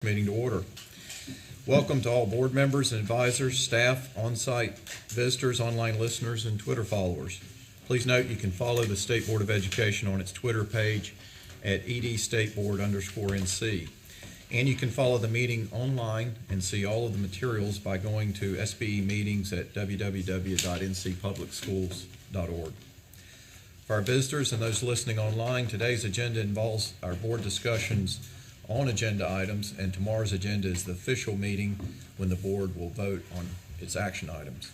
Meeting to order. Welcome to all board members and advisors, staff, on-site visitors, online listeners, and Twitter followers. Please note you can follow the State Board of Education on its Twitter page at edstateboard_NC. And you can follow the meeting online and see all of the materials by going to SBE meetings at www.ncpublicschools.org. For our visitors and those listening online, today's agenda involves our board discussions on agenda items, and tomorrow's agenda is the official meeting when the board will vote on its action items.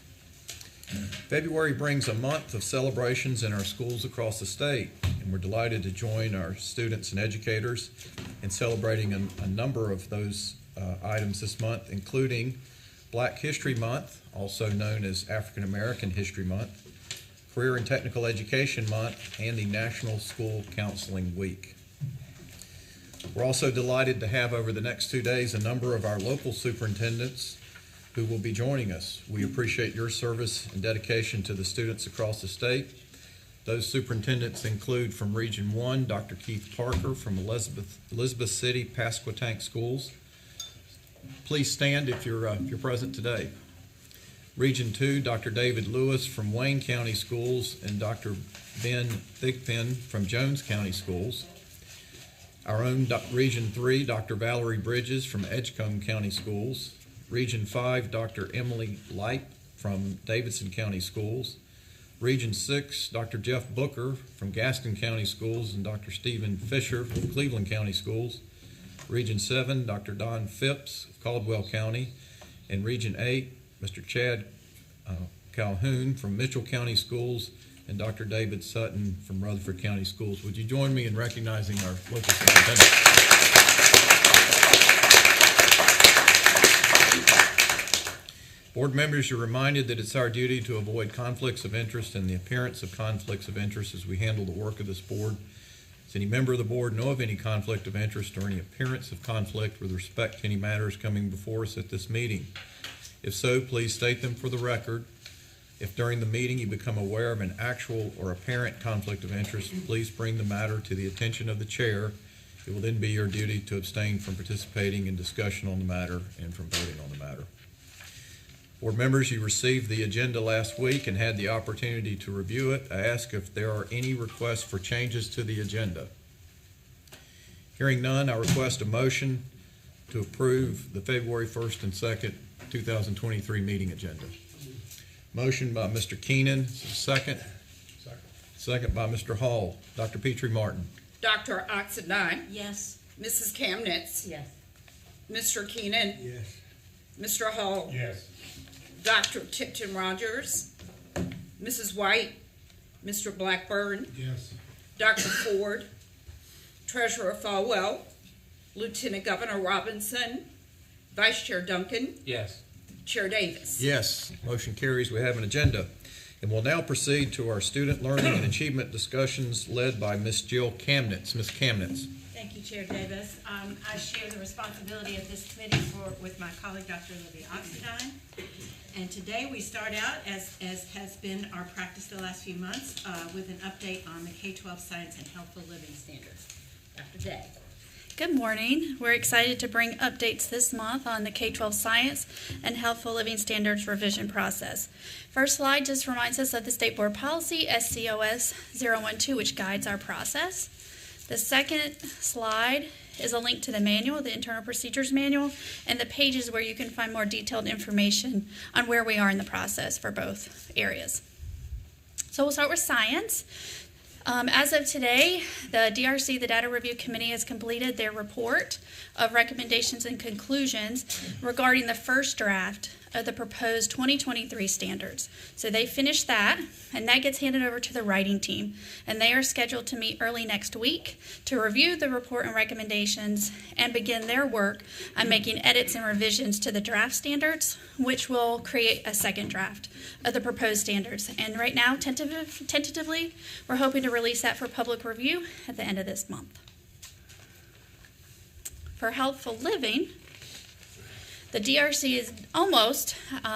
February brings a month of celebrations in our schools across the state, and we're delighted to join our students and educators in celebrating a number of those items this month, including Black History Month, also known as African American History Month, Career and Technical Education Month, and the National School Counseling Week. We're also delighted to have over the next 2 days a number of our local superintendents who will be joining us. We appreciate your service and dedication to the students across the state. Those superintendents include from Region 1, Dr. Keith Parker from Elizabeth City Pasquotank Schools. Please stand if you're present today. Region 2, Dr. David Lewis from Wayne County Schools and Dr. Ben Thigpen from Jones County Schools. Our own Region 3, Dr. Valerie Bridges from Edgecombe County Schools. Region 5, Dr. Emily Light from Davidson County Schools. Region 6, Dr. Jeff Booker from Gaston County Schools and Dr. Stephen Fisher from Cleveland County Schools. Region 7, Dr. Don Phipps of Caldwell County. And Region 8, Mr. Chad Calhoun from Mitchell County Schools and Dr. David Sutton from Rutherford County Schools. Would you join me in recognizing our local superintendent? Board members, you're reminded that it's our duty to avoid conflicts of interest and the appearance of conflicts of interest as we handle the work of this board. Does any member of the board know of any conflict of interest or any appearance of conflict with respect to any matters coming before us at this meeting? If so, please state them for the record. If during the meeting you become aware of an actual or apparent conflict of interest, please bring the matter to the attention of the chair. It will then be your duty to abstain from participating in discussion on the matter and from voting on the matter. Board members, you received the agenda last week and had the opportunity to review it. I ask if there are any requests for changes to the agenda. Hearing none, I request a motion to approve the February 1st and 2nd, 2023 meeting agenda. Motion by Mr. Keenan, second. Second by Mr. Hall. Dr. Petrie Martin. Dr. Oxendine. Yes. Mrs. Kamnitz. Yes. Mr. Keenan. Yes. Mr. Hall. Yes. Dr. Tipton Rogers. Mrs. White. Mr. Blackburn. Yes. Dr. Ford. Treasurer Falwell. Lieutenant Governor Robinson. Vice Chair Duncan. Yes. Chair Davis. Yes, motion carries. We have an agenda. And we'll now proceed to our student learning and achievement discussions led by Ms. Jill Kamnitz. Ms. Kamnitz. Thank you, Chair Davis. I share the responsibility of this committee with my colleague, Dr. Olivia Oxendine. And today we start out, as has been our practice the last few months, with an update on the K-12 Science and Healthful Living Standards. Dr. Day. Good morning. We're excited to bring updates this month on the K-12 Science and Healthful Living Standards revision process. First slide just reminds us of the State Board Policy SCOS 012, which guides our process. The second slide is a link to the manual, the Internal Procedures Manual, and the pages where you can find more detailed information on where we are in the process for both areas. So we'll start with science. As of today, the DRC, the Data Review Committee, has completed their report of recommendations and conclusions regarding the first draft of the proposed 2023 standards. So they finished that, and that gets handed over to the writing team. And they are scheduled to meet early next week to review the report and recommendations and begin their work on making edits and revisions to the draft standards, which will create a second draft of the proposed standards. And right now, tentatively, we're hoping to release that for public review at the end of this month. For healthful living, The DRC is almost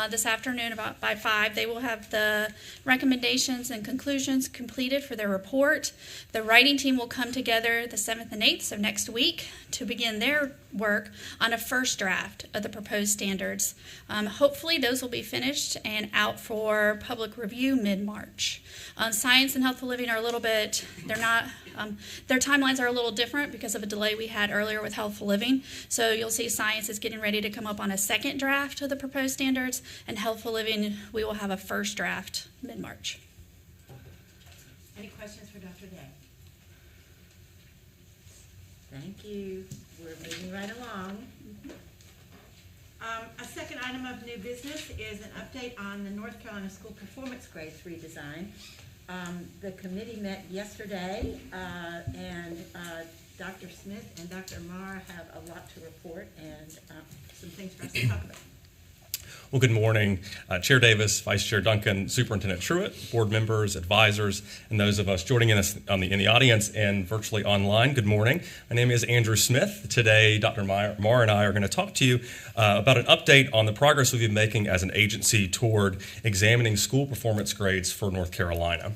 this afternoon about by 5. They will have the recommendations and conclusions completed for their report. The writing team will come together the 7th and 8th of next week to begin their work on a first draft of the proposed standards. Hopefully those will be finished and out for public review mid-March. Science and Healthful Living are a little bit, their timelines are a little different because of a delay we had earlier with Healthful Living. So you'll see Science is getting ready to come up on a second draft of the proposed standards, and Healthful Living, we will have a first draft mid-March. Any questions for Dr. Day? Thank you. We're moving right along. A second item of new business is an update on the North Carolina School Performance Grades redesign. The committee met yesterday, and Dr. Smith and Dr. Marr have a lot to report and some things for us to talk about. Well, good morning, Chair Davis, Vice Chair Duncan, Superintendent Truitt, board members, advisors, and those of us joining us in the audience and virtually online. Good morning. My name is Andrew Smith. Today, Dr. Marr and I are going to talk to you about an update on the progress we've been making as an agency toward examining school performance grades for North Carolina.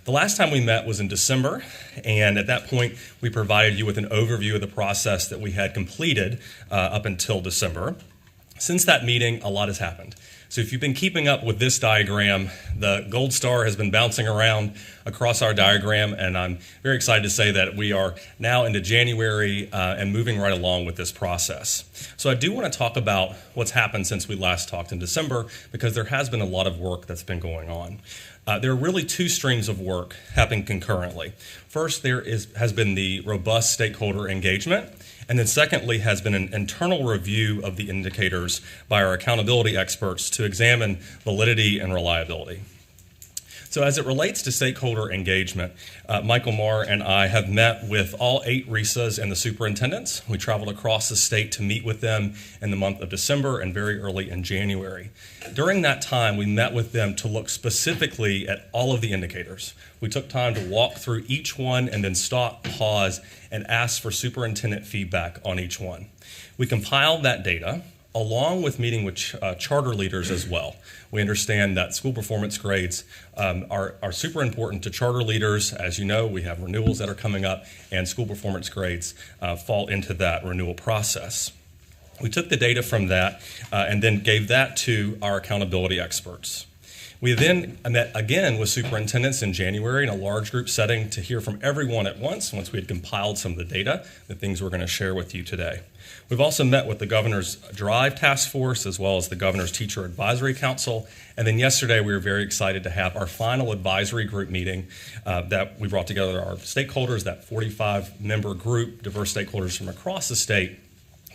The last time we met was in December, and at that point, we provided you with an overview of the process that we had completed up until December. Since that meeting, a lot has happened. So if you've been keeping up with this diagram, the gold star has been bouncing around across our diagram, and I'm very excited to say that we are now into January and moving right along with this process. So I do want to talk about what's happened since we last talked in December, because there has been a lot of work that's been going on. There are really two streams of work happening concurrently. First, has been the robust stakeholder engagement, and then secondly has been an internal review of the indicators by our accountability experts to examine validity and reliability. So as it relates to stakeholder engagement, Michael Marr and I have met with all 8 RESAs and the superintendents. We traveled across the state to meet with them in the month of December and very early in January. During that time, we met with them to look specifically at all of the indicators. We took time to walk through each one and then stop, pause, and ask for superintendent feedback on each one. We compiled that data along with meeting with charter leaders as well. We understand that school performance grades are super important to charter leaders. As you know, we have renewals that are coming up, and school performance grades fall into that renewal process. We took the data from that and then gave that to our accountability experts. We then met again with superintendents in January in a large group setting to hear from everyone at once we had compiled some of the data, the things we're going to share with you today. We've also met with the Governor's Drive Task Force as well as the Governor's Teacher Advisory Council. And then yesterday we were very excited to have our final advisory group meeting that we brought together our stakeholders, that 45-member group, diverse stakeholders from across the state,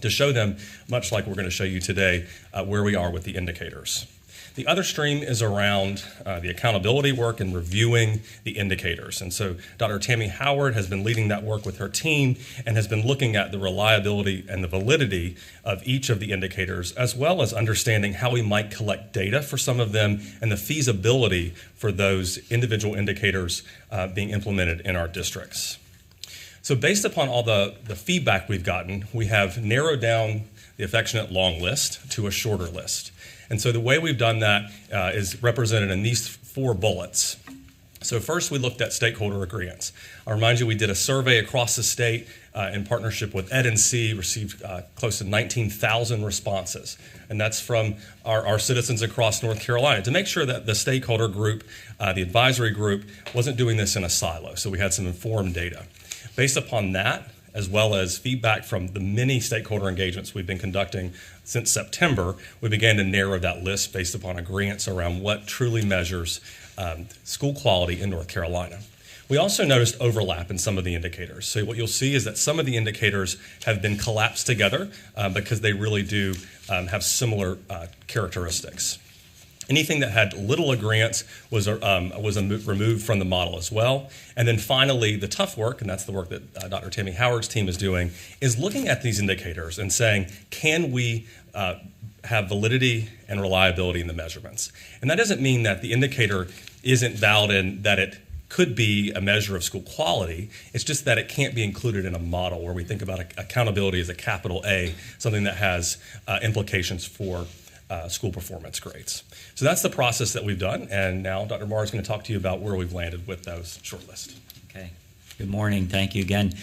to show them, much like we're going to show you today, where we are with the indicators. The other stream is around the accountability work and reviewing the indicators. And so Dr. Tammy Howard has been leading that work with her team and has been looking at the reliability and the validity of each of the indicators, as well as understanding how we might collect data for some of them and the feasibility for those individual indicators being implemented in our districts. So based upon all the feedback we've gotten, we have narrowed down the affectionate long list to a shorter list. And so the way we've done that is represented in these 4 bullets. So first we looked at stakeholder agreements. I remind you we did a survey across the state in partnership with Ed&C, received close to 19,000 responses. And that's from our citizens across North Carolina to make sure that the stakeholder group, the advisory group, wasn't doing this in a silo. So we had some informed data. Based upon that, as well as feedback from the many stakeholder engagements we've been conducting since September, we began to narrow that list based upon agreements around what truly measures school quality in North Carolina. We also noticed overlap in some of the indicators. So what you'll see is that some of the indicators have been collapsed together because they really do have similar characteristics. Anything that had little agreements was removed from the model as well. And then finally, the tough work, and that's the work that Dr. Tammy Howard's team is doing, is looking at these indicators and saying, can we have validity and reliability in the measurements? And that doesn't mean that the indicator isn't valid and that it could be a measure of school quality. It's just that it can't be included in a model where we think about accountability as a capital A, something that has implications for school performance grades. So that's the process that we've done, and now Dr. Marr is going to talk to you about where we've landed with those shortlists. Okay. Good morning. Thank you again.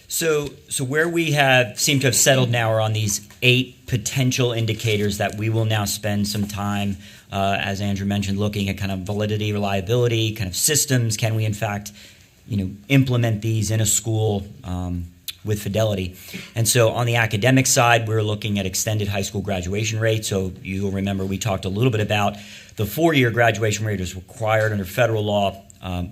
So where we seem to have settled now are on these 8 potential indicators that we will now spend some time, as Andrew mentioned, looking at kind of validity, reliability, kind of systems. Can we in fact, implement these in a school with fidelity? And so on the academic side, we're looking at extended high school graduation rate. So you'll remember we talked a little bit about the 4-year graduation rate is required under federal law.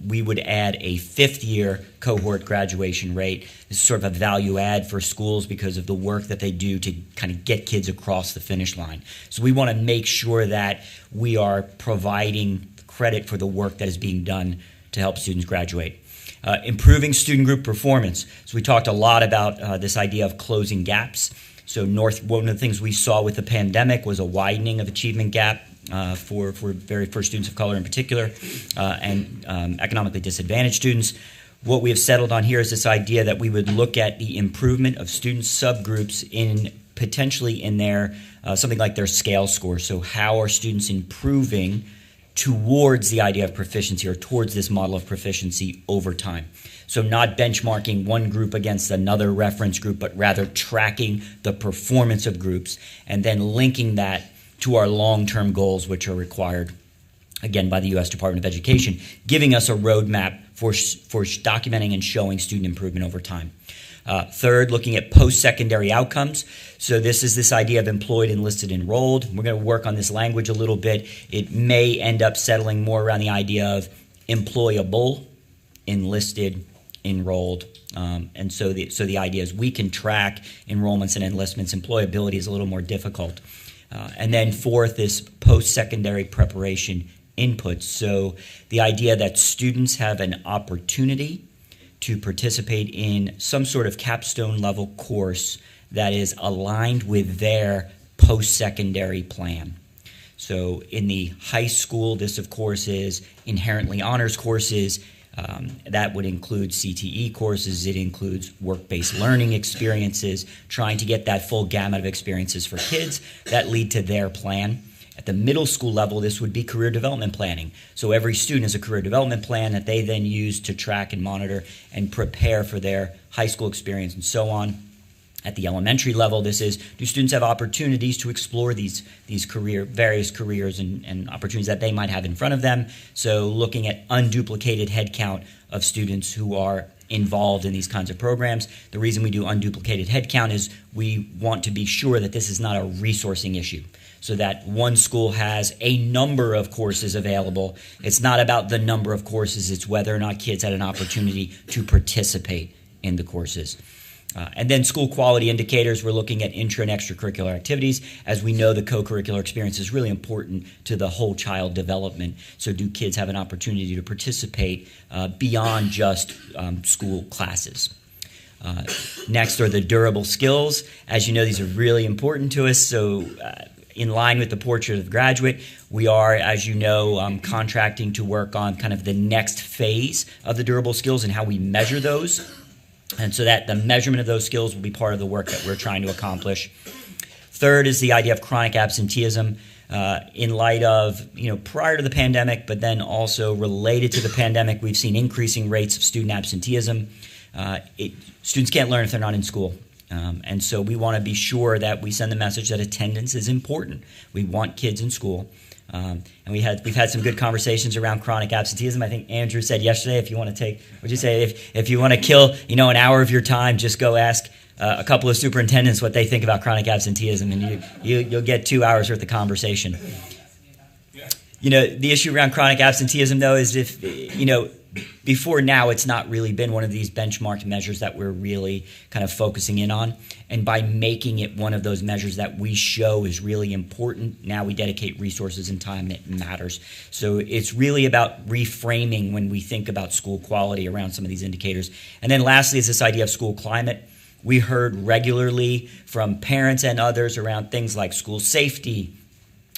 We would add a 5th-year cohort graduation rate. This is sort of a value add for schools because of the work that they do to kind of get kids across the finish line. So we want to make sure that we are providing credit for the work that is being done to help students graduate. Improving student group performance. So we talked a lot about this idea of closing gaps. So one of the things we saw with the pandemic was a widening of achievement gap for students of color in particular, and economically disadvantaged students. What we have settled on here is this idea that we would look at the improvement of student subgroups potentially in their something like their scale score. So how are students improving towards the idea of proficiency or towards this model of proficiency over time? So not benchmarking one group against another reference group, but rather tracking the performance of groups and then linking that to our long-term goals, which are required, again, by the U.S. Department of Education, giving us a roadmap for documenting and showing student improvement over time. Third, looking at post-secondary outcomes. So this idea of employed, enlisted, enrolled. We're going to work on this language a little bit. It may end up settling more around the idea of employable, enlisted, enrolled. And so the idea is we can track enrollments and enlistments. Employability is a little more difficult. And then fourth is post-secondary preparation inputs. So the idea that students have an opportunity to participate in some sort of capstone level course that is aligned with their post-secondary plan. So in the high school, this of course is inherently honors courses. That would include CTE courses. It includes work-based learning experiences, trying to get that full gamut of experiences for kids that lead to their plan. At the middle school level, this would be career development planning. So every student has a career development plan that they then use to track and monitor and prepare for their high school experience and so on. At the elementary level, this is, do students have opportunities to explore these various careers and opportunities that they might have in front of them? So looking at unduplicated headcount of students who are involved in these kinds of programs. The reason we do unduplicated headcount is we want to be sure that this is not a resourcing issue, so that one school has a number of courses available. It's not about the number of courses, it's whether or not kids had an opportunity to participate in the courses. And then school quality indicators, we're looking at intra and extracurricular activities. As we know, the co-curricular experience is really important to the whole child development. So do kids have an opportunity to participate beyond just school classes? Next are the durable skills. As you know, these are really important to us. So in line with the portrait of the graduate, we are, as you know, contracting to work on kind of the next phase of the durable skills and how we measure those. And so that the measurement of those skills will be part of the work that we're trying to accomplish. Third is the idea of chronic absenteeism. In light of, prior to the pandemic, but then also related to the pandemic, we've seen increasing rates of student absenteeism. Students can't learn if they're not in school. And so we want to be sure that we send the message that attendance is important. We want kids in school. And we've had some good conversations around chronic absenteeism. I think Andrew said yesterday, if you want to kill, an hour of your time, just go ask a couple of superintendents what they think about chronic absenteeism, and you'll get 2 hours worth of conversation. The issue around chronic absenteeism, though, is before now, it's not really been one of these benchmarked measures that we're really kind of focusing in on. And by making it one of those measures that we show is really important, now we dedicate resources and time, and it matters. So it's really about reframing when we think about school quality around some of these indicators. And then lastly is this idea of school climate. We heard regularly from parents and others around things like school safety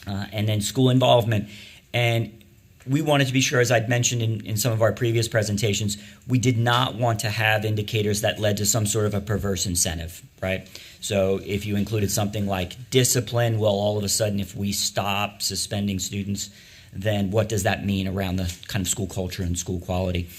and then school involvement. And we wanted to be sure, as I'd mentioned in some of our previous presentations, we did not want to have indicators that led to some sort of a perverse incentive, right? So if you included something like discipline, well, all of a sudden, if we stop suspending students, then what does that mean around the kind of school culture and school quality?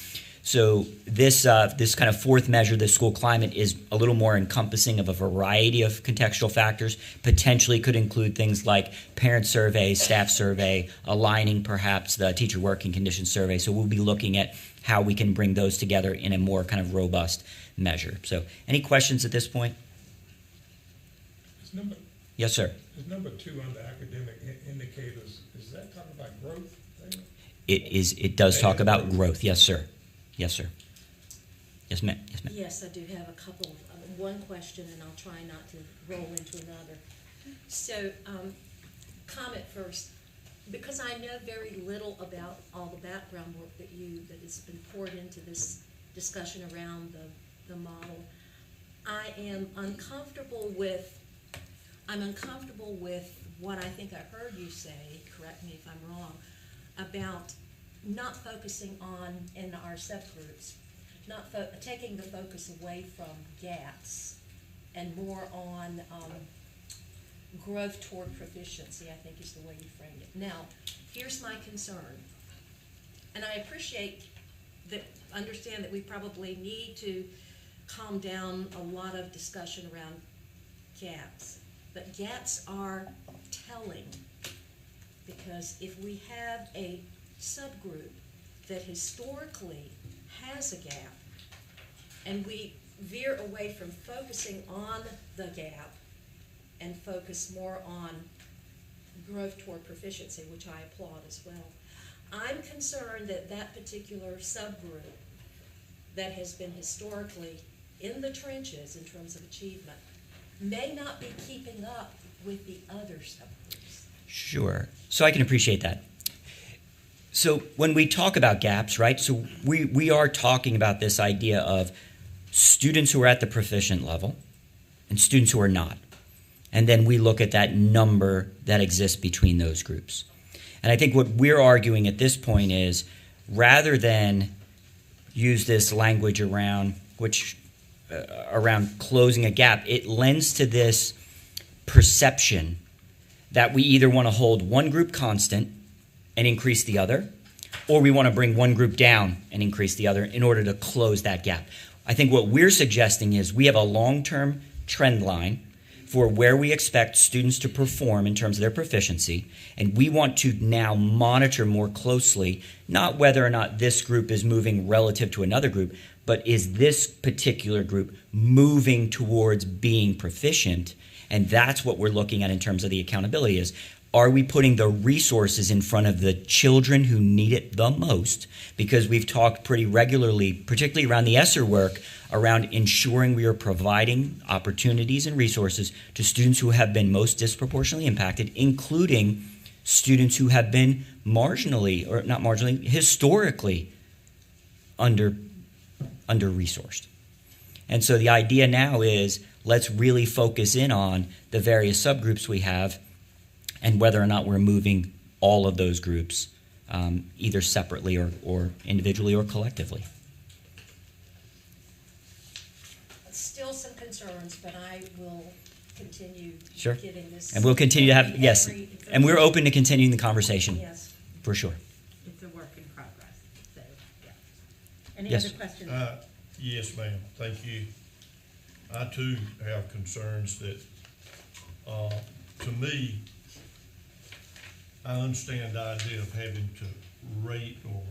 So this kind of fourth measure, the school climate, is a little more encompassing of a variety of contextual factors. Potentially could include things like parent survey, staff survey, aligning perhaps the teacher working conditions survey. So we'll be looking at how we can bring those together in a more kind of robust measure. So any questions at this point? Yes, sir. Is number 2 under academic indicators, is that talking about growth? It does talk about growth. Yes, sir. Yes, sir. Yes, ma'am. Yes, ma'am. Yes, I do have a couple, one question, and I'll try not to roll into another. So, comment first, because I know very little about all the background work that has been poured into this discussion around the model, I'm uncomfortable with what I think I heard you say, correct me if I'm wrong, about not focusing on, in our subgroups, taking the focus away from gaps and more on growth toward proficiency, I think is the way you framed it. Now, here's my concern, and I understand that we probably need to calm down a lot of discussion around gaps, but gaps are telling, because if we have a subgroup that historically has a gap, and we veer away from focusing on the gap and focus more on growth toward proficiency, which I applaud as well, I'm concerned that that particular subgroup that has been historically in the trenches in terms of achievement may not be keeping up with the other subgroups. Sure. So I can appreciate that. So when we talk about gaps, right, so we are talking about this idea of students who are at the proficient level and students who are not. And then we look at that number that exists between those groups. And I think what we're arguing at this point is, rather than use this language around closing a gap, it lends to this perception that we either want to hold one group constant and increase the other, or we want to bring one group down and increase the other in order to close that gap. I think what we're suggesting is we have a long-term trend line for where we expect students to perform in terms of their proficiency, and we want to now monitor more closely not whether or not this group is moving relative to another group, but is this particular group moving towards being proficient? And that's what we're looking at in terms of the accountability is, are we putting the resources in front of the children who need it the most? Because we've talked pretty regularly, particularly around the ESSER work, around ensuring we are providing opportunities and resources to students who have been most disproportionately impacted, including students who have been marginally, or not marginally, historically under-resourced. And so the idea now is, let's really focus in on the various subgroups we have and whether or not we're moving all of those groups either separately or individually or collectively. Still some concerns, but I will continue Sure. getting this. And we'll continue to have, yes, and we're open to continuing the conversation, Yes. for sure. It's a work in progress, so, yeah. Any Yes. other questions? Yes, ma'am. Thank you. I too have concerns that, to me, I understand the idea of having to rate or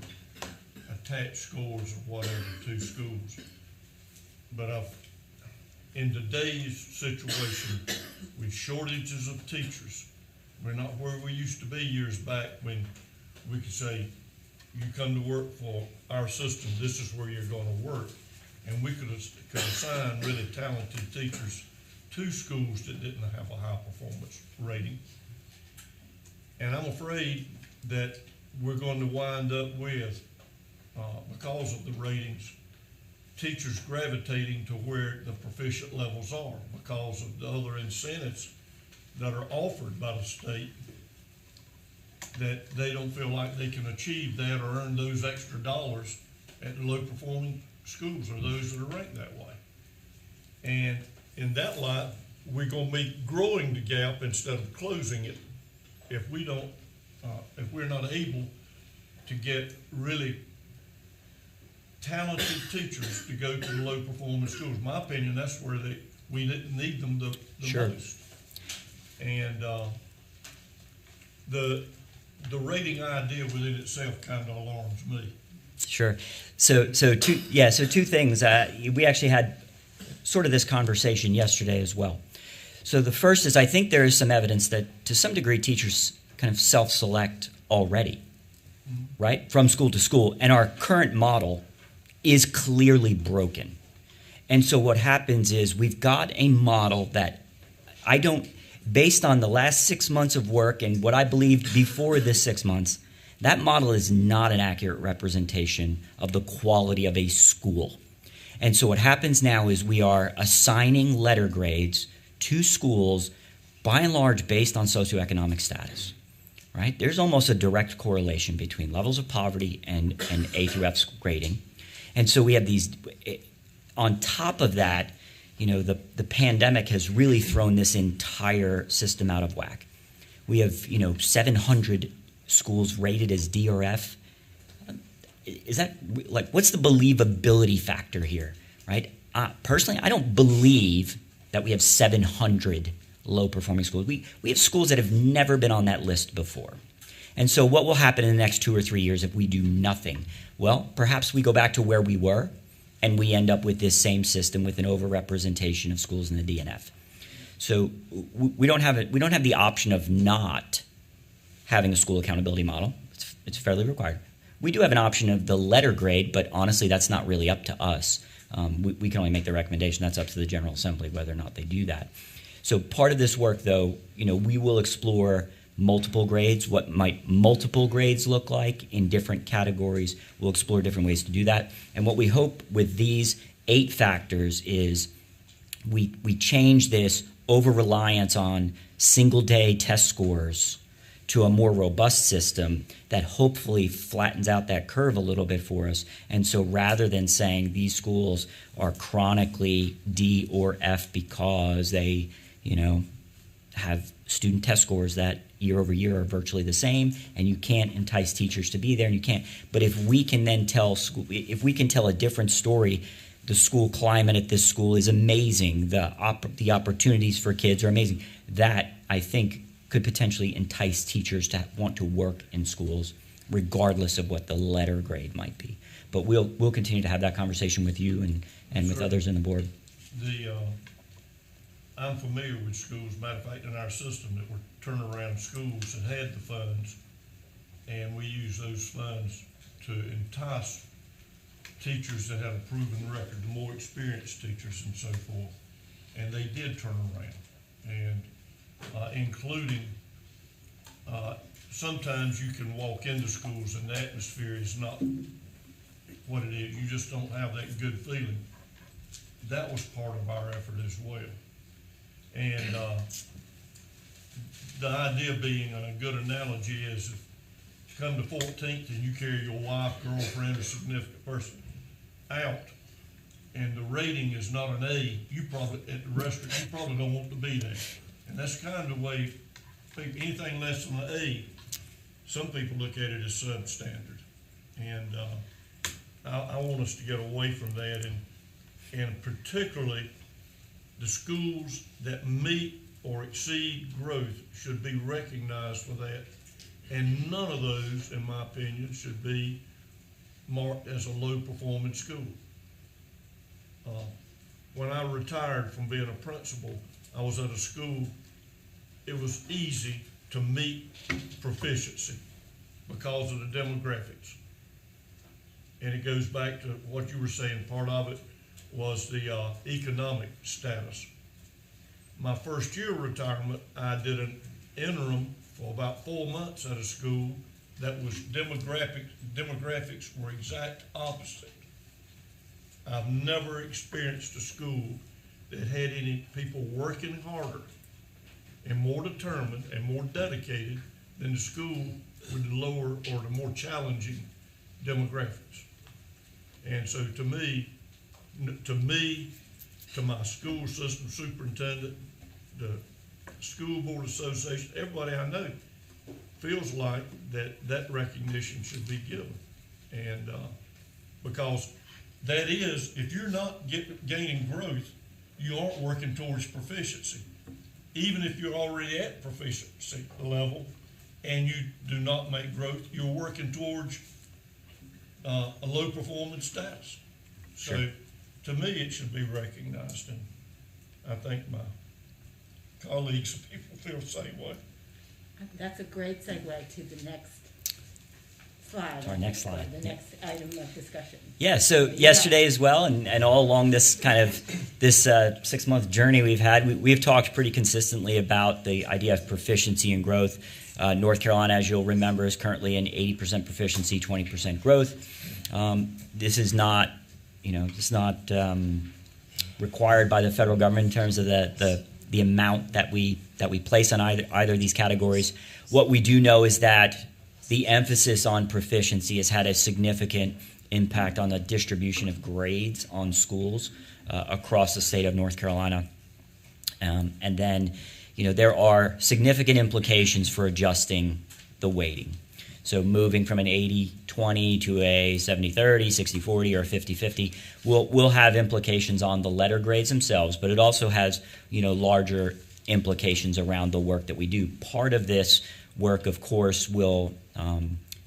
attach scores or whatever to schools. But in today's situation, with shortages of teachers, we're not where we used to be years back when we could say, you come to work for our system, this is where you're going to work. And we could assign really talented teachers to schools that didn't have a high performance rating. And I'm afraid that we're going to wind up with, because of the ratings, teachers gravitating to where the proficient levels are because of the other incentives that are offered by the state that they don't feel like they can achieve that or earn those extra dollars at the low-performing schools or those that are ranked that way. And in that light, we're gonna be growing the gap instead of closing it if we don't, if we're not able to get really talented teachers to go to the low-performing schools. My opinion, that's where we need them the Sure. most. And the rating idea within itself kind of alarms me. Sure. So two things. We actually had sort of this conversation yesterday as well. So the first is I think there is some evidence that to some degree teachers kind of self-select already, right, from school to school, and our current model is clearly broken. And so what happens is we've got a model that based on the last 6 months of work and what I believed before this 6 months, that model is not an accurate representation of the quality of a school. And so what happens now is we are assigning letter grades to schools by and large based on socioeconomic status, right? There's almost a direct correlation between levels of poverty and A through F grading. And so we have these, on top of that, the pandemic has really thrown this entire system out of whack. We have, 700 schools rated as D or F. Is that, like, what's the believability factor here, right? Personally, I don't believe that we have 700 low-performing schools. We have schools that have never been on that list before. And so what will happen in the next 2 or 3 years if we do nothing? Well, perhaps we go back to where we were, and we end up with this same system with an overrepresentation of schools in the DNF. So we don't have the option of not having a school accountability model. It's fairly required. We do have an option of the letter grade, but honestly, that's not really up to us. We can only make the recommendation. That's up to the General Assembly whether or not they do that. So part of this work, though, we will explore multiple grades, what might multiple grades look like in different categories. We'll explore different ways to do that. And what we hope with these 8 factors is we change this over-reliance on single-day test scores to a more robust system that hopefully flattens out that curve a little bit for us. And so rather than saying these schools are chronically D or F because they, have student test scores that year over year are virtually the same, and you can't entice teachers to be there, and you can't. But if we can then tell a different story, the school climate at this school is amazing, the opportunities for kids are amazing, that I think could potentially entice teachers to want to work in schools regardless of what the letter grade might be. But we'll continue to have that conversation with you and with others in the board. I'm familiar with schools, matter of fact, in our system that were turnaround schools that had the funds, and we use those funds to entice teachers that had a proven record, the more experienced teachers and so forth. And they did turn around, and including sometimes you can walk into schools and the atmosphere is not what it is. You just don't have that good feeling. That was part of our effort as well. And the idea being, a good analogy is, if you come to 14th and you carry your wife, girlfriend, or significant person out, and the rating is not an A, you probably, at the restaurant, you probably don't want to be there. And that's kind of the way, anything less than an A, some people look at it as substandard. And I want us to get away from that, and particularly the schools that meet or exceed growth should be recognized for that. And none of those, in my opinion, should be marked as a low-performing school. When I retired from being a principal, I was at a school, it was easy to meet proficiency because of the demographics. And it goes back to what you were saying, part of it was the economic status. My first year of retirement, I did an interim for about 4 months at a school that was demographics were exact opposite. I've never experienced a school that had any people working harder and more determined and more dedicated than the school with the lower or the more challenging demographics. And so to me, to my school system superintendent, the school board association, everybody I know feels like that recognition should be given. And because that is, if you're not gaining growth, you aren't working towards proficiency. Even if you're already at proficiency level and you do not make growth, you're working towards a low performance status. So Sure. to me, it should be recognized, and I think my colleagues and people feel the same way. That's a great segue to the next slide. Our next slide, The yeah. next item of discussion. Yeah, so yesterday as well, and all along this kind of this 6-month journey we've had, we've talked pretty consistently about the idea of proficiency and growth. North Carolina, as you'll remember, is currently in 80% proficiency, 20% growth. This is not, it's not required by the federal government in terms of the amount that we place on either of these categories. What we do know is that the emphasis on proficiency has had a significant impact on the distribution of grades on schools across the state of North Carolina. And then, there are significant implications for adjusting the weighting. So moving from an 80-20 to a 70-30, 60-40, or 50-50 will have implications on the letter grades themselves, but it also has, larger implications around the work that we do. Part of this work, of course, will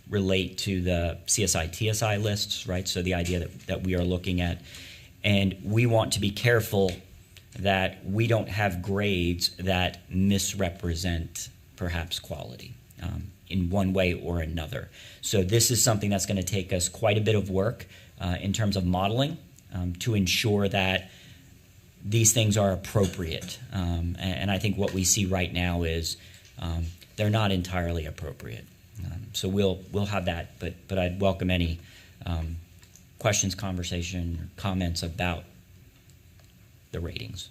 relate to the CSI, TSI lists, right? So the idea that we are looking at. And we want to be careful that we don't have grades that misrepresent perhaps quality in one way or another. So this is something that's going to take us quite a bit of work in terms of modeling to ensure that these things are appropriate. And I think what we see right now is they're not entirely appropriate. So we'll have that, but I'd welcome any questions, conversation, or comments about the ratings,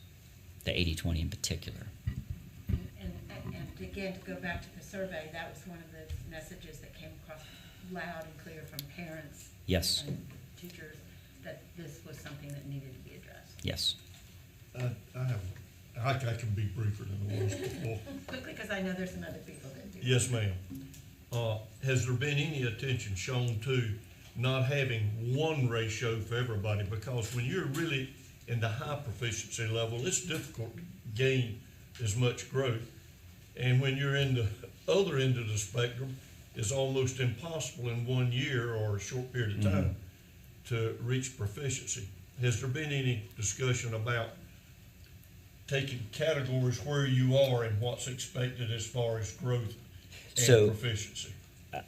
the 80-20 in particular. And again, to go back to the survey, that was one of the messages that came across loud and clear from parents Yes, and teachers, that this was something that needed to be addressed. yes. I can be briefer than I was before. Quickly, because I know there's some other people that do. Yes, ma'am. Has there been any attention shown to not having one ratio for everybody? Because when you're really in the high proficiency level, it's difficult to gain as much growth. And when you're in the other end of the spectrum, it's almost impossible in 1 year or a short period of time to reach proficiency. Has there been any discussion about taking categories where you are and what's expected as far as growth and So, proficiency?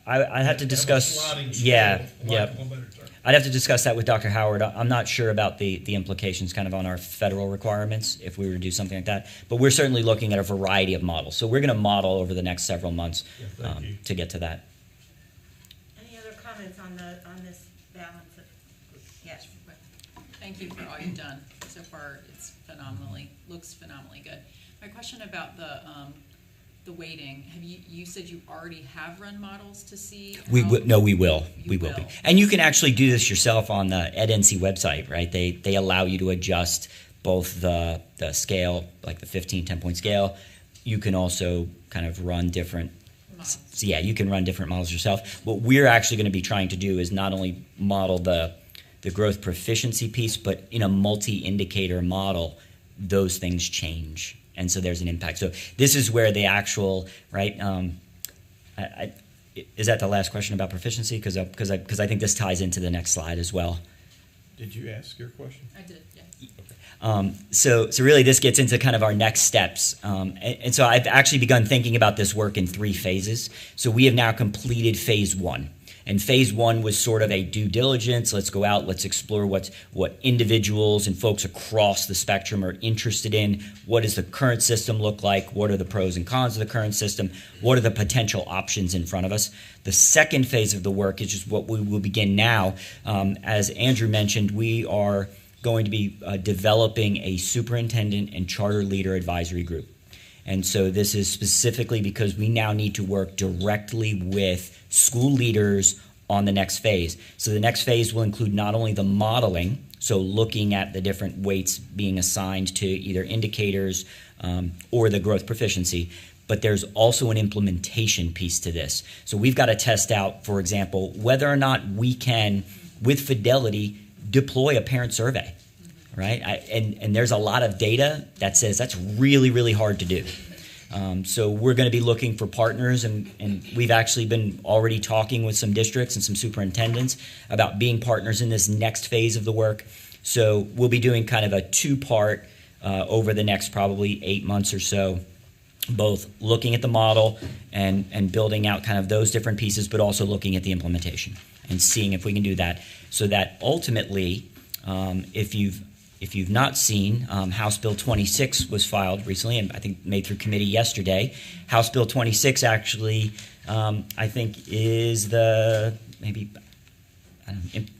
I have to discuss. Have a sliding scale, Yeah, for yeah. lack of a better term. I'd have to discuss that with Dr. Howard. I'm not sure about the implications kind of on our federal requirements if we were to do something like that. But we're certainly looking at a variety of models. So we're going to model over the next several months Yeah, thank you. to get to that. Any other comments on this balance of, yes? Thank you for all you've done so far. It's looks phenomenally good. My question about the weighting, you said you already have run models to see? We will. We You will be. will. And you can actually do this yourself on the EdNC website, right? They allow you to adjust both the scale, like the 15, 10-point scale. You can also kind of run different. Models. So yeah, you can run different models yourself. What we're actually going to be trying to do is not only model the growth proficiency piece, but in a multi-indicator model, those things change. And so there's an impact. So this is where the actual, right, is that the last question about proficiency? Because I think this ties into the next slide as well. Did you ask your question? I did, yeah. So really this gets into kind of our next steps. And so I've actually begun thinking about this work in 3 phases. So we have now completed phase 1. And phase 1 was sort of a due diligence. Let's go out, let's explore what individuals and folks across the spectrum are interested in. What does the current system look like? What are the pros and cons of the current system? What are the potential options in front of us? The second phase of the work is just what we will begin now. As Andrew mentioned, we are going to be developing a superintendent and charter leader advisory group. And so this is specifically because we now need to work directly with school leaders on the next phase. So the next phase will include not only the modeling, so looking at the different weights being assigned to either indicators or the growth proficiency, but there's also an implementation piece to this. So we've got to test out, for example, whether or not we can, with fidelity, deploy a parent survey, right? And there's a lot of data that says that's really, really hard to do. So we're going to be looking for partners, and we've actually been already talking with some districts and some superintendents about being partners in this next phase of the work. So we'll be doing kind of a two-part over the next probably 8 months or so, both looking at the model and building out kind of those different pieces, but also looking at the implementation and seeing if we can do that, so that ultimately, if you've not seen, House Bill 26 was filed recently, and I think made through committee yesterday. House Bill 26 actually, I think, is the maybe.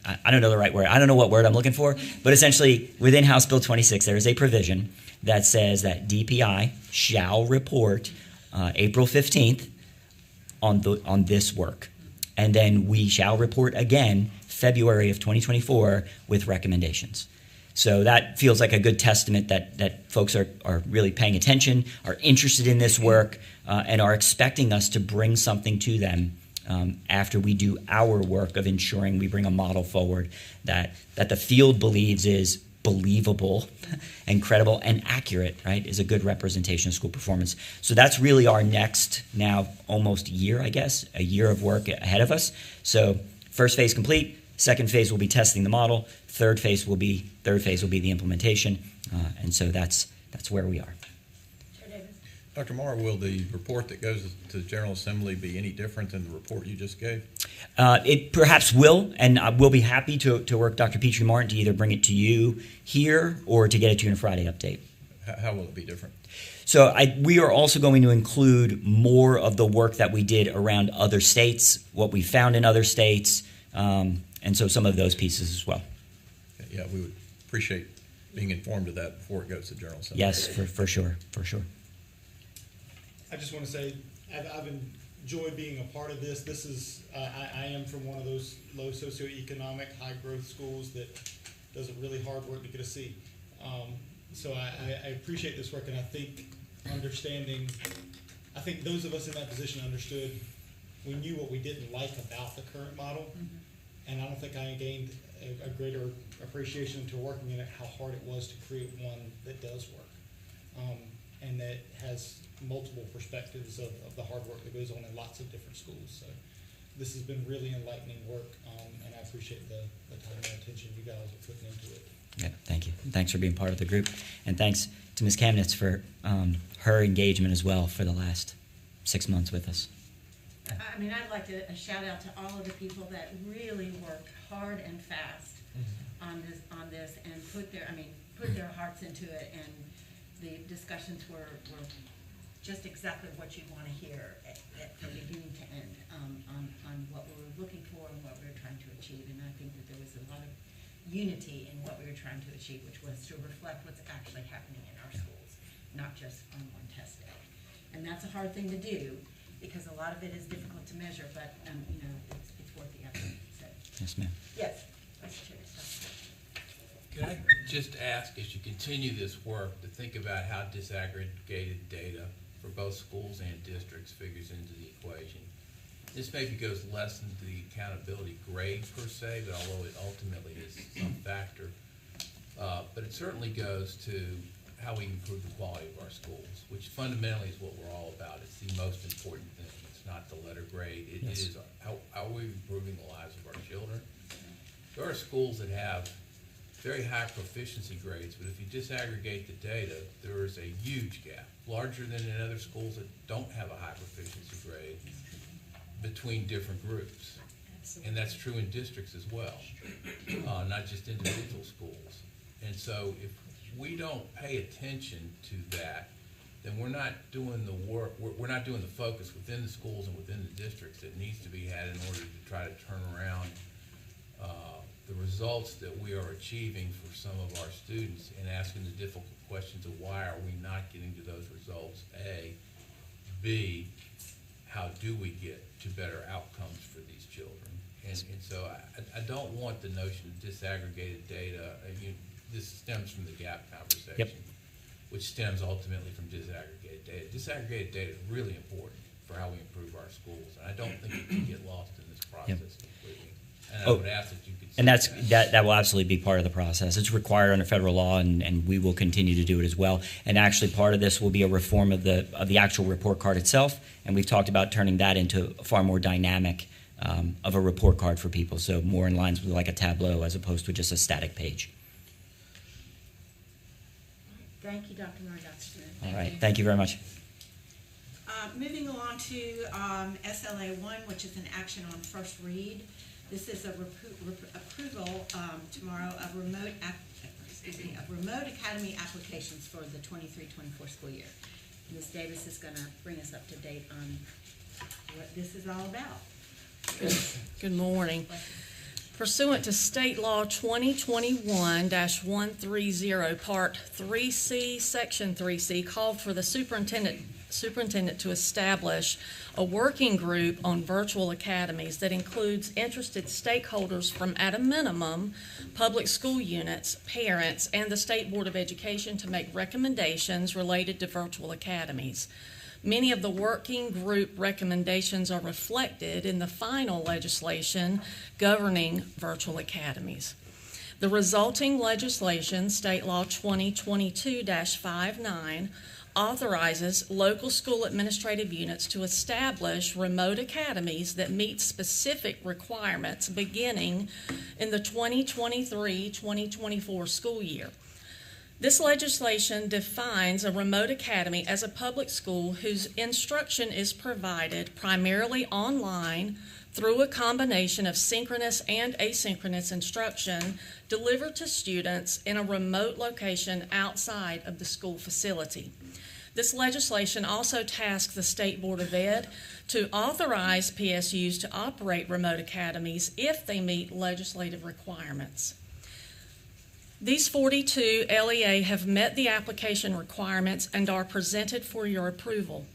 I don't know the right word. I don't know what word I'm looking for, but essentially within House Bill 26, there is a provision that says that DPI shall report April 15th on this work. And then we shall report again February of 2024 with recommendations. So that feels like a good testament that folks are really paying attention, are interested in this work, and are expecting us to bring something to them after we do our work of ensuring we bring a model forward that the field believes is believable and credible and accurate, right, is a good representation of school performance. So that's really our next now almost year, I guess, a year of work ahead of us. So first phase complete, second phase will be testing the model, third phase will be the implementation, and so that's where we are. Dr. Marr, will the report that goes to the General Assembly be any different than the report you just gave? It perhaps will, and we'll be happy to work Dr. Petrie Martin to either bring it to you here or to get it to you in a Friday update. How will it be different? So we are also going to include more of the work that we did around other states, what we found in other states, and so some of those pieces as well. Yeah, we would appreciate being informed of that before it goes to the General Assembly. Yes, for sure. I just want to say I've enjoyed being a part of this. This is I am from one of those low socioeconomic, high growth schools that does a really hard work to get a C. So I appreciate this work, and I think those of us in that position understood. We knew what we didn't like about the current model, and I don't think I gained a greater appreciation to working in it how hard it was to create one that does work, and that has multiple perspectives of the hard work that goes on in lots of different schools. So this has been really enlightening work, and I appreciate the time and attention you guys are putting into it. Yeah, thank you. Thanks for being part of the group, and thanks to Ms. Kamnitz for her engagement as well for the last 6 months with us. I mean, I'd like to shout out to all of the people that really worked hard and fast on this and put their hearts into it, and the discussions were just exactly what you want to hear from beginning to end on what we were looking for and what we were trying to achieve. And I think that there was a lot of unity in what we were trying to achieve, which was to reflect what's actually happening in our schools, not just on one test day. And that's a hard thing to do because a lot of it is difficult to measure, but it's worth the effort. So. Yes, ma'am. Yes, Vice Chair. Can I just ask, as you continue this work, to think about how disaggregated data for both schools and districts figures into the equation? This maybe goes less into the accountability grade per se, but although it ultimately is some factor, but it certainly goes to how we improve the quality of our schools, which fundamentally is what we're all about. It's the most important thing. It's not the letter grade. It is how are we improving the lives of our children. There are schools that have very high proficiency grades, but if you disaggregate the data, there is a huge gap, larger than in other schools that don't have a high proficiency grade, between different groups. And that's true in districts as well, not just individual schools. And so if we don't pay attention to that, then we're not doing the work, we're not doing the focus within the schools and within the districts that needs to be had in order to try to turn around the results that we are achieving for some of our students and asking the difficult questions of why are we not getting to those results, A. B, how do we get to better outcomes for these children? And so I don't want the notion of disaggregated data. This stems from the GAP conversation, Yep. which stems ultimately from disaggregated data. Disaggregated data is really important for how we improve our schools, and I don't think it can get lost in this process completely. And I would ask that you could. And that will absolutely be part of the process. It's required under federal law, and we will continue to do it as well. And actually, part of this will be a reform of the actual report card itself, and we've talked about turning that into a far more dynamic of a report card for people, so more in lines with like a Tableau as opposed to just a static page. Thank you, Dr. Murray, Dr. Smith. All right, thank you very much. Moving along to SLA 1, which is an action on first read. This is a approval tomorrow of remote academy applications for the 23-24 school year. Ms. Davis is going to bring us up to date on what this is all about. Good morning. Pursuant to State Law 2021-130, Part 3C, Section 3C, called for the superintendent to establish a working group on virtual academies that includes interested stakeholders from, at a minimum, public school units, parents, and the State Board of Education to make recommendations related to virtual academies. Many of the working group recommendations are reflected in the final legislation governing virtual academies. The resulting legislation, State Law 2022-59, authorizes local school administrative units to establish remote academies that meet specific requirements beginning in the 2023-2024 school year. This legislation defines a remote academy as a public school whose instruction is provided primarily online through a combination of synchronous and asynchronous instruction delivered to students in a remote location outside of the school facility. This legislation also tasks the State Board of Ed to authorize PSUs to operate remote academies if they meet legislative requirements. These 42 LEA have met the application requirements and are presented for your approval.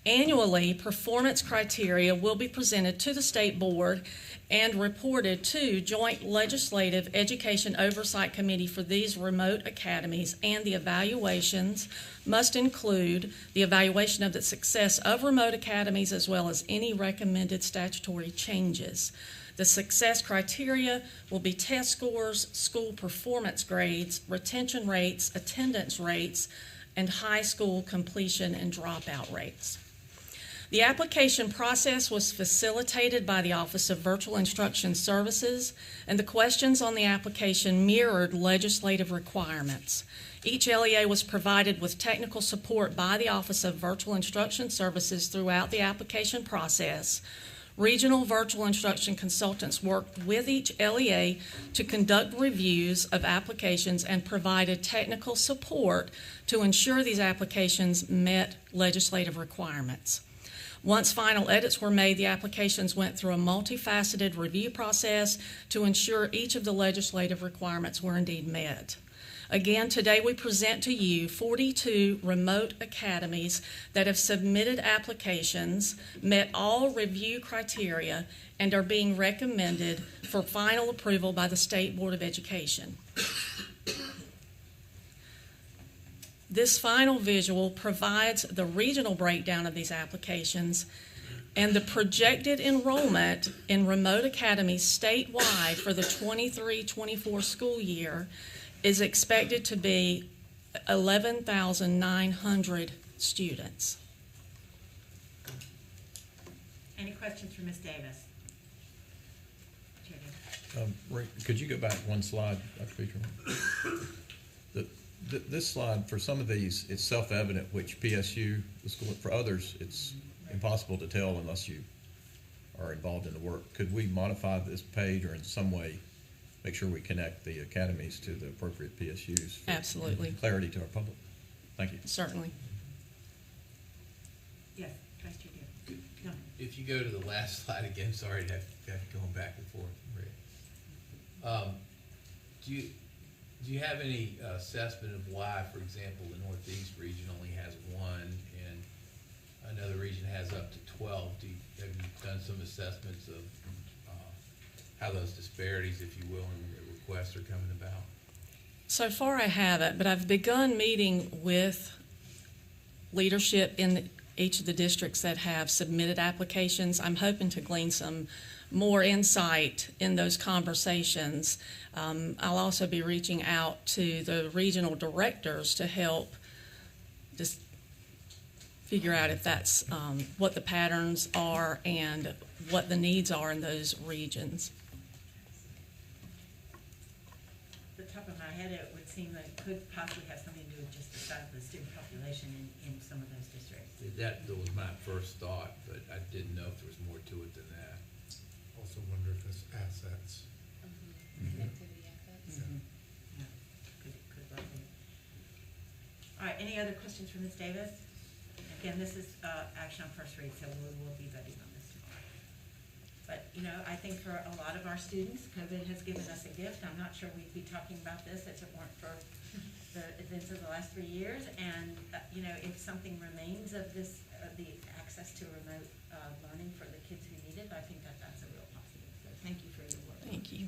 Annually, performance criteria will be presented to the State Board and reported to Joint Legislative Education Oversight Committee for these remote academies, and the evaluations must include the evaluation of the success of remote academies as well as any recommended statutory changes. The success criteria will be test scores, school performance grades, retention rates, attendance rates, and high school completion and dropout rates. The application process was facilitated by the Office of Virtual Instruction Services, and the questions on the application mirrored legislative requirements. Each LEA was provided with technical support by the Office of Virtual Instruction Services throughout the application process. Regional virtual instruction consultants worked with each LEA to conduct reviews of applications and provided technical support to ensure these applications met legislative requirements. Once final edits were made, the applications went through a multifaceted review process to ensure each of the legislative requirements were indeed met. Again, today we present to you 42 remote academies that have submitted applications, met all review criteria, and are being recommended for final approval by the State Board of Education. This final visual provides the regional breakdown of these applications and the projected enrollment in remote academies statewide for the 23-24 school year is expected to be 11,900 students. Any questions for Ms. Davis? Chair Davis. Ray, could you go back one slide, Dr. Petrie? This slide, for some of these, it's self-evident which PSU, the school, for others, it's impossible to tell unless you are involved in the work. Could we modify this page or in some way make sure we connect the academies to the appropriate PSUs? For Absolutely. clarity to our public. Thank you. Certainly. Yes, Vice Chair Davis. No. If you go to the last slide again, sorry to have going back and forth. Do you have any assessment of why, for example, the Northeast region only has one and another region has up to 12? Have you done some assessments of how those disparities, if you will, in the requests are coming about? So far I haven't, but I've begun meeting with leadership in each of the districts that have submitted applications. I'm hoping to glean some more insight in those conversations. I'll also be reaching out to the regional directors to help just figure out if that's what the patterns are and what the needs are in those regions. At the top of my head, it would seem that it could possibly have something to do with just the size of the student population in some of those districts. That was my first thought, but I didn't know if there was more to it than that. Also wonder if it's assets. Connectivity assets. Yeah, could well be. All right, any other questions for Ms. Davis? Again, this is action on first read, so we will be voting on this tomorrow. But, you know, I think for a lot of our students, COVID has given us a gift. I'm not sure we'd be talking about this if it weren't for the events of the last 3 years. And, you know, if something remains of this, the access to remote learning for the kids who need it, I think that that's a real positive. So thank you for your work. Thank you.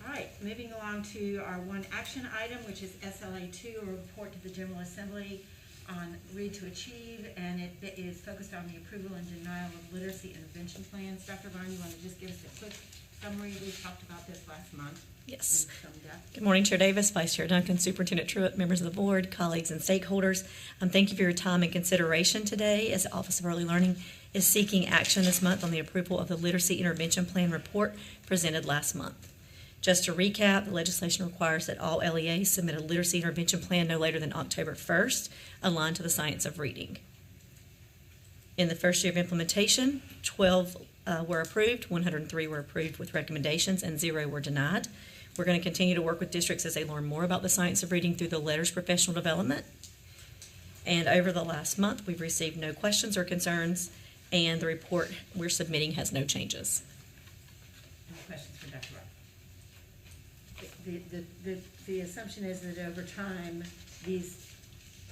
All right, moving along to our one action item, which is SLA 2, a report to the General Assembly on Read to Achieve, and it is focused on the approval and denial of literacy intervention plans. Dr. Vaughn, you want to just give us a quick summary? We talked about this last month. Yes. In some depth. Good morning, Chair Davis, Vice Chair Duncan, Superintendent Truitt, members of the board, colleagues, and stakeholders. Thank you for your time and consideration today as the Office of Early Learning is seeking action this month on the approval of the Literacy Intervention Plan report presented last month. Just to recap, the legislation requires that all LEAs submit a literacy intervention plan no later than October 1st, aligned to the science of reading. In the first year of implementation, 12 were approved, 103 were approved with recommendations, and 0 were denied. We're going to continue to work with districts as they learn more about the science of reading through the Letters Professional Development. And over the last month, we've received no questions or concerns, and the report we're submitting has no changes. Any questions for Dr. Rock? The assumption is that over time, these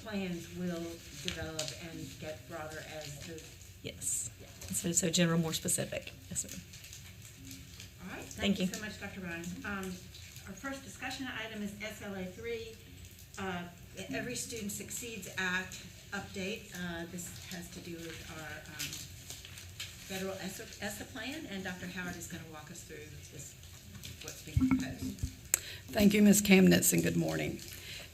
plans will develop and get broader as the... Yes. Yeah. So general, more specific. Yes, ma'am. All right. Thank you so much, Dr. Ryan. Our first discussion item is SLA 3, Every Student Succeeds Act update. This has to do with our federal ESSA plan, and Dr. Howard is going to walk us through this, what's being proposed. Thank you, Ms. Kamnitz, and good morning.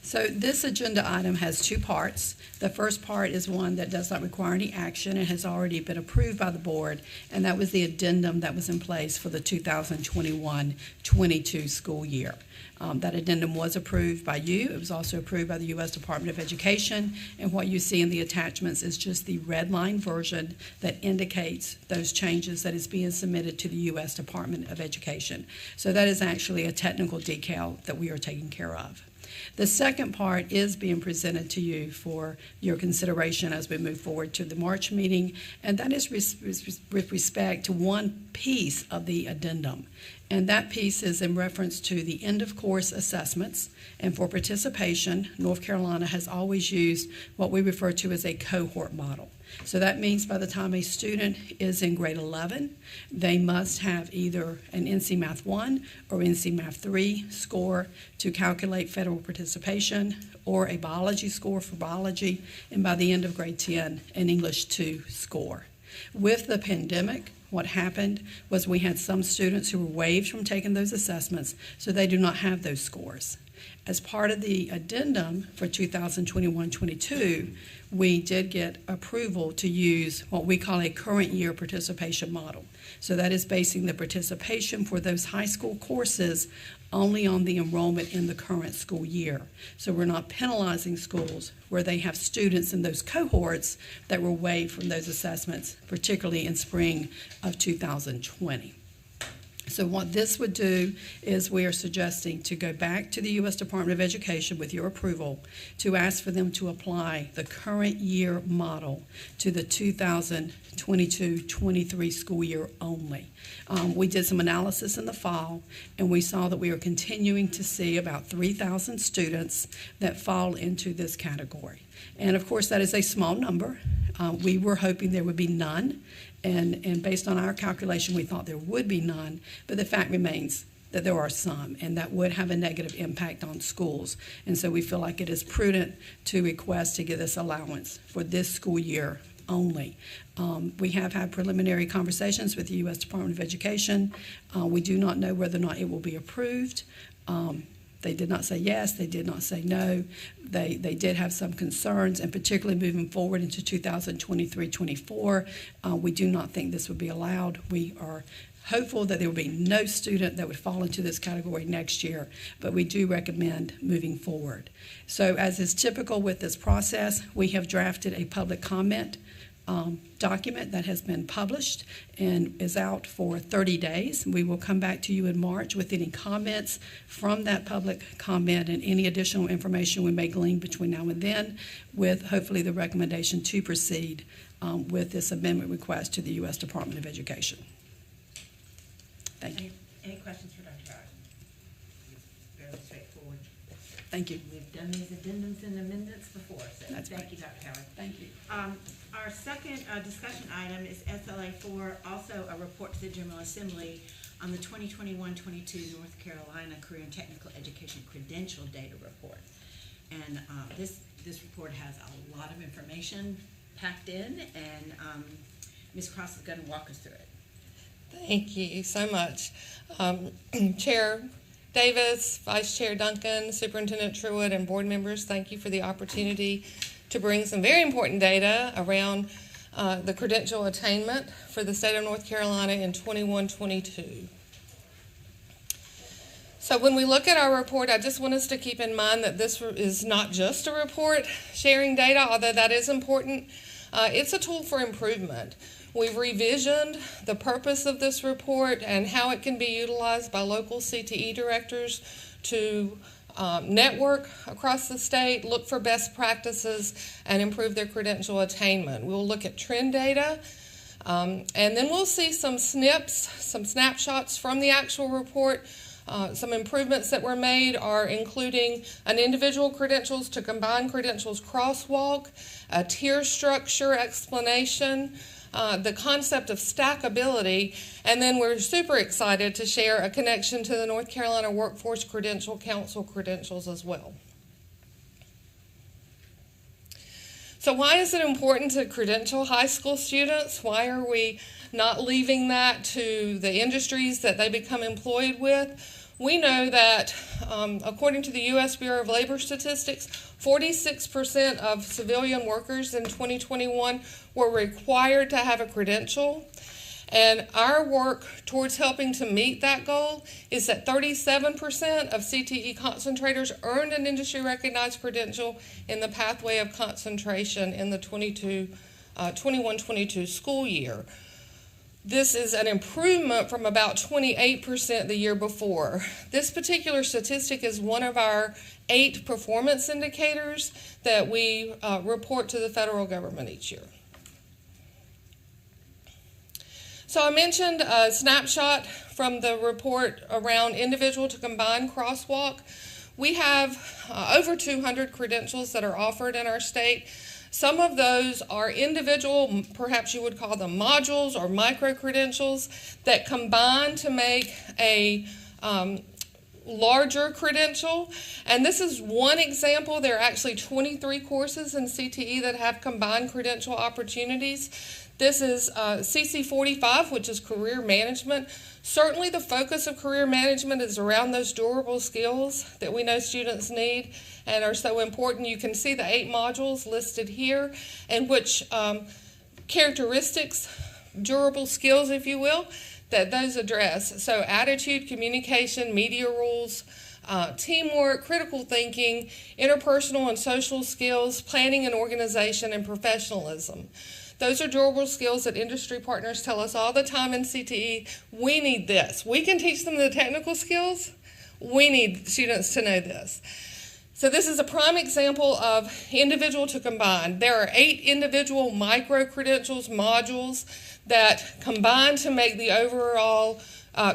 So this agenda item has two parts. The first part is one that does not require any action and has already been approved by the board, and that was the addendum that was in place for the 2021-22 school year. That addendum was approved by you. It was also approved by the U.S. Department of Education, and what you see in the attachments is just the red line version that indicates those changes that is being submitted to the U.S. Department of Education. So that is actually a technical decal that we are taking care of. The second part is being presented to you for your consideration as we move forward to the March meeting, and that is with respect to one piece of the addendum. And that piece is in reference to the end-of-course assessments. And for participation, North Carolina has always used what we refer to as a cohort model. So that means by the time a student is in grade 11, they must have either an NC Math 1 or NC Math 3 score to calculate federal participation, or a biology score for biology, and by the end of grade 10, an English 2 score. With the pandemic, what happened was we had some students who were waived from taking those assessments, so they do not have those scores. As part of the addendum for 2021-22, we did get approval to use what we call a current year participation model. So that is basing the participation for those high school courses only on the enrollment in the current school year. So we're not penalizing schools where they have students in those cohorts that were waived from those assessments, particularly in spring of 2020. So what this would do is we are suggesting to go back to the U.S. Department of Education with your approval to ask for them to apply the current year model to the 2022-23 school year only. We did some analysis in the fall, and we saw that we are continuing to see about 3,000 students that fall into this category. And of course, that is a small number. We were hoping there would be none. And based on our calculation, we thought there would be none, but the fact remains that there are some, and that would have a negative impact on schools. And so we feel like it is prudent to request to give this allowance for this school year only. We have had preliminary conversations with the U.S. Department of Education. We do not know whether or not it will be approved. They did not say yes, they did not say no. They did have some concerns, and particularly moving forward into 2023-24, we do not think this would be allowed. We are hopeful that there will be no student that would fall into this category next year, but we do recommend moving forward. So as is typical with this process, we have drafted a public comment document that has been published and is out for 30 days. We will come back to you in March with any comments from that public comment and any additional information we may glean between now and then, with hopefully the recommendation to proceed with this amendment request to the U.S. Department of Education. Thank you. Any questions for Dr. Howard? Fairly straightforward. Thank you. We've done these addendums and amendments before, so That's thank right. you, Dr. Howard. Thank you. Our second discussion item is SLA 4, also a report to the General Assembly on the 2021-22 North Carolina Career and Technical Education Credential Data Report. And this report has a lot of information packed in, and Ms. Cross is going to walk us through it. Thank you so much. Chair Davis, Vice Chair Duncan, Superintendent Truitt, and board members, thank you for the opportunity to bring some very important data around the credential attainment for the state of North Carolina in 21-22. So when we look at our report, I just want us to keep in mind that this is not just a report sharing data, although that is important. It's a tool for improvement. We've revisioned the purpose of this report and how it can be utilized by local CTE directors to network across the state, look for best practices, and improve their credential attainment. We'll look at trend data, and then we'll see some snips, some snapshots from the actual report. Some improvements that were made are including an individual credentials to combined credentials crosswalk, a tier structure explanation, the concept of stackability, and then we're super excited to share a connection to the North Carolina Workforce Credential Council credentials as well. So why is it important to credential high school students? Why are we not leaving that to the industries that they become employed with? We know that according to the U.S. Bureau of Labor Statistics, 46% of civilian workers in 2021 were required to have a credential. And our work towards helping to meet that goal is that 37% of CTE concentrators earned an industry-recognized credential in the pathway of concentration in the 21-22 school year. This is an improvement from about 28% the year before. This particular statistic is one of our 8 performance indicators that we report to the federal government each year. So I mentioned a snapshot from the report around individual to combined crosswalk. We have over 200 credentials that are offered in our state. Some of those are individual, perhaps you would call them modules or micro-credentials, that combine to make a larger credential. And this is one example. There are actually 23 courses in CTE that have combined credential opportunities. This is CC45, which is career management. Certainly the focus of career management is around those durable skills that we know students need and are so important. You can see the 8 modules listed here, and which characteristics, durable skills, if you will, that those address. So attitude, communication, media rules, teamwork, critical thinking, interpersonal and social skills, planning and organization, and professionalism. Those are durable skills that industry partners tell us all the time in CTE, we need this. We can teach them the technical skills. We need students to know this. So this is a prime example of individual to combine. There are 8 individual micro-credentials, modules, that combine to make the overall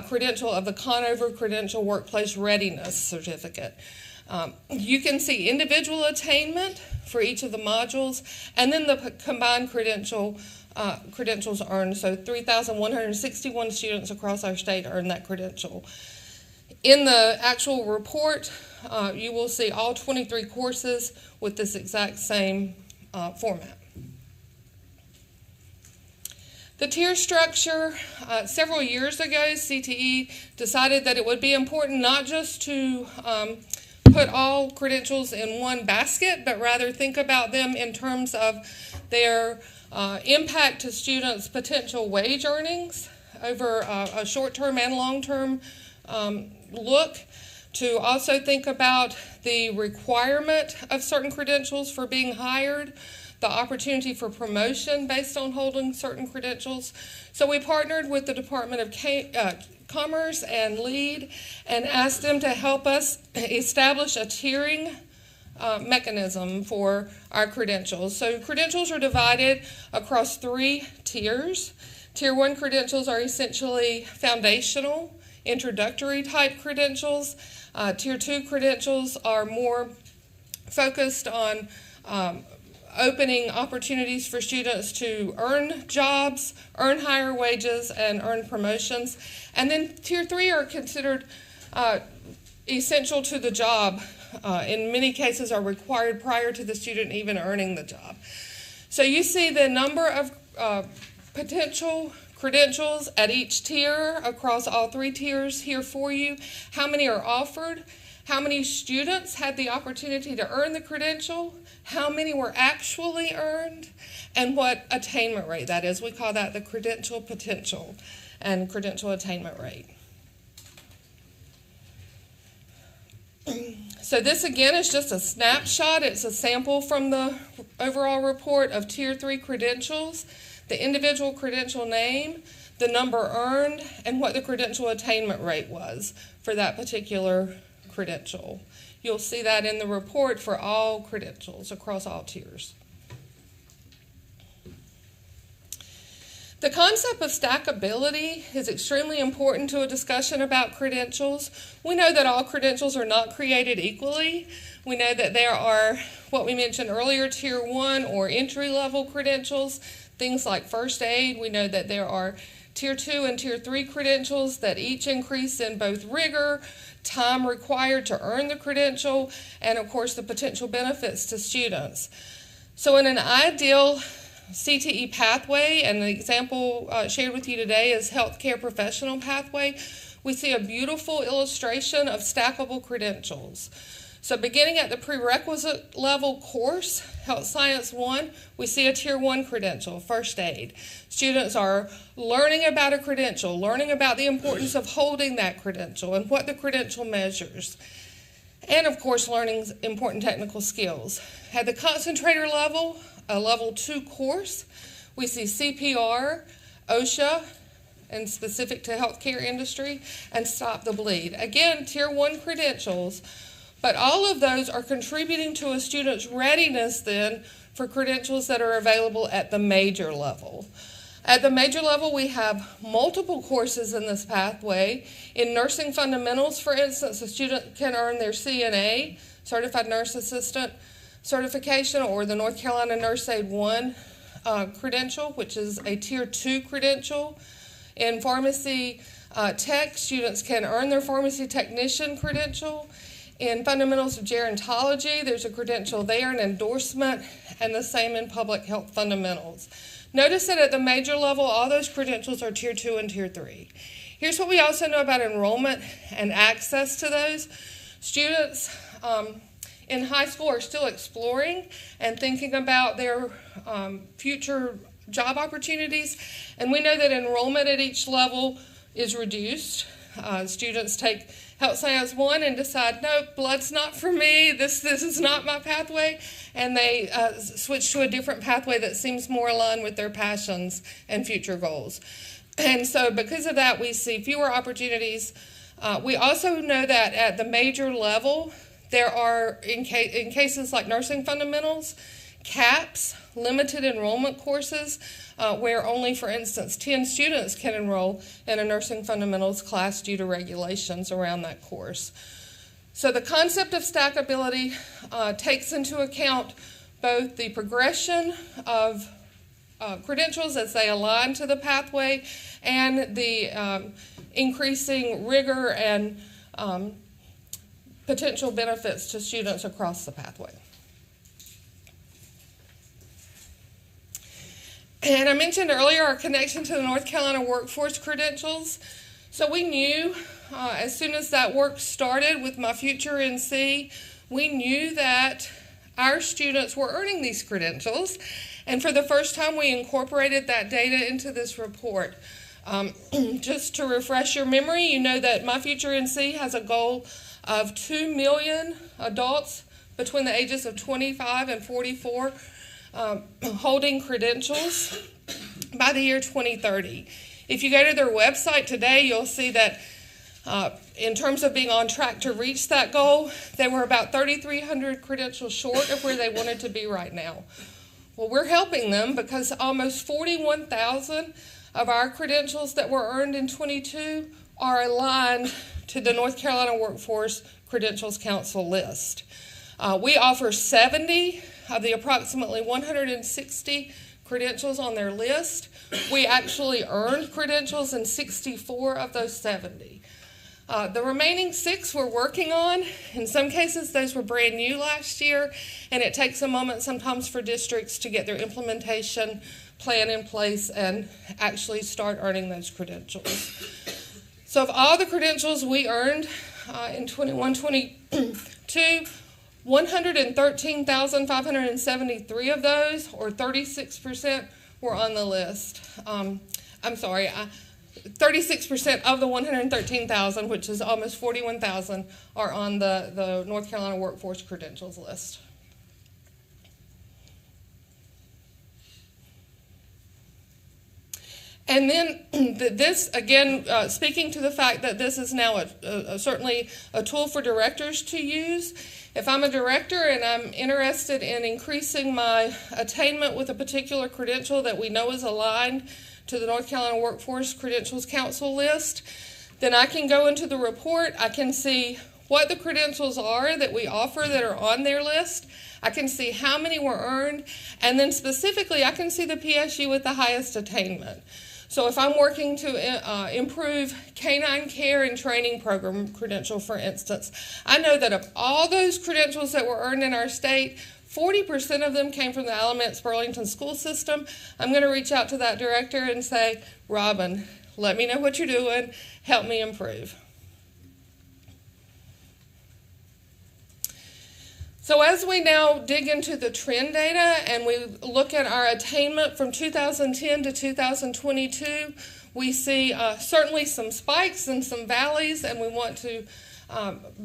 credential of the Conover Credential Workplace Readiness Certificate. You can see individual attainment for each of the modules, and then the combined credentials earned. So 3,161 students across our state earned that credential. In the actual report, you will see all 23 courses with this exact same format. The tier structure, several years ago, CTE decided that it would be important not just to put all credentials in one basket, but rather think about them in terms of their impact to students' potential wage earnings over a short-term and long-term look, to also think about the requirement of certain credentials for being hired, the opportunity for promotion based on holding certain credentials. So we partnered with the Department of Commerce and LEAD and asked them to help us establish a tiering mechanism for our credentials. So credentials are divided across 3 tiers. Tier 1 credentials are essentially foundational, introductory type credentials. Tier 2 credentials are more focused on opening opportunities for students to earn jobs, earn higher wages, and earn promotions. And then Tier 3 are considered essential to the job. In many cases are required prior to the student even earning the job. So you see the number of potential credentials at each tier across all 3 tiers here for you. How many are offered? How many students had the opportunity to earn the credential? How many were actually earned? And what attainment rate that is. We call that the credential potential and credential attainment rate. So this again is just a snapshot. It's a sample from the overall report of Tier 3 credentials, the individual credential name, the number earned, and what the credential attainment rate was for that particular credential. You'll see that in the report for all credentials across all tiers. The concept of stackability is extremely important to a discussion about credentials. We know that all credentials are not created equally. We know that there are what we mentioned earlier, Tier 1 or entry-level credentials, things like first aid. We know that there are Tier 2 and Tier 3 credentials that each increase in both rigor, time required to earn the credential, and of course the potential benefits to students. So in an ideal CTE pathway, and the example shared with you today is healthcare professional pathway, we see a beautiful illustration of stackable credentials. So beginning at the prerequisite level course, Health Science 1, we see a Tier 1 credential, first aid. Students are learning about a credential, learning about the importance of holding that credential and what the credential measures. And of course, learning important technical skills. At the concentrator level, a level 2 course, we see CPR, OSHA, and specific to healthcare industry, and Stop the Bleed. Again, Tier 1 credentials, but all of those are contributing to a student's readiness then for credentials that are available at the major level. At the major level, we have multiple courses in this pathway. In nursing fundamentals, for instance, a student can earn their CNA, Certified Nurse Assistant certification, or the North Carolina Nurse Aid 1 credential, which is a Tier 2 credential. In pharmacy tech, students can earn their pharmacy technician credential. In fundamentals of gerontology, there's a credential there, an endorsement, and the same in public health fundamentals. Notice that at the major level, all those credentials are Tier 2 and Tier 3. Here's what we also know about enrollment and access to those. Students in high school are still exploring and thinking about their future job opportunities, and we know that enrollment at each level is reduced. Students take Health Science 1 and decide, nope, blood's not for me, this is not my pathway, and they switch to a different pathway that seems more aligned with their passions and future goals. And so because of that, we see fewer opportunities. We also know that at the major level, there are, in cases like nursing fundamentals, caps, limited enrollment courses, where only, for instance, 10 students can enroll in a nursing fundamentals class due to regulations around that course. So the concept of stackability takes into account both the progression of credentials as they align to the pathway and the increasing rigor and potential benefits to students across the pathway. And I mentioned earlier our connection to the North Carolina workforce credentials. So we knew as soon as that work started with My Future NC, we knew that our students were earning these credentials. And for the first time, we incorporated that data into this report. Just to refresh your memory, you know that My Future NC has a goal of 2 million adults between the ages of 25 and 44 holding credentials by the year 2030. If you go to their website today, you'll see that in terms of being on track to reach that goal, they were about 3,300 credentials short of where they wanted to be right now. Well, we're helping them because almost 41,000 of our credentials that were earned in 22 are aligned to the North Carolina Workforce Credentials Council list. We offer 70 of the approximately 160 credentials on their list. We actually earned credentials in 64 of those 70. The remaining 6 we're working on. In some cases, those were brand new last year, and it takes a moment sometimes for districts to get their implementation plan in place and actually start earning those credentials. So of all the credentials we earned in 21-22, 113,573 of those, or 36%, were on the list. 36% of the 113,000, which is almost 41,000, are on the North Carolina Workforce Credentials list. And then this, again, speaking to the fact that this is now certainly a tool for directors to use. If I'm a director and I'm interested in increasing my attainment with a particular credential that we know is aligned to the North Carolina Workforce Credentials Council list, then I can go into the report. I can see what the credentials are that we offer that are on their list. I can see how many were earned, and then specifically I can see the PSU with the highest attainment. So if I'm working to improve canine care and training program credential, for instance, I know that of all those credentials that were earned in our state, 40% of them came from the Alamance Burlington school system. I'm going to reach out to that director and say, Robin, let me know what you're doing. Help me improve. So as we now dig into the trend data and we look at our attainment from 2010 to 2022, we see certainly some spikes and some valleys, and we want to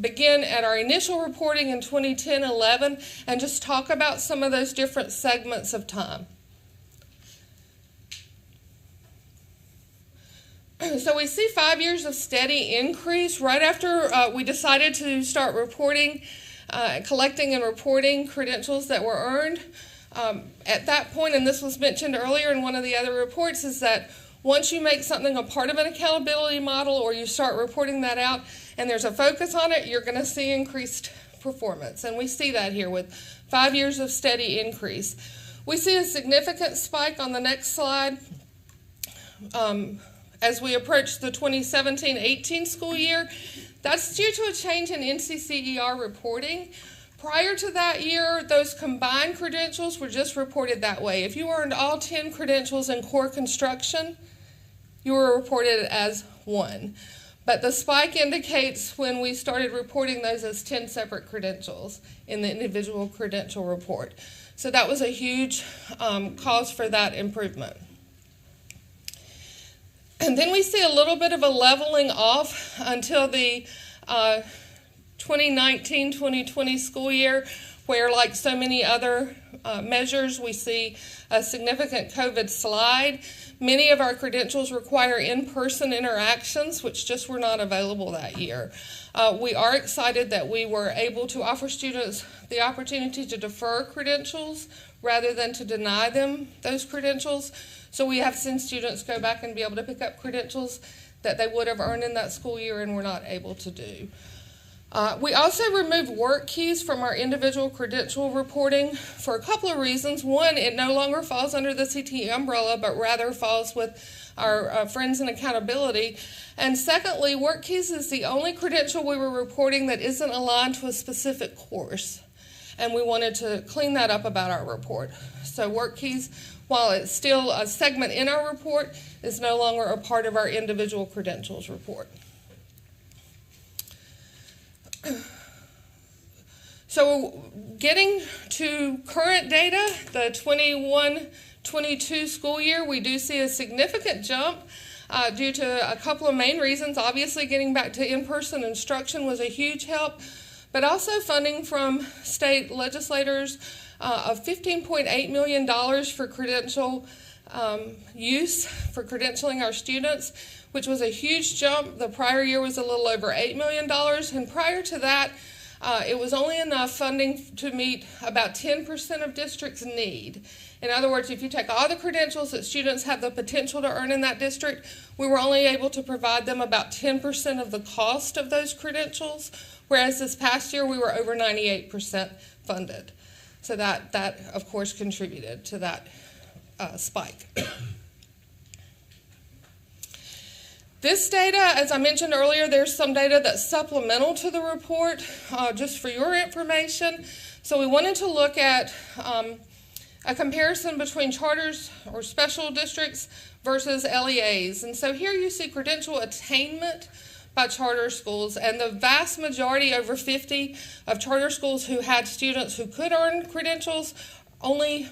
begin at our initial reporting in 2010-11 and just talk about some of those different segments of time. So we see 5 years of steady increase right after we decided to start reporting, collecting and reporting credentials that were earned. At that point, and this was mentioned earlier in one of the other reports, is that once you make something a part of an accountability model or you start reporting that out and there's a focus on it, you're going to see increased performance. And we see that here with 5 years of steady increase. We see a significant spike on the next slide as we approach the 2017-18 school year. That's due to a change in NCCER reporting. Prior to that year, those combined credentials were just reported that way. If you earned all 10 credentials in core construction, you were reported as one. But the spike indicates when we started reporting those as 10 separate credentials in the individual credential report. So that was a huge cause for that improvement. And then we see a little bit of a leveling off until the 2019-2020 school year, where, like so many other measures, we see a significant COVID slide. Many of our credentials require in-person interactions, which just were not available that year. We are excited that we were able to offer students the opportunity to defer credentials rather than to deny them those credentials. So we have seen students go back and be able to pick up credentials that they would have earned in that school year and were not able to do. We also removed work keys from our individual credential reporting for a couple of reasons. One, it no longer falls under the CTE umbrella, but rather falls with our friends in accountability. And secondly, work keys is the only credential we were reporting that isn't aligned to a specific course. And we wanted to clean that up about our report. So work keys, while it's still a segment in our report, is no longer a part of our individual credentials report. So getting to current data, the 21-22 school year, we do see a significant jump due to a couple of main reasons. Obviously, getting back to in-person instruction was a huge help, but also funding from state legislators of $15.8 million for credential use, for credentialing our students, which was a huge jump. The prior year was a little over $8 million, and prior to that, it was only enough funding to meet about 10% of districts' need. In other words, if you take all the credentials that students have the potential to earn in that district, we were only able to provide them about 10% of the cost of those credentials, whereas this past year we were over 98% funded. So that of course, contributed to that spike. This data, as I mentioned earlier, there's some data that's supplemental to the report, just for your information. So we wanted to look at a comparison between charters or special districts versus LEAs. And so here you see credential attainment by charter schools, and the vast majority, over 50, of charter schools who had students who could earn credentials only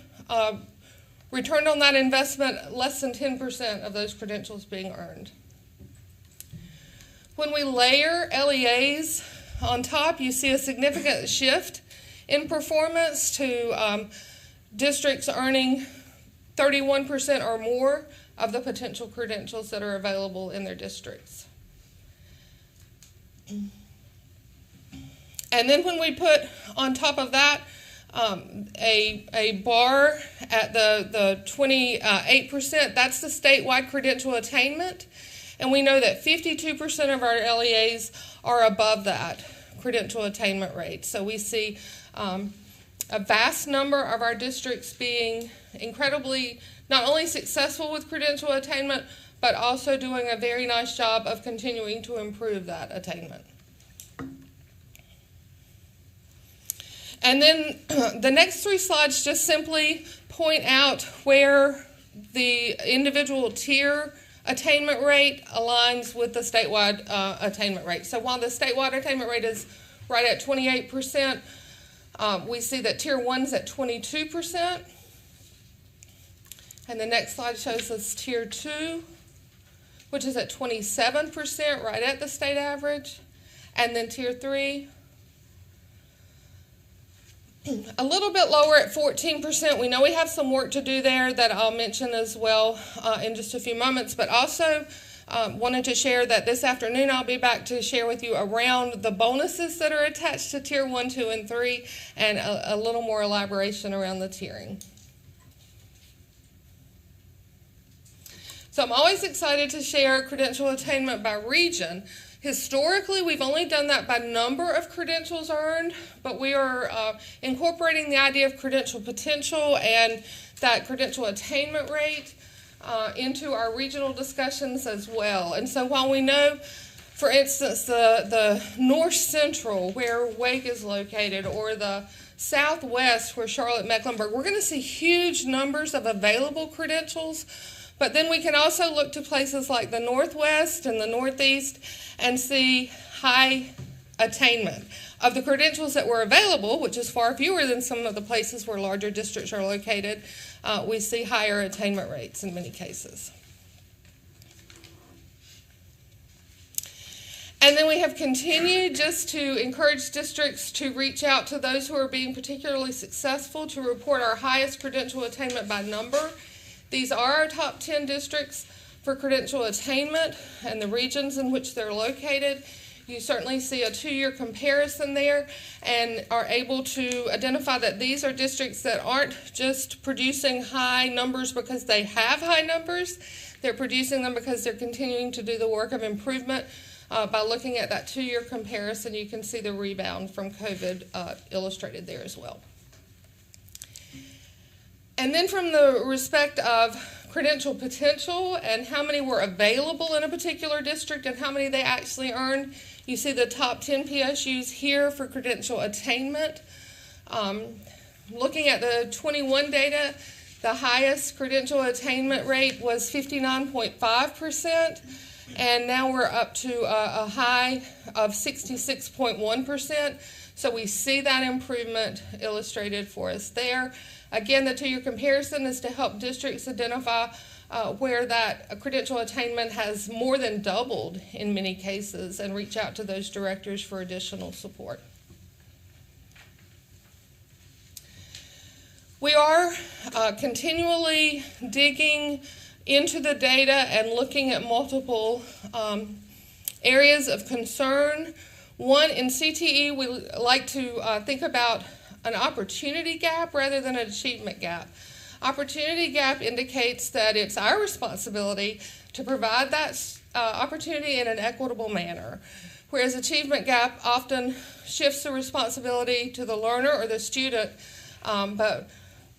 returned on that investment less than 10% of those credentials being earned. When we layer LEAs on top, you see a significant shift in performance to districts earning 31% or more of the potential credentials that are available in their districts. And then when we put on top of that a bar at the 28%, that's the statewide credential attainment. And we know that 52% of our LEAs are above that credential attainment rate. So we see a vast number of our districts being incredibly not only successful with credential attainment, but also doing a very nice job of continuing to improve that attainment. And then the next three slides just simply point out where the individual tier attainment rate aligns with the statewide attainment rate. So while the statewide attainment rate is right at 28%, we see that Tier 1's at 22%. And the next slide shows us Tier 2, which is at 27%, right at the state average. And then Tier 3, a little bit lower at 14%. We know we have some work to do there that I'll mention as well in just a few moments, but also wanted to share that this afternoon I'll be back to share with you around the bonuses that are attached to Tier 1, 2, and 3, and a little more elaboration around the tiering. So I'm always excited to share credential attainment by region. Historically, we've only done that by number of credentials earned, but we are incorporating the idea of credential potential and that credential attainment rate into our regional discussions as well. And so while we know, for instance, the North Central, where Wake is located, or the Southwest, where Charlotte-Mecklenburg, we're going to see huge numbers of available credentials. But then we can also look to places like the Northwest and the Northeast and see high attainment of the credentials that were available, which is far fewer than some of the places where larger districts are located. We see higher attainment rates in many cases. And then we have continued just to encourage districts to reach out to those who are being particularly successful to report our highest credential attainment by number. These are our top 10 districts for credential attainment and the regions in which they're located. You certainly see a 2-year comparison there and are able to identify that these are districts that aren't just producing high numbers because they have high numbers. They're producing them because they're continuing to do the work of improvement. By looking at that 2-year comparison, you can see the rebound from COVID illustrated there as well. And then from the respect of credential potential and how many were available in a particular district and how many they actually earned, you see the top 10 PSUs here for credential attainment. Looking at the 21 data, the highest credential attainment rate was 59.5%. And now we're up to a high of 66.1%. So we see that improvement illustrated for us there. Again, the 2-year comparison is to help districts identify where that credential attainment has more than doubled in many cases and reach out to those directors for additional support. We are continually digging into the data and looking at multiple areas of concern. One, in CTE, we like to think about an opportunity gap rather than an achievement gap. Opportunity gap indicates that it's our responsibility to provide that opportunity in an equitable manner, whereas achievement gap often shifts the responsibility to the learner or the student, but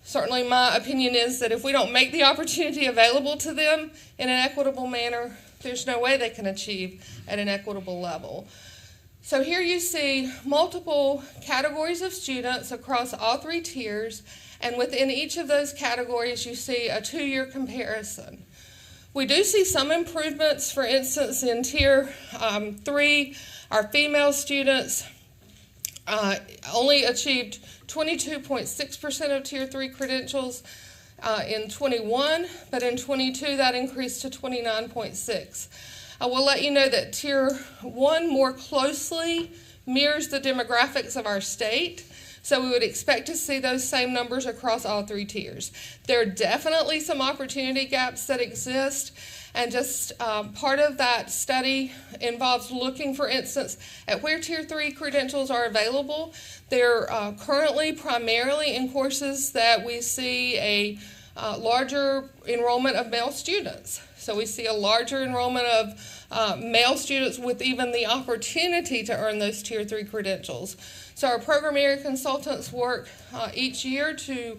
certainly my opinion is that if we don't make the opportunity available to them in an equitable manner, there's no way they can achieve at an equitable level. So here you see multiple categories of students across all 3 tiers, and within each of those categories you see a 2-year comparison. We do see some improvements. For instance, in Tier 3, our female students only achieved 22.6% of Tier 3 credentials in 21, but in 22 that increased to 29.6. I will let you know that Tier 1 more closely mirrors the demographics of our state, so we would expect to see those same numbers across all 3 tiers. There are definitely some opportunity gaps that exist, and just part of that study involves looking, for instance, at where Tier 3 credentials are available. They're currently primarily in courses that we see a larger enrollment of male students. So we see a larger enrollment of male students with even the opportunity to earn those Tier 3 credentials. So our program area consultants work each year to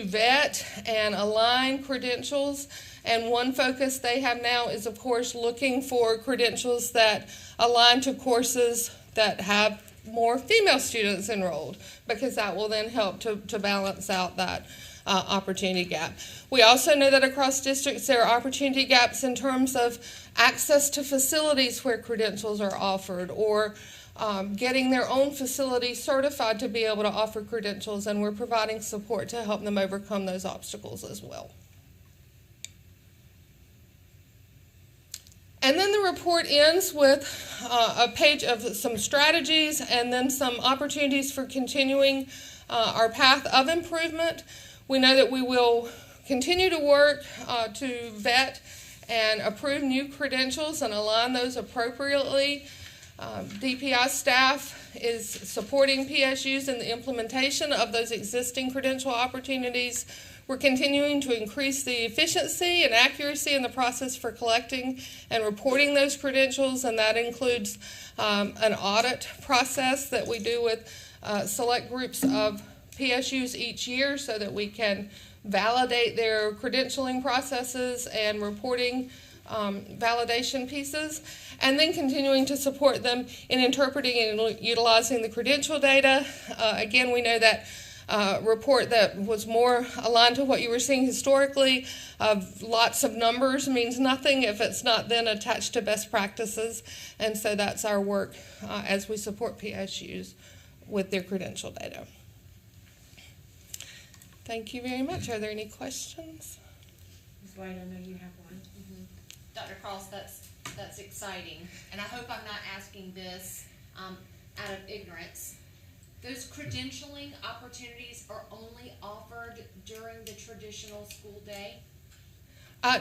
vet and align credentials, and one focus they have now is, of course, looking for credentials that align to courses that have more female students enrolled, because that will then help to balance out that opportunity gap. We also know that across districts there are opportunity gaps in terms of access to facilities where credentials are offered, or getting their own facility certified to be able to offer credentials, and we're providing support to help them overcome those obstacles as well. And then the report ends with a page of some strategies and then some opportunities for continuing our path of improvement. We know that we will continue to work to vet and approve new credentials and align those appropriately. DPI staff is supporting PSUs in the implementation of those existing credential opportunities. We're continuing to increase the efficiency and accuracy in the process for collecting and reporting those credentials, and that includes an audit process that we do with select groups of PSUs each year so that we can validate their credentialing processes and reporting validation pieces, and then continuing to support them in interpreting and utilizing the credential data. Again, we know that report that was more aligned to what you were seeing historically of lots of numbers means nothing if it's not then attached to best practices, and so that's our work as we support PSUs with their credential data. Thank you very much. Are there any questions? Ms. White, I know you have one. Dr. Cross, that's exciting, and I hope I'm not asking this out of ignorance. Those credentialing opportunities are only offered during the traditional school day?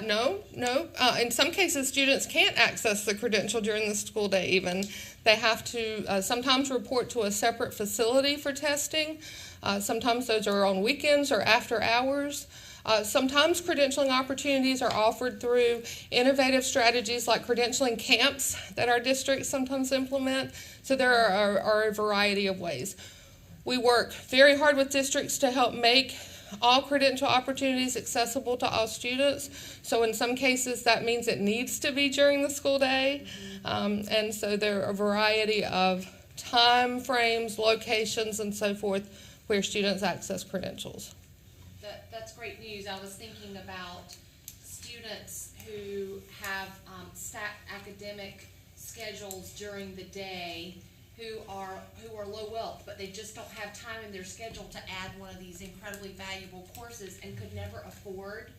No. In some cases, students can't access the credential during the school day even. They have to sometimes report to a separate facility for testing. Sometimes those are on weekends or after hours. Sometimes credentialing opportunities are offered through innovative strategies like credentialing camps that our districts sometimes implement. So there are a variety of ways. We work very hard with districts to help make all credential opportunities accessible to all students. So in some cases, that means it needs to be during the school day. And so there are a variety of time frames, locations, and so forth where students access credentials. That's great news. I was thinking about students who have stacked academic schedules during the day who are low wealth, but they just don't have time in their schedule to add one of these incredibly valuable courses and could never afford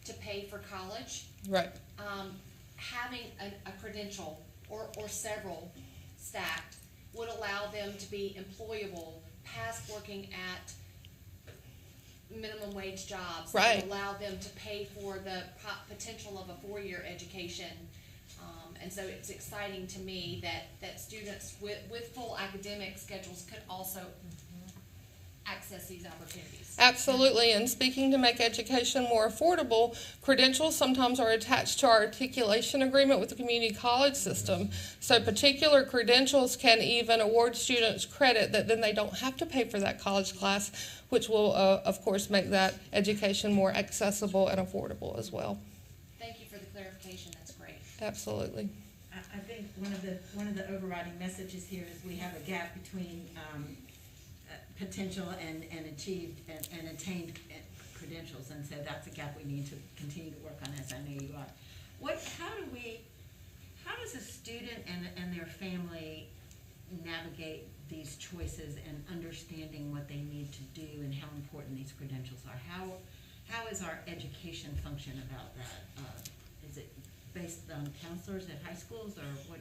to pay for college. Right. Having a credential or several stacked would allow them to be employable past working at minimum wage jobs. Right. Would allow them to pay for the potential of a four-year education. And so it's exciting to me that students with full academic schedules could also access these opportunities. Absolutely, and speaking to make education more affordable, credentials sometimes are attached to our articulation agreement with the community college system. So particular credentials can even award students credit that then they don't have to pay for that college class, which will, of course, make that education more accessible and affordable as well. Thank you for the clarification. That's great. Absolutely. I think one of the overriding messages here is we have a gap between potential and achieved and attained credentials, and so that's a gap we need to continue to work on, as I know you are. How does a student and their family navigate these choices and understanding what they need to do and how important these credentials are? How is our education function about that? Is it based on counselors at high schools, or what?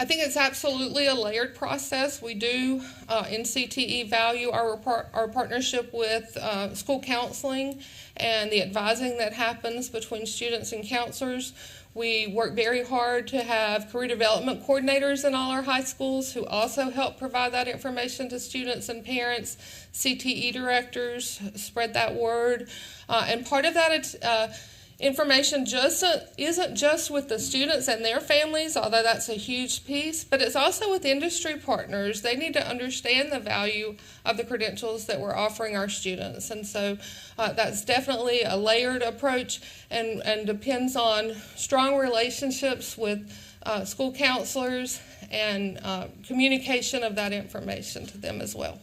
I think it's absolutely a layered process. We do in CTE value our partnership with school counseling and the advising that happens between students and counselors. We work very hard to have career development coordinators in all our high schools who also help provide that information to students and parents. CTE directors spread that word. And part of that information isn't just with the students and their families, although that's a huge piece, but it's also with industry partners. They need to understand the value of the credentials that we're offering our students. And so that's definitely a layered approach and depends on strong relationships with school counselors and communication of that information to them as well.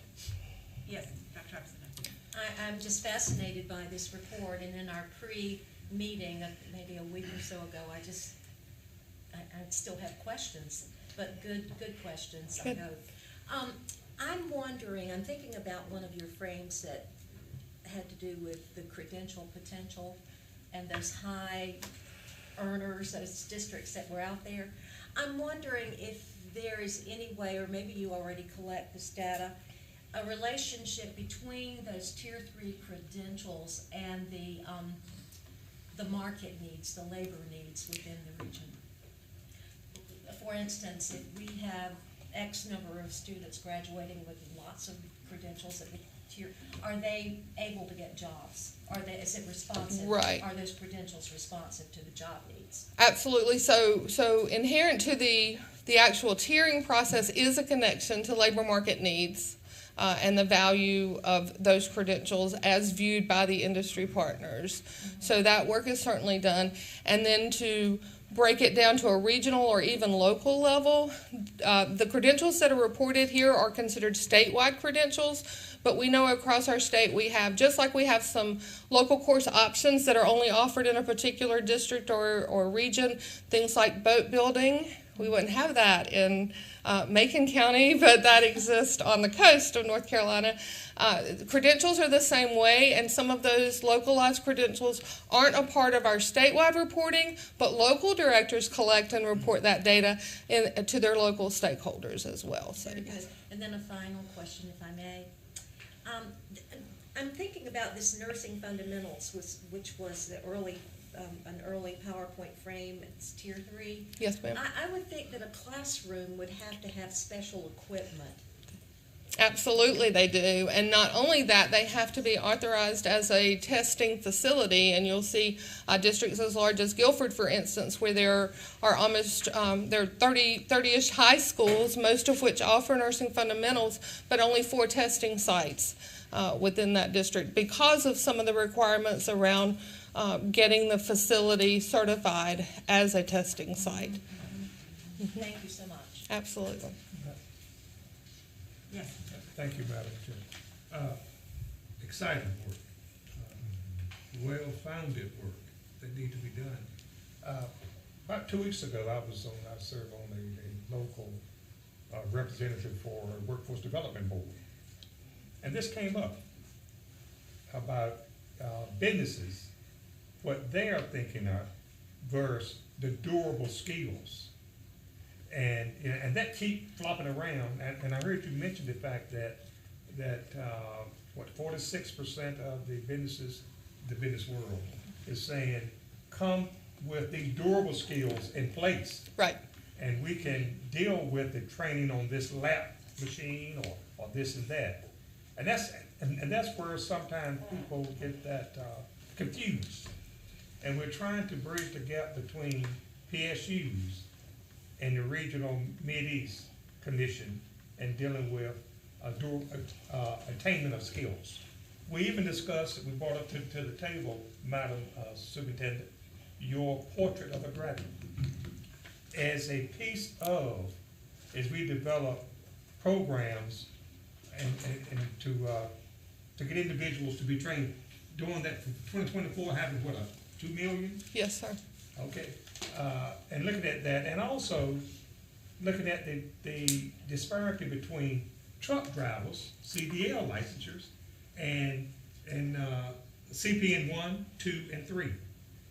Yes, Dr. Oxenden. I'm just fascinated by this report, and in our pre-meeting maybe a week or so ago, I still have questions, but good questions, I hope. I'm wondering, I'm thinking about one of your frames that had to do with the credential potential and those high earners, those districts that were out there. I'm wondering if there is any way, or maybe you already collect this data, a relationship between those Tier 3 credentials and the market needs, the labor needs within the region. For instance, if we have X number of students graduating with lots of credentials at the tier, are they able to get jobs? Is it responsive? Right. Are those credentials responsive to the job needs? Absolutely. So inherent to the actual tiering process is a connection to labor market needs. And the value of those credentials as viewed by the industry partners. So that work is certainly done. And then to break it down to a regional or even local level, the credentials that are reported here are considered statewide credentials, but we know across our state we have, just like we have some local course options that are only offered in a particular district or region, things like boat building We wouldn't have that in Macon County, but that exists on the coast of North Carolina. Credentials are the same way, and some of those localized credentials aren't a part of our statewide reporting, but local directors collect and report that data to their local stakeholders as well. So, Very good. And then a final question, if I may. I'm thinking about this nursing fundamentals, which was the an early PowerPoint frame. It's tier 3. Yes, ma'am. I would think that a classroom would have to have special equipment. Absolutely, they do. And not only that, they have to be authorized as a testing facility. And you'll see districts as large as Guilford, for instance, where there are almost there are 30-ish high schools, most of which offer nursing fundamentals, but only 4 testing sites within that district because of some of the requirements around getting the facility certified as a testing site. Thank you so much. Absolutely. Yes. Thank you, Madam Chair. Exciting work, well-founded work that need to be done. About 2 weeks ago, I served on a local representative for Workforce Development Board. And this came up about businesses, what they are thinking of versus the durable skills. And that keep flopping around. And I heard you mention the fact that 46% of the businesses, the business world, is saying, come with these durable skills in place. Right. And we can deal with the training on this lap machine or this and that. And that's where sometimes people get that confused. And we're trying to bridge the gap between PSUs and the Regional Mid-East Commission and dealing with attainment of skills. We even discussed, we brought up to the table, Madam Superintendent, your portrait of a graduate. As a piece of, as we develop programs and to get individuals to be trained, doing that for 2024, having what, 2 million? Yes, sir. Okay, and looking at that, and also looking at the disparity between truck drivers, CDL licensures, and CPN 1, 2, and 3.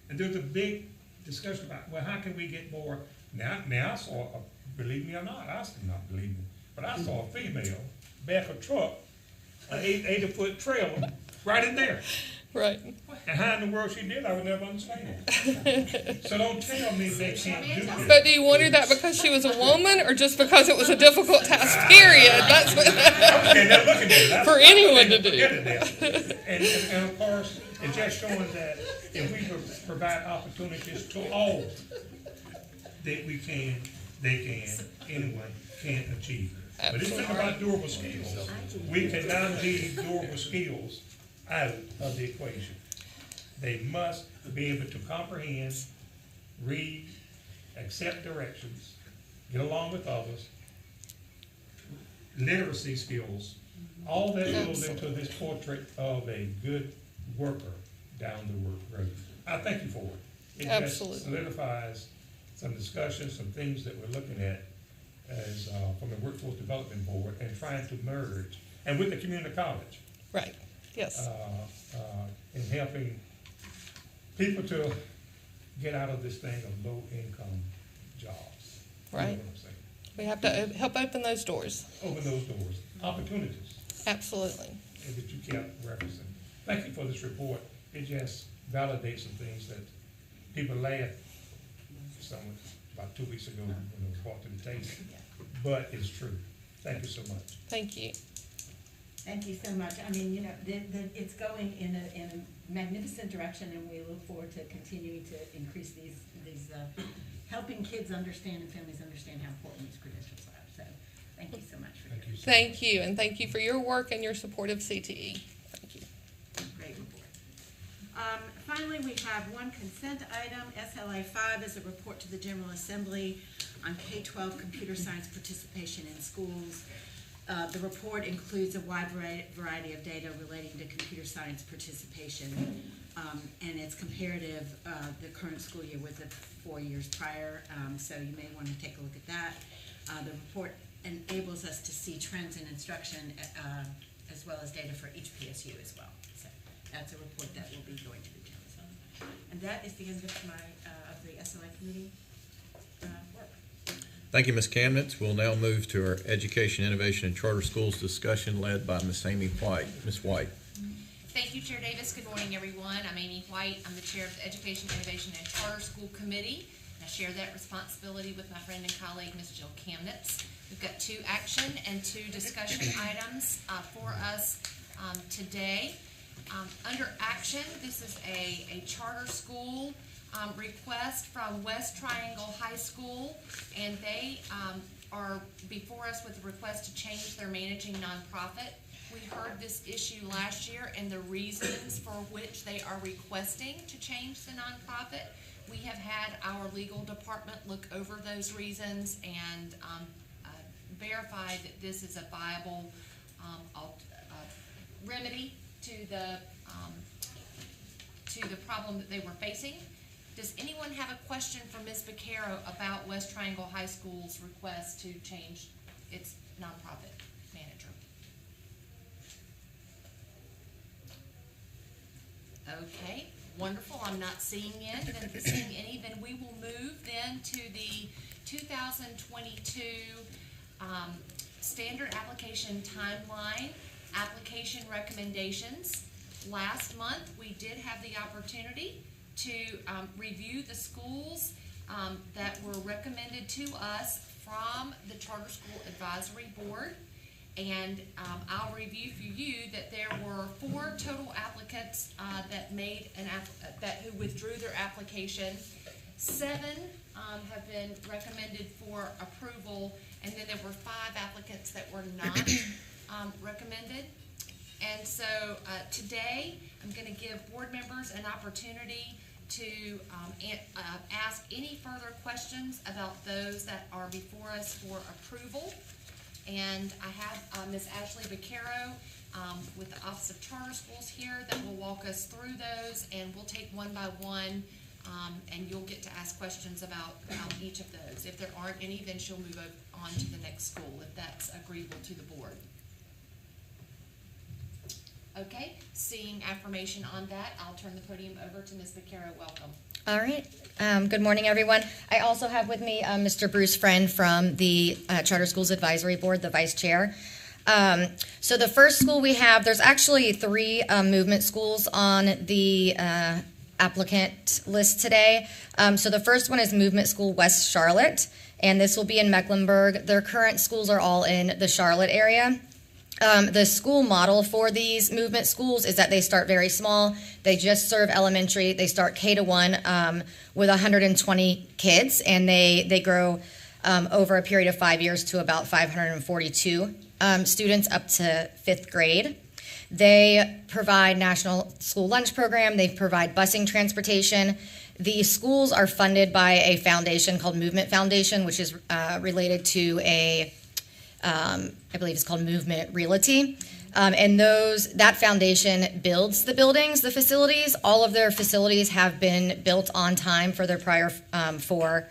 And there's a big discussion about, well, how can we get more? Now I saw, believe me or not, I still not believe me, but I saw a female back a truck, an 80-foot trailer, right in there. Right. And how in the world she did, I would never understand. So don't tell me they can't do it. But do you wonder that because she was a woman or just because it was a difficult task, period? That's what okay, now look at that. For anyone to do. And of course, it's just showing that if we provide opportunities to all, that we can, they can, anyone can achieve. But it's not about durable skills. We cannot leave durable skills out of the equation. They must be able to comprehend, read, accept directions, get along with others, literacy skills. All that goes into this portrait of a good worker down the road. I thank you for it. It Absolutely. just solidifies some discussions, some things that we're looking at as from the Workforce Development Board and trying to merge, and with the community college. Right. Yes. In helping people to get out of this thing of low-income jobs. Right. You know what I'm saying? We have to help open those doors. Open those doors, opportunities. Absolutely. And that you kept referencing. Thank you for this report. It just validates some things that people laughed about 2 weeks ago when it was brought to the table. But it's true. Thank you so much. Thank you. Thank you so much. I mean, you know, it's going in a magnificent direction, and we look forward to continuing to increase these helping kids understand and families understand how important these credentials are. So, thank you so much for your Thank you, and thank you for your work and your support of CTE. Thank you. great report. Finally, we have one consent item. SLA 5 is a report to the General Assembly on K-12 computer science participation in schools. The report includes a wide variety of data relating to computer science participation. and it's comparative, the current school year with the 4 years prior, so you may want to take a look at that. The report enables us to see trends in instruction as well as data for each PSU as well. So that's a report that will be going to the general assembly. And that is the end of my of the SLI committee work. Thank you, Ms. Kamnitz. We'll now move to our Education, Innovation, and Charter Schools discussion led by Ms. Amy White. Ms. White. Thank you, Chair Davis. Good morning, everyone. I'm Amy White. I'm the chair of the Education, Innovation, and Charter School Committee. I share that responsibility with my friend and colleague, Ms. Jill Kamnitz. We've got 2 action and 2 discussion items for us today. Under action, this is a charter school request from West Triangle High School, and they are before us with a request to change their managing nonprofit. We heard this issue last year and the reasons for which they are requesting to change the nonprofit. We have had our legal department look over those reasons and verify that this is a viable remedy to the problem that they were facing. Does anyone have a question for Ms. Vaquero about West Triangle High School's request to change its nonprofit manager? Okay, wonderful. I'm not seeing any. Then we will move then to the 2022 standard application timeline, application recommendations. Last month, we did have the opportunity to review the schools that were recommended to us from the Charter School Advisory Board. And I'll review for you that there were 4 total applicants who withdrew their application. 7 have been recommended for approval, and then there were 5 applicants that were not recommended. And so today I'm going to give board members an opportunity to ask any further questions about those that are before us for approval. And I have Ms. Ashley Vaquero with the Office of Charter Schools here that will walk us through those, and we'll take one by one, and you'll get to ask questions about each of those. If there aren't any, then she'll move on to the next school, if that's agreeable to the board. Okay, seeing affirmation on that, I'll turn the podium over to Ms. Vaquero. Welcome. All right. Good morning, everyone. I also have with me Mr. Bruce Friend from the Charter Schools Advisory Board, the vice chair. So the first school we have, there's actually 3 movement schools on the applicant list today. So the first one is Movement School West Charlotte, and this will be in Mecklenburg. Their current schools are all in the Charlotte area. The school model for these movement schools is that they start very small. They just serve elementary. They start K-1 with 120 kids, and they grow over a period of 5 years to about 542 students up to 5th grade. They provide national school lunch program. They provide busing transportation. The schools are funded by a foundation called Movement Foundation, which is related to I believe it's called Movement Realty. And that foundation builds the buildings, the facilities. All of their facilities have been built on time for their prior 4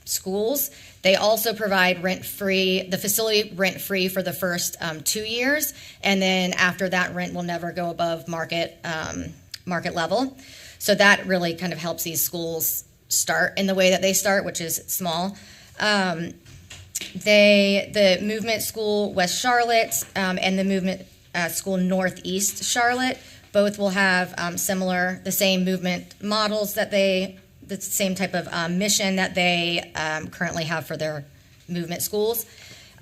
schools. They also provide the facility rent-free for the first 2 years, and then after that, rent will never go above market level. So that really kind of helps these schools start in the way that they start, which is small. The Movement School West Charlotte and the Movement School Northeast Charlotte both will have the same movement models the same type of mission that they currently have for their movement schools.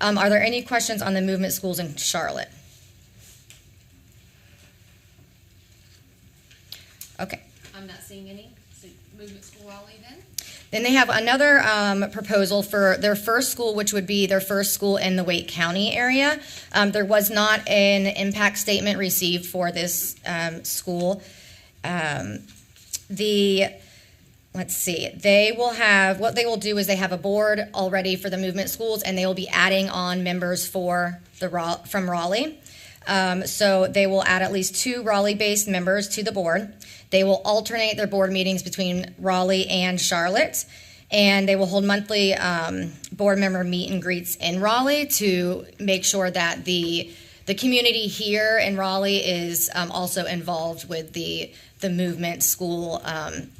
Are there any questions on the movement schools in Charlotte? Okay. I'm not seeing any. So Movement School Raleigh then? Then they have another proposal for their first school, which would be their first school in the Wake County area. There was not an impact statement received for this school. Let's see. What they will do is they have a board already for the movement schools, and they will be adding on members from Raleigh. So they will add at least 2 Raleigh-based members to the board. They will alternate their board meetings between Raleigh and Charlotte, and they will hold monthly board member meet and greets in Raleigh to make sure that the community here in Raleigh is also involved with the movement school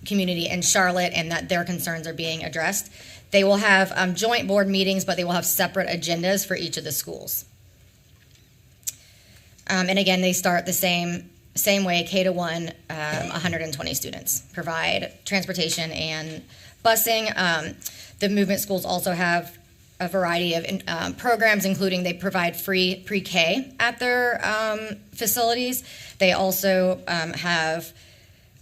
community in Charlotte, and that their concerns are being addressed. They will have joint board meetings, but they will have separate agendas for each of the schools. And again, they start the same way, K-1, 120 students. Provide transportation and busing. The movement schools also have a variety of programs, including they provide free pre-K at their facilities. They also have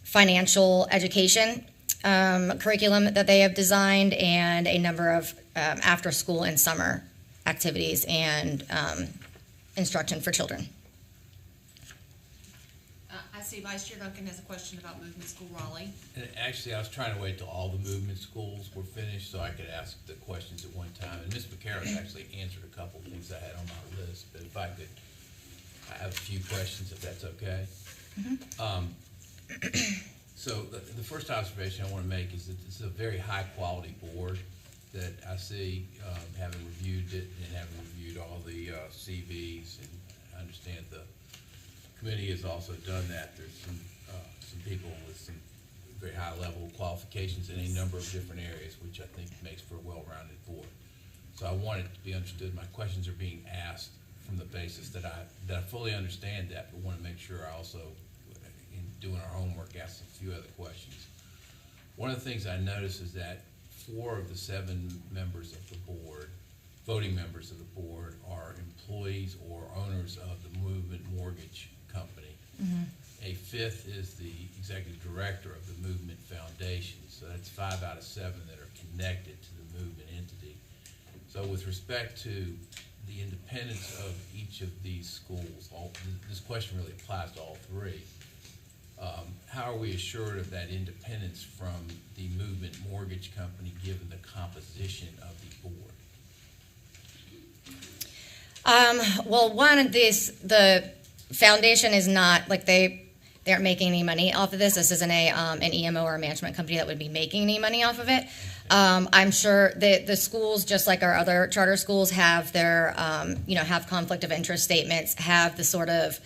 financial education curriculum that they have designed, and a number of after-school and summer activities and instruction for children. I see Vice Chair Duncan has a question about Movement School Raleigh. And actually, I was trying to wait till all the movement schools were finished so I could ask the questions at one time. And Ms. McCarroll actually answered a couple of things I had on my list, but if I could, I have a few questions if that's okay. So the first observation I want to make is that this is a very high-quality board that I see, having reviewed it and having reviewed all the CVs, and I understand the committee has also done that. There's some people with some very high-level qualifications in a number of different areas, which I think makes for a well-rounded board. So I want it to be understood. My questions are being asked from the basis that I fully understand that, but want to make sure I also, in doing our homework, ask a few other questions. One of the things I noticed is that 4 of the 7 members of the board, voting members of the board, are employees or owners of the Movement Mortgage Company. A 5th is the executive director of the Movement Foundation. So that's 5 out of 7 that are connected to the movement entity. So with respect to the independence of each of these schools, this question really applies to all 3. How are we assured of that independence from the Movement Mortgage Company given the composition of the board? Well, the foundation is not, like, they aren't making any money off of this. This isn't an EMO or a management company that would be making any money off of it. I'm sure the schools, just like our other charter schools, have their, have conflict of interest statements, have the sort of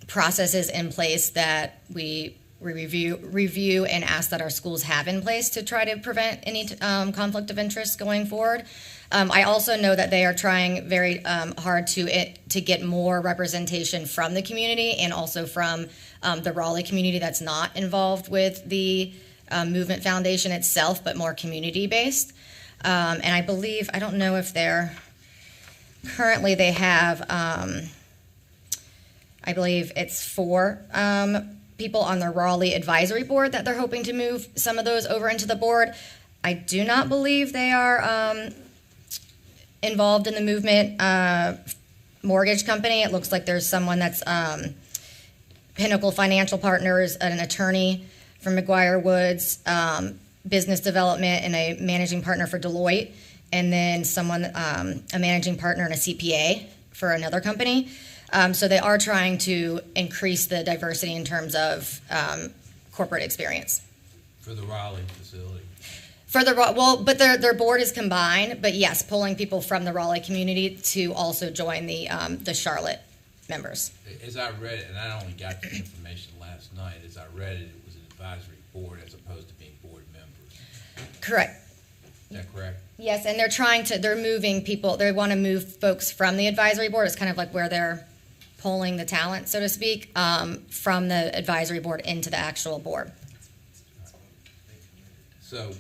processes in place that we review and ask that our schools have in place to try to prevent any conflict of interest going forward. I also know that they are trying very hard to get more representation from the community and also from the Raleigh community that's not involved with the Movement Foundation itself, but more community-based. And I believe, I don't know if currently they have, I believe it's 4 people on the Raleigh Advisory Board that they're hoping to move some of those over into the board. I do not believe they are involved in the Movement Mortgage Company. It looks like there's someone that's Pinnacle Financial Partners, an attorney from McGuire Woods, business development, and a managing partner for Deloitte, and then someone, a managing partner and a CPA for another company. So they are trying to increase the diversity in terms of corporate experience. For the Raleigh facility? But their board is combined, but yes, pulling people from the Raleigh community to also join the Charlotte members. As I read it, and I only got the information last night, as I read it, it was an advisory board as opposed to being board members. Correct. Is that correct? Yes, and they're moving people, they want to move folks from the advisory board. It's kind of like where they're pulling the talent, so to speak, from the advisory board into the actual board. So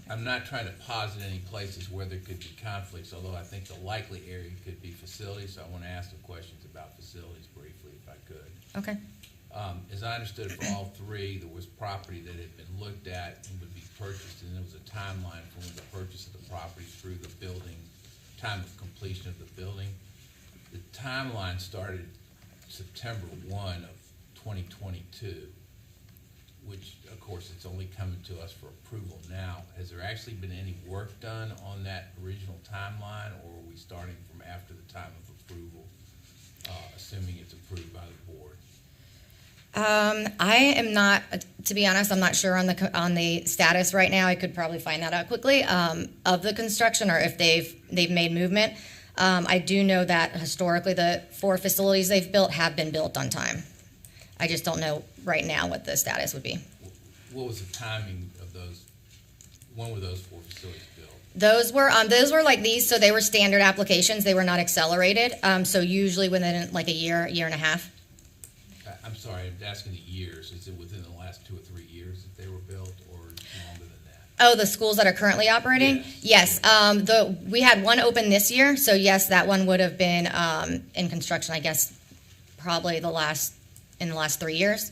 I'm not trying to posit any places where there could be conflicts, although I think the likely area could be facilities. So I want to ask some questions about facilities briefly, if I could. Okay. As I understood it, for all 3, there was property that had been looked at and would be purchased, and there was a timeline from when the purchase of the property through the building, time of completion of the building. The timeline started September 1 of 2022. which of course it's only coming to us for approval now, has there actually been any work done on that original timeline, or are we starting from after the time of approval, assuming it's approved by the board? I am not, to be honest, I'm not sure on the status right now. I could probably find that out quickly of the construction, or if they've made movement. I do know that historically the 4 facilities they've built have been built on time. I just don't know right now what the status would be. What was the timing of those? When were those 4 facilities built? Those were like these, so they were standard applications. They were not accelerated. So usually within like a year and a half. I'm sorry, I'm asking the years. Is it within the last 2 or 3 years that they were built, or longer than that? Oh, the schools that are currently operating? Yes. We had one open this year, so yes, that one would have been in construction, I guess, probably in the last 3 years.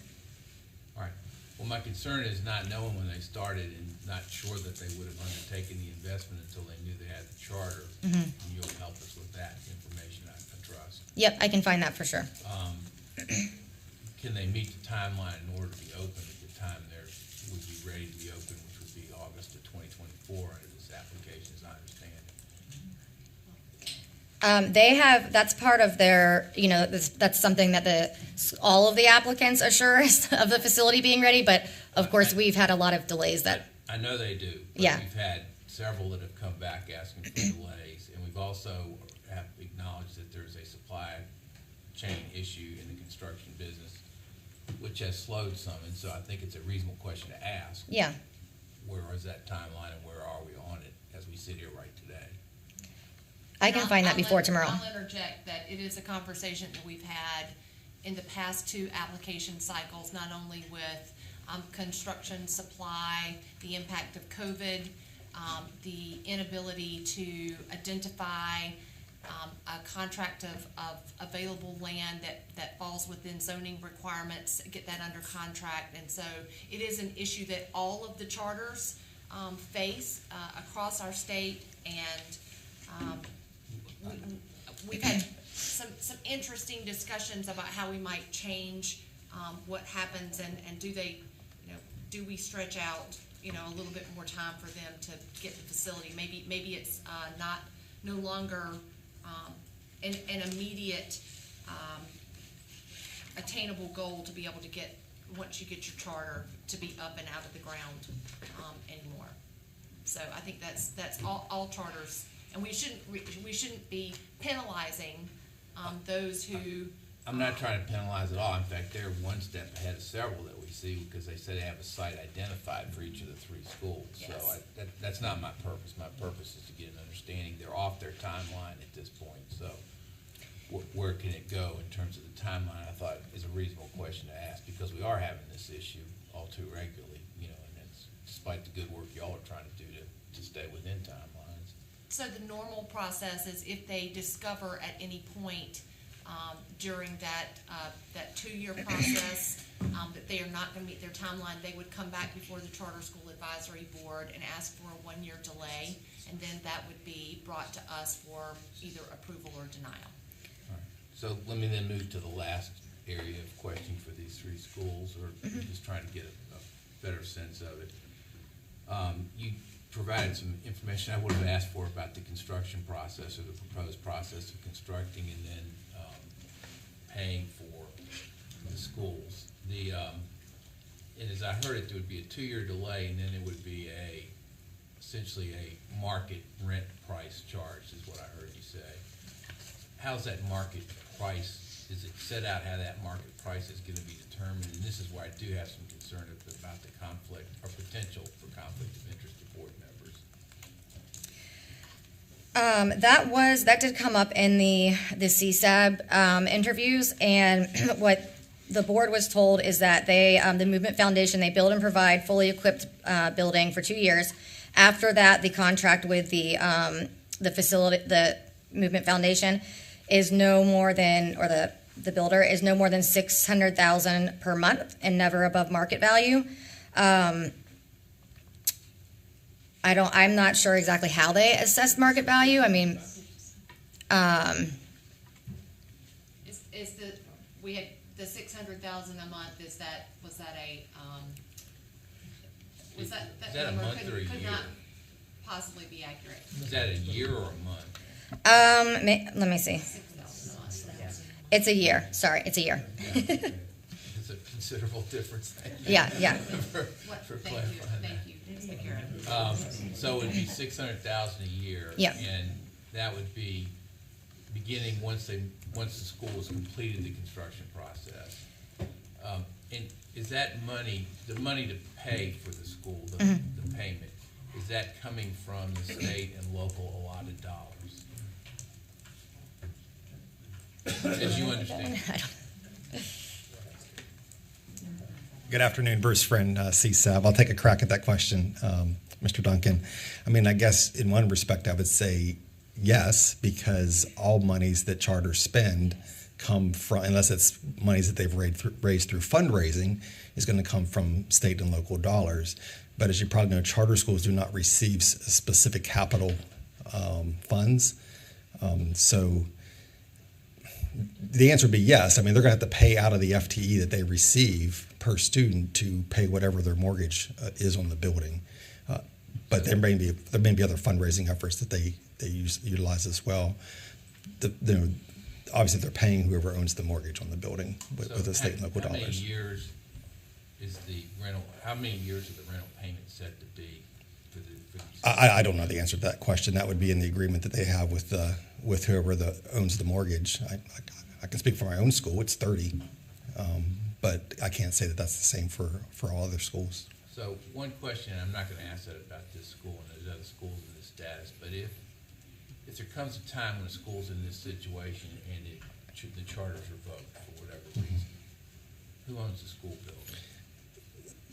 All right. Well, my concern is not knowing when they started and not sure that they would have undertaken the investment until they knew they had the charter. Mhm. And you'll help us with that information, I trust. Yep, I can find that for sure. Can they meet the timeline in order to be open at the time they would be ready to be open, which would be August of 2024 under this application, as I understand it? They have, that's part of their, that's something that all of the applicants assure us of the facility being ready, but of course, we've had a lot of delays that. I know they do. But Yeah. we've had several that have come back asking for delays, and we've also have acknowledged that there's a supply chain issue in the construction business, which has slowed some, and so I think it's a reasonable question to ask. Yeah. Where is that timeline and where are we on it as we sit here right today? I can find that before tomorrow. I'll interject that it is a conversation that we've had in the past 2 application cycles, not only with construction supply, the impact of COVID, the inability to identify a contract of available land that falls within zoning requirements, get that under contract. And so it is an issue that all of the charters face across our state, and we've had some interesting discussions about how we might change what happens, and do we stretch out a little bit more time for them to get the facility. Maybe it's no longer an immediate attainable goal to be able to get, once you get your charter, to be up and out of the ground anymore. So I think that's all charters, and we shouldn't be penalizing those who. I'm not trying to penalize at all. In fact, they're one step ahead of several that we see, because they say they have a site identified for each of the 3 schools. Yes. So that's not my purpose. My purpose is to get an understanding. They're off their timeline at this point. So where can it go in terms of the timeline? I thought is a reasonable question to ask, because we are having this issue all too regularly, and it's despite the good work y'all are trying to do to stay within timelines. So the normal process is, if they discover at any point during that 2-year process that they are not going to meet their timeline, they would come back before the Charter School Advisory Board and ask for a 1-year delay, and then that would be brought to us for either approval or denial. All right. So let me then move to the last area of question for these 3 schools, or just trying to get a better sense of it. You provided some information I would have asked for about the construction process, or the proposed process of constructing and then paying for the schools. And as I heard it, there would be a 2-year delay, and then it would be essentially a market rent price charge, is what I heard you say. How's that market price? Is it set out how that market price is going to be determined? And this is where I do have some concern about the conflict, or potential for conflict of interest to board members. That did come up in the CSAB interviews, and what the board was told is that the Movement Foundation, they build and provide fully equipped building for 2 years. After that, the contract with the facility, the Movement Foundation, is no more than, or the builder is no more than $600,000 per month, and never above market value. I'm not sure exactly how they assess market value. I mean, We had the $600,000 a month. Was that a Is that a number month or a could year? not possibly be accurate. Is that a year or a month? Let me see. It's a year. Sorry, it's a year. It's a considerable difference. Thank you. Yeah. For clarifying that. Thank you. Take care of it. So it would be 600,000 a year. Yeah. And that would be beginning once the school has completed the construction process. And is that money, the money to pay for the school, the payment, is that coming from the state and local allotted dollars? As you understand. Good afternoon, Bruce Friend, CSAB. I'll take a crack at that question, Mr. Duncan. I mean, I guess in one respect I would say yes, because all monies that charters spend come from, unless it's monies that they've raised through fundraising, is going to come from state and local dollars. But as you probably know, charter schools do not receive specific capital funds. So the answer would be yes. I mean, they're going to have to pay out of the FTE that they receive per student to pay whatever their mortgage is on the building. But there may be other fundraising efforts that they utilize as well. Obviously, they're paying whoever owns the mortgage on the building with the state and local dollars. How many years is the rental? How many years are the rental payments set to be for the? I don't know the answer to that question. That would be in the agreement that they have with whoever owns the mortgage. I can speak for my own school. It's 30, but I can't say that that's the same for all other schools. So one question, and I'm not going to ask that about this school and those other schools in this status, but if there comes a time when a school's in this situation and the charter's revoked for whatever reason, who owns the school building?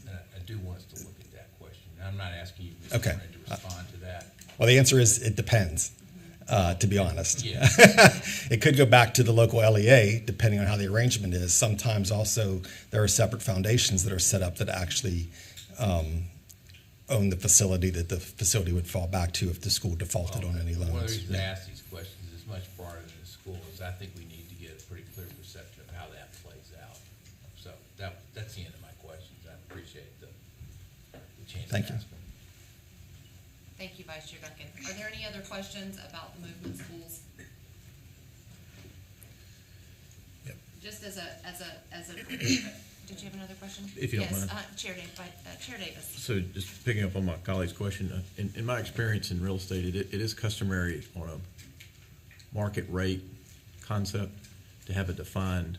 And I do want us to look at that question. Now, I'm not asking you, Mr. Okay. Friend, to respond to that. Well, the answer is it depends, to be honest. Yeah. It could go back to the local LEA, depending on how the arrangement is. Sometimes also there are separate foundations that are set up that actually own the facility that the facility would fall back to if the school defaulted on any loans. One of the reasons I ask these questions is much broader than the school is I think we need to get a pretty clear perception of how that plays out. So that's the end of my questions. I appreciate the chance Thank to you. ask them. Thank you, Vice Chair Duncan. Are there any other questions about the movement schools? Yep. Just as a did you have another question? If you don't mind. Yes, Chair Davis. So just picking up on my colleague's question, in my experience in real estate, it is customary on a market rate concept to have a defined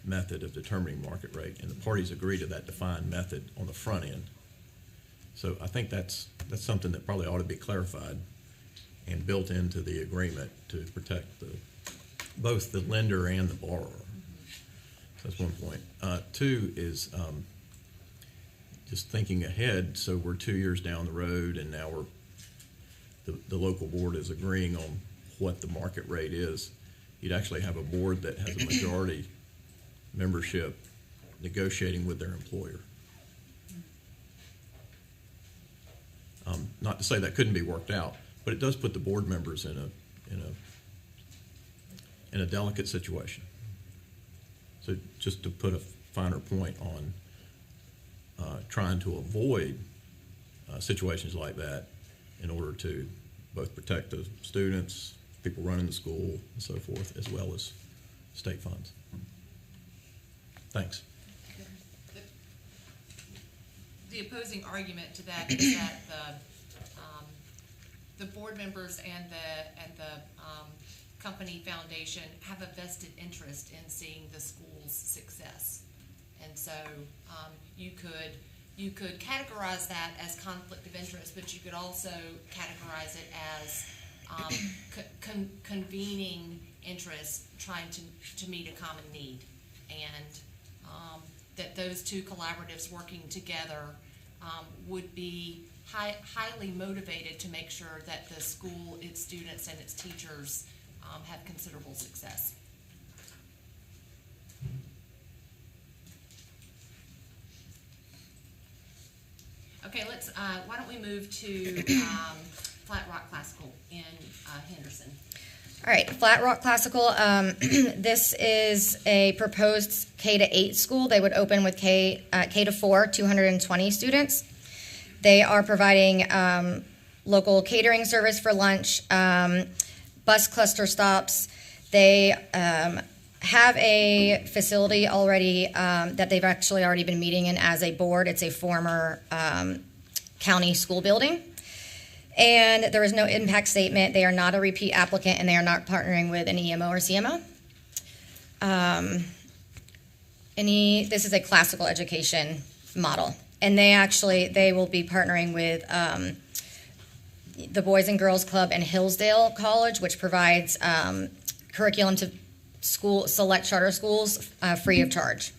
method of determining market rate, and the parties agree to that defined method on the front end. So I think that's something that probably ought to be clarified and built into the agreement to protect both the lender and the borrower. That's one point. Two is just thinking ahead. So we're 2 years down the road, and now the local board is agreeing on what the market rate is. You'd actually have a board that has a majority membership negotiating with their employer. Not to say that couldn't be worked out, but it does put the board members in a delicate situation. So just to put a finer point on trying to avoid situations like that in order to both protect the students, people running the school, and so forth, as well as state funds. Thanks. The opposing argument to that is that the board members and the company foundation have a vested interest in seeing the school's success. And so you could categorize that as conflict of interest, but you could also categorize it as convening interests trying to meet a common need. And that those two collaboratives working together would be highly motivated to make sure that the school, its students, and its teachers have considerable success. Okay, why don't we move to Flat Rock Classical in Henderson. All right, Flat Rock Classical, this is a proposed K-8 school. They would open with K-4, 220 students. They are providing local catering service for lunch, bus cluster stops. They have a facility already that they've actually already been meeting in as a board. It's a former county school building. And there is no impact statement. They are not a repeat applicant, and they are not partnering with an EMO or CMO. This is a classical education model. And they will be partnering with the Boys and Girls Club and Hillsdale College, which provides curriculum to select charter schools free of charge.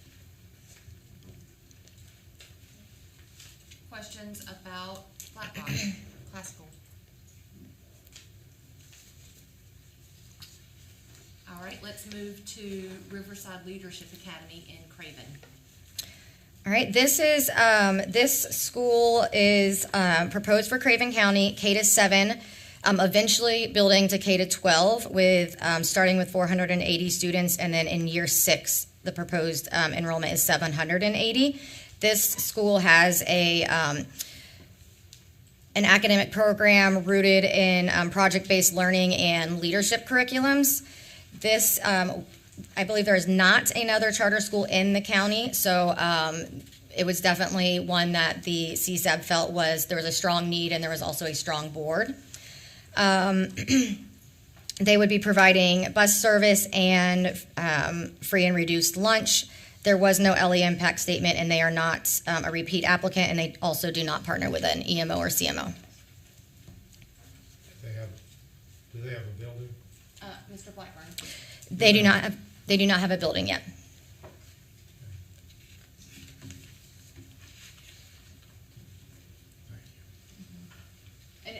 Questions about Blackrock Classical? All right, let's move to Riverside Leadership Academy in Craven. All right, this school is proposed for Craven County, K-7, eventually building to K-12 with starting with 480 students, and then in year 6, the proposed enrollment is 780. This school has an academic program rooted in project-based learning and leadership curriculums. This I believe there is not another charter school in the county, so it was definitely one that the CSAB felt there was a strong need, and there was also a strong board. They would be providing bus service and free and reduced lunch. There was no LE impact statement, and they are not a repeat applicant, and they also do not partner with an EMO or CMO. Do they have a building? Mr. Blackburn. They do not have a building yet. And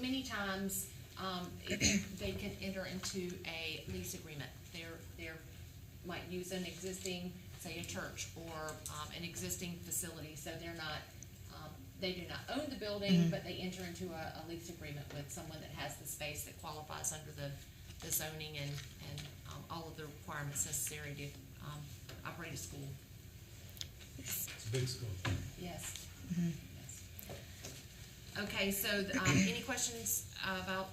many times they can enter into a lease agreement. They might use an existing, say, a church or an existing facility, so they do not own the building, but they enter into a lease agreement with someone that has the space that qualifies under the zoning and all of the requirements necessary to operate a school. It's a big school. Yes. Yes. Okay, so any questions about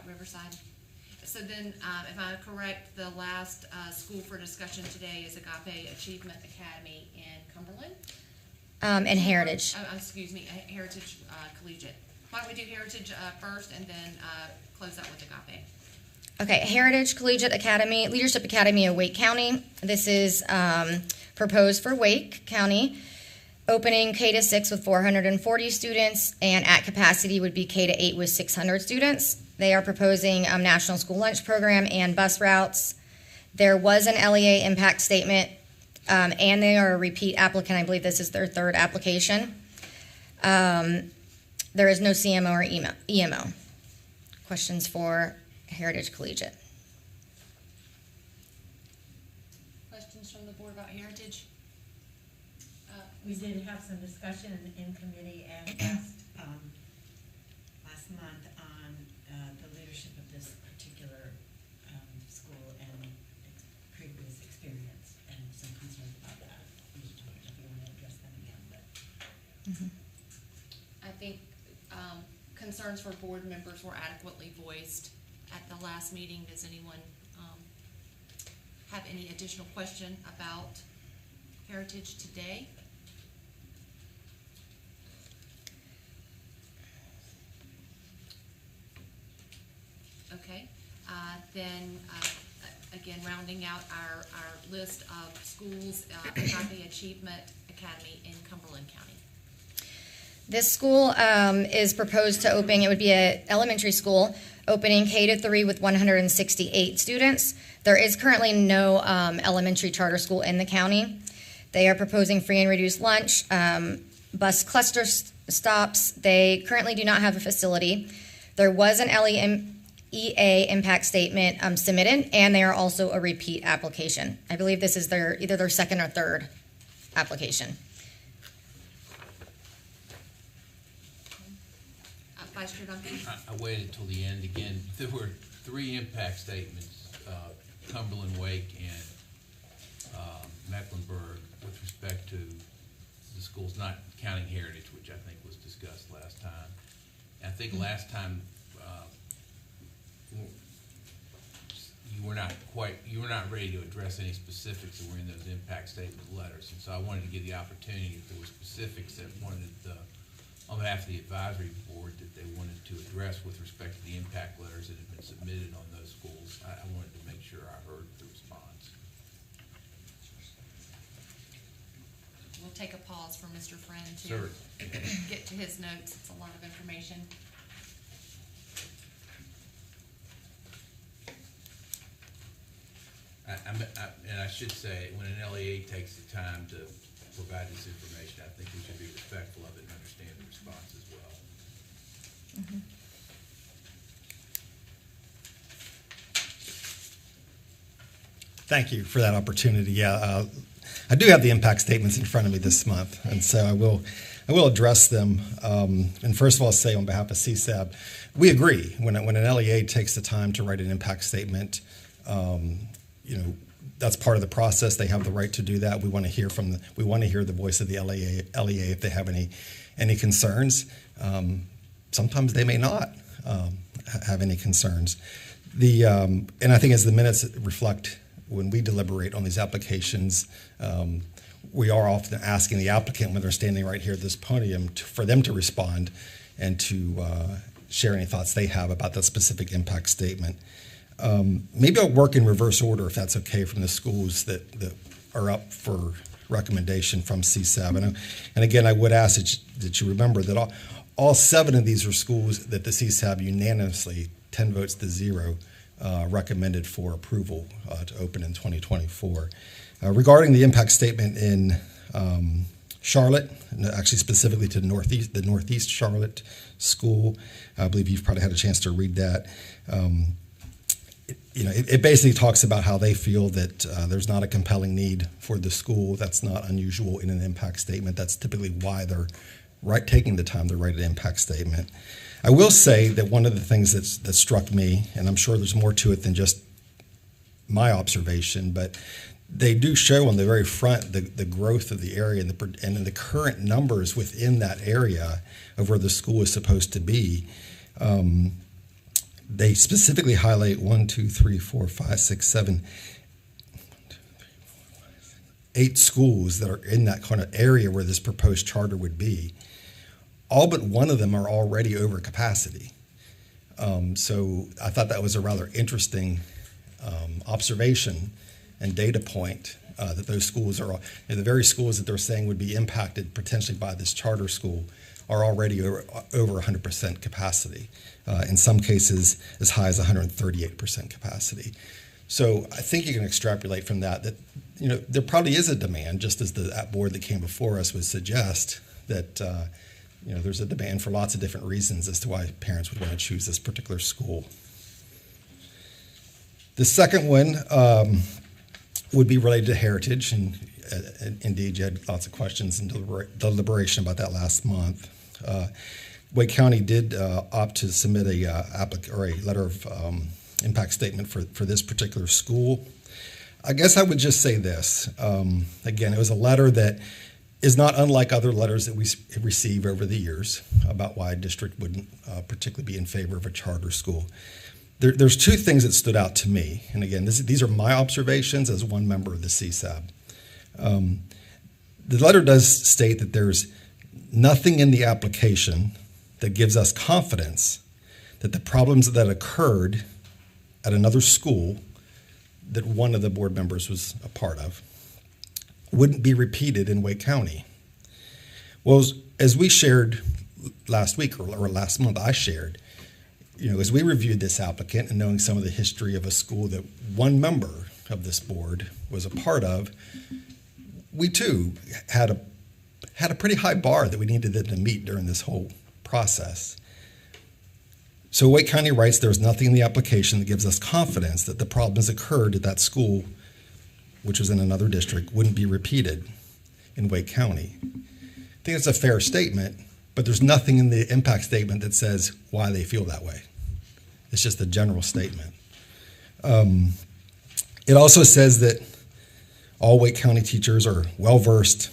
Riverside? So then, if I'm correct, the last school for discussion today is Agape Achievement Academy in Cumberland? And Heritage. Excuse me, Heritage Collegiate. Why don't we do Heritage first and then close out with Agape? Okay, Heritage Collegiate Academy, Leadership Academy of Wake County. This is proposed for Wake County, opening K-6 with 440 students, and at capacity would be K-8 with 600 students. They are proposing national school lunch program and bus routes. There was an LEA impact statement, and they are a repeat applicant. I believe this is their 3rd application. There is no CMO or EMO. Questions for Heritage Collegiate? Questions from the board about Heritage? We did have some discussion in committee and last month on the leadership of this particular school and previous experience, and some concerns about that. If you want to address them again, but. I think concerns for board members were adequately voiced at the last meeting. Does anyone have any additional question about Heritage today? Okay, then again, rounding out our list of schools, Agape Achievement Academy in Cumberland County. This school is proposed to open, it would be an elementary school, opening K-3 with 168 students. There is currently no elementary charter school in the county. They are proposing free and reduced lunch, bus cluster stops. They currently do not have a facility. There was an LEA impact statement submitted, and they are also a repeat application. I believe this is either their 2nd or 3rd application. Vice Chair Duncan? I waited till the end again. There were 3 impact statements, Cumberland, Wake, and Mecklenburg, with respect to schools, not counting Heritage, which I think was discussed last time. And I think last time, you were not ready to address any specifics that were in those impact statement letters. And so I wanted to give the opportunity, if there were specifics that wanted, on behalf of the advisory board, that they wanted to address with respect to the impact letters that have been submitted on those schools. I wanted to make sure I heard the response. We'll take a pause for Mr. Friend to Sure. get to his notes. It's a lot of information. And I should say, when an LEA takes the time to provide this information, I think we should be respectful of it and understand the response as well. Mm-hmm. Thank you for that opportunity. Yeah, I do have the impact statements in front of me this month, and so I will address them. And first of all, I'll say on behalf of CSAB, we agree when an LEA takes the time to write an impact statement. That's part of the process. They have the right to do that. We want to hear the voice of the LEA if they have any concerns. Sometimes they may not have any concerns. And I think as the minutes reflect, when we deliberate on these applications, we are often asking the applicant when they're standing right here at this podium for them to respond and to share any thoughts they have about that specific impact statement. Maybe I'll work in reverse order if that's okay from the schools that are up for recommendation from CSAB. And again, I would ask that you remember that all 7 of these are schools that the CSAB unanimously, 10 votes to 0, recommended for approval to open in 2024. Regarding the impact statement in Charlotte, actually specifically to the Northeast Charlotte school, I believe you've probably had a chance to read that. It basically talks about how they feel that there's not a compelling need for the school. That's not unusual in an impact statement. That's typically why they're taking the time to write an impact statement. I will say that one of the things that struck me, and I'm sure there's more to it than just my observation, but they do show on the very front the growth of the area and the current numbers within that area of where the school is supposed to be. They specifically highlight 1, 2, 3, 4, 5, 6, 7, 8 schools that are in that kind of area where this proposed charter would be. All but one of them are already over capacity. So I thought that was a rather interesting observation and data point that those schools are, the very schools that they're saying would be impacted potentially by this charter school are already over 100% capacity. In some cases, as high as 138% capacity. So I think you can extrapolate from that there probably is a demand, just as that board that came before us would suggest, that there's a demand for lots of different reasons as to why parents would want to choose this particular school. The second one would be related to Heritage, and indeed you had lots of questions and deliberation about that last month. Wake County did opt to submit a letter of impact statement for this particular school. I guess I would just say this. Again, it was a letter that is not unlike other letters that we receive over the years about why a district wouldn't particularly be in favor of a charter school. There's 2 things that stood out to me, and again, these are my observations as one member of the CSAB. The letter does state that there's nothing in the application that gives us confidence that the problems that occurred at another school that one of the board members was a part of wouldn't be repeated in Wake County. Well, as we shared last week or last month, I shared, as we reviewed this applicant and knowing some of the history of a school that one member of this board was a part of, we too had a pretty high bar that we needed them to meet during this whole process. So Wake County writes, there's nothing in the application that gives us confidence that the problems occurred at that school, which was in another district, wouldn't be repeated in Wake County. I think it's a fair statement, but there's nothing in the impact statement that says why they feel that way. It's just a general statement. It also says that all Wake County teachers are well-versed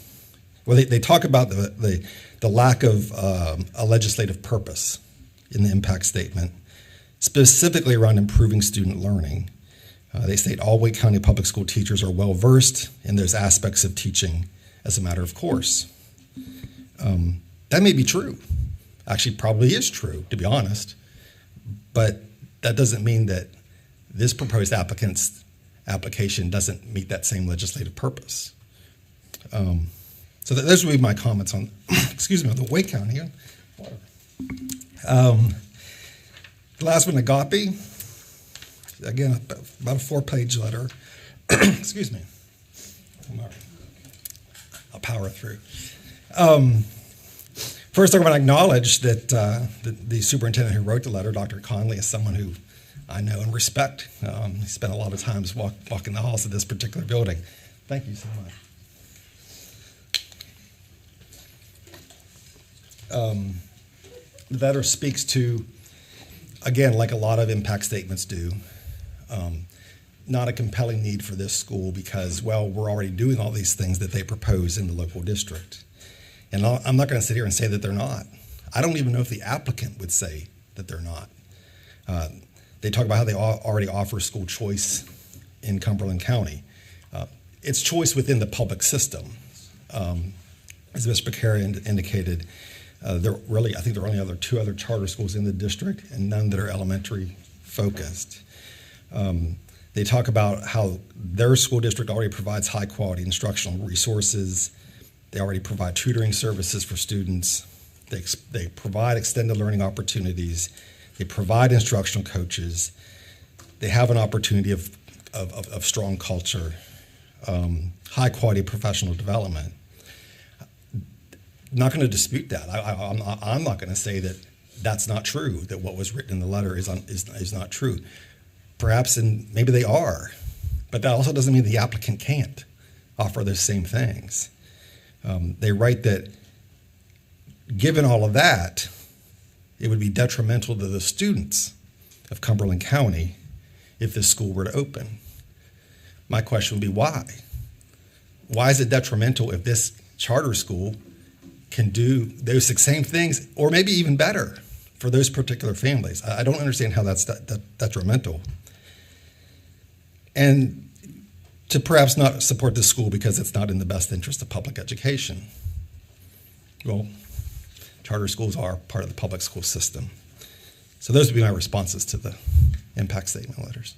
Well, they talk about the lack of a legislative purpose in the impact statement, specifically around improving student learning. They state all Wake County public school teachers are well versed in those aspects of teaching as a matter of course. That may be true. Actually, probably is true, to be honest. But that doesn't mean that this proposed applicant's application doesn't meet that same legislative purpose. So those would be my comments on, excuse me, on the Wake County. The last one, Agape. Again, about a 4-page letter. Excuse me. I'll power through. First, I want to acknowledge that the superintendent who wrote the letter, Dr. Conley, is someone who I know and respect. He spent a lot of times walking the halls of this particular building. Thank you so much. The letter speaks to, again, like a lot of impact statements do, not a compelling need for this school because, well, we're already doing all these things that they propose in the local district. And I'm not going to sit here and say that they're not. I don't even know if the applicant would say that they're not. They talk about how they already offer school choice in Cumberland County. It's choice within the public system. As Ms. Becerra indicated, I think there are only two other charter schools in the district and none that are elementary focused. They talk about how their school district already provides high quality instructional resources. They already provide tutoring services for students. They provide extended learning opportunities. They provide instructional coaches. They have an opportunity of strong culture, high quality professional development. Not going to dispute that. I'm not going to say that that's not true, that what was written in the letter is not true. Perhaps, and maybe they are, but that also doesn't mean the applicant can't offer those same things. They write that given all of that, it would be detrimental to the students of Cumberland County if this school were to open. My question would be why? Why is it detrimental if this charter school can do those same things or maybe even better for those particular families? I don't understand how that's detrimental. And to perhaps not support this school because it's not in the best interest of public education. Well, charter schools are part of the public school system. So those would be my responses to the impact statement letters.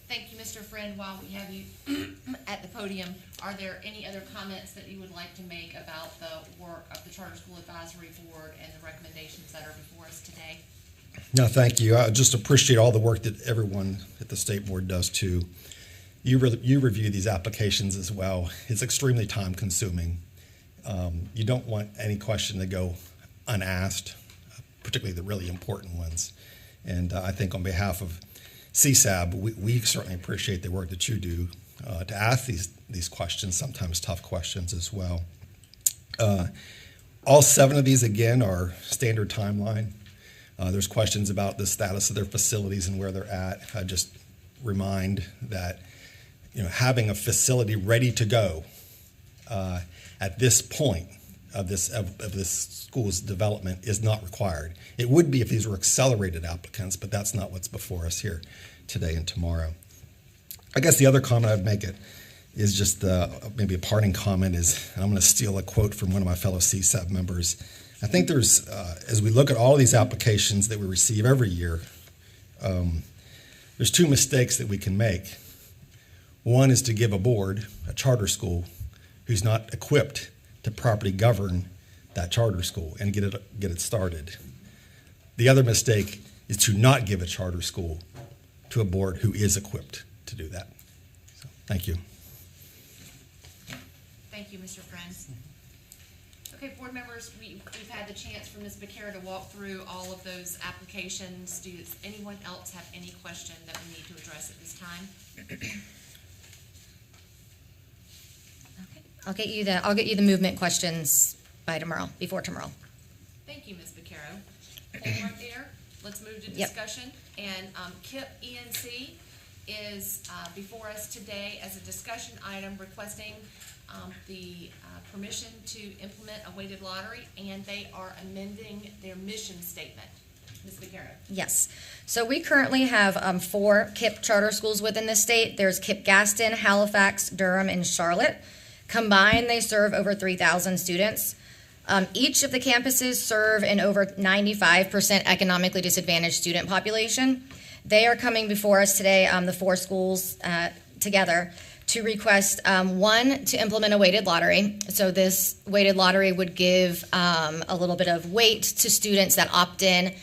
Thank you, Mr. Friend. While we have you at the podium, are there any other comments that you would like to make about the work of the Charter School Advisory Board and the recommendations that are before us today? No, thank you. I just appreciate all the work that everyone at the State Board does too. You review these applications as well. It's extremely time consuming. You don't want any question to go unasked, particularly the really important ones. And I think on behalf of CSAB, we certainly appreciate the work that you do to ask these questions, sometimes tough questions as well. All 7 of these, again, are standard timeline. There's questions about the status of their facilities and where they're at. I just remind that having a facility ready to go at this point of this school's development is not required. It would be if these were accelerated applicants, but that's not what's before us here today and tomorrow. I guess the other comment I'd make is just maybe a parting comment is, and I'm going to steal a quote from one of my fellow CSAB members. I think there's, as we look at all of these applications that we receive every year, there's 2 mistakes that we can make. One is to give a board, a charter school, who's not equipped to properly govern that charter school and get it started. The other mistake is to not give a charter school to a board who is equipped to do that. So, thank you. Thank you, Mr. Friend. Okay, board members, we've had the chance for Ms. Becerra to walk through all of those applications. Does anyone else have any question that we need to address at this time? Okay, I'll get you the movement questions by tomorrow, before tomorrow. Thank you, Ms. Becerra. Hold right there. Let's move to discussion. And KIP ENC is before us today as a discussion item requesting the permission to implement a weighted lottery, and they are amending their mission statement. Ms. Vaquero. Yes. So we currently have 4 KIPP charter schools within the state. There's KIPP Gaston, Halifax, Durham, and Charlotte. Combined, they serve over 3,000 students. Each of the campuses serve an over 95% economically disadvantaged student population. They are coming before us today, the 4 schools together, to request, 1, to implement a weighted lottery. So this weighted lottery would give a little bit of weight to students that opt in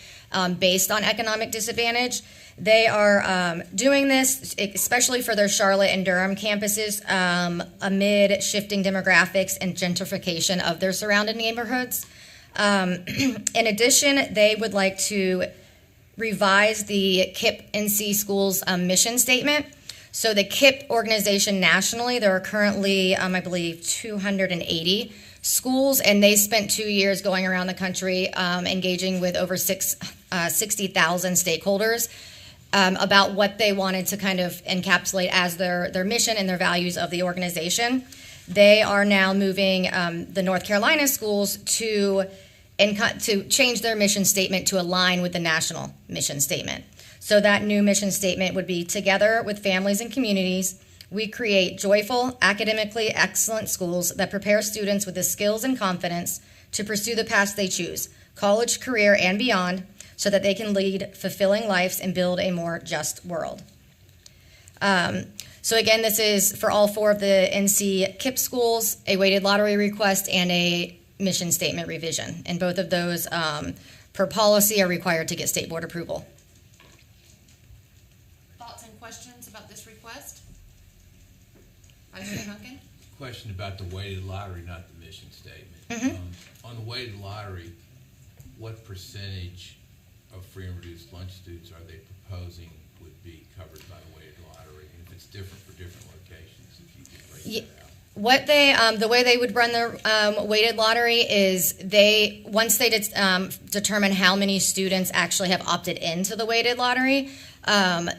based on economic disadvantage. They are doing this especially for their Charlotte and Durham campuses amid shifting demographics and gentrification of their surrounding neighborhoods. In addition, they would like to revise the KIPP NC Schools mission statement. So the KIPP organization nationally, there are currently, I believe, 280 schools, and they spent 2 years going around the country engaging with over 60,000 stakeholders about what they wanted to kind of encapsulate as their mission and their values of the organization. They are now moving the North Carolina schools to change their mission statement to align with the national mission statement. So that new mission statement would be, together with families and communities, we create joyful, academically excellent schools that prepare students with the skills and confidence to pursue the paths they choose, college, career, and beyond, so that they can lead fulfilling lives and build a more just world. So again, this is for all 4 of the NC KIPP schools, a weighted lottery request and a mission statement revision. And both of those, per policy, are required to get state board approval. Thoughts and questions about this request? Vice Chair Duncan? Question about the weighted lottery, not the mission statement. Mm-hmm. On the weighted lottery, what percentage of free and reduced lunch students are they proposing would be covered by the weighted lottery? And if it's different for different locations, if you could break that out. What they, the way they would run the weighted lottery is once they determine how many students actually have opted into the weighted lottery,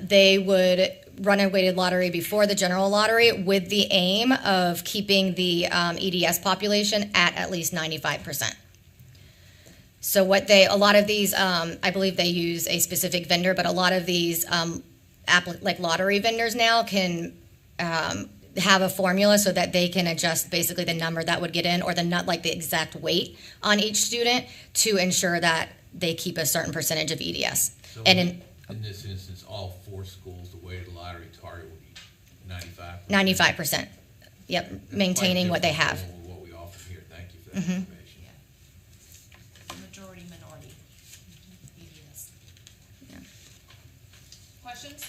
they would run a weighted lottery before the general lottery with the aim of keeping the EDS population at least 95%. So a lot of these, I believe they use a specific vendor, but a lot of these lottery vendors now can have a formula so that they can adjust basically the number that would get in, or the exact weight on each student, to ensure that they keep a certain percentage of EDS. So and in this instance, all 4 schools, the weighted lottery target would be 95%? 95%. Yep, maintaining what they have. What we offer here. Thank you for that Mm-hmm. information. Majority, minority. EDS. Questions?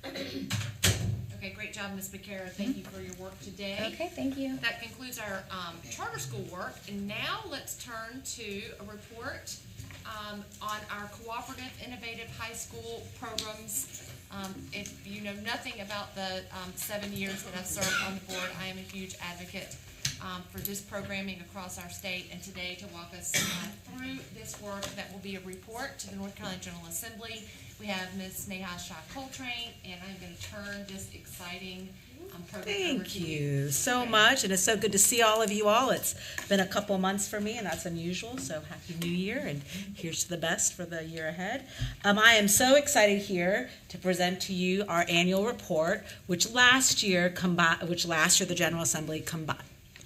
Okay, great job, Ms. Vaquero. Thank you for your work today. Okay, thank you. That concludes our charter school work. And now let's turn to a report on our cooperative, innovative high school programs. If you know nothing about the 7 years that I've served on the board, I am a huge advocate for this programming across our state. And today, to walk us through this work, that will be a report to the North Carolina General Assembly, we have Ms. Neha Shah Coltrane, and I'm going to turn this exciting program over to Thank you so much, and it's so good to see all of you all. It's been a couple months for me, and that's unusual, so Happy New Year, and here's to the best for the year ahead. I am so excited here to present to you our annual report, which last year the General Assembly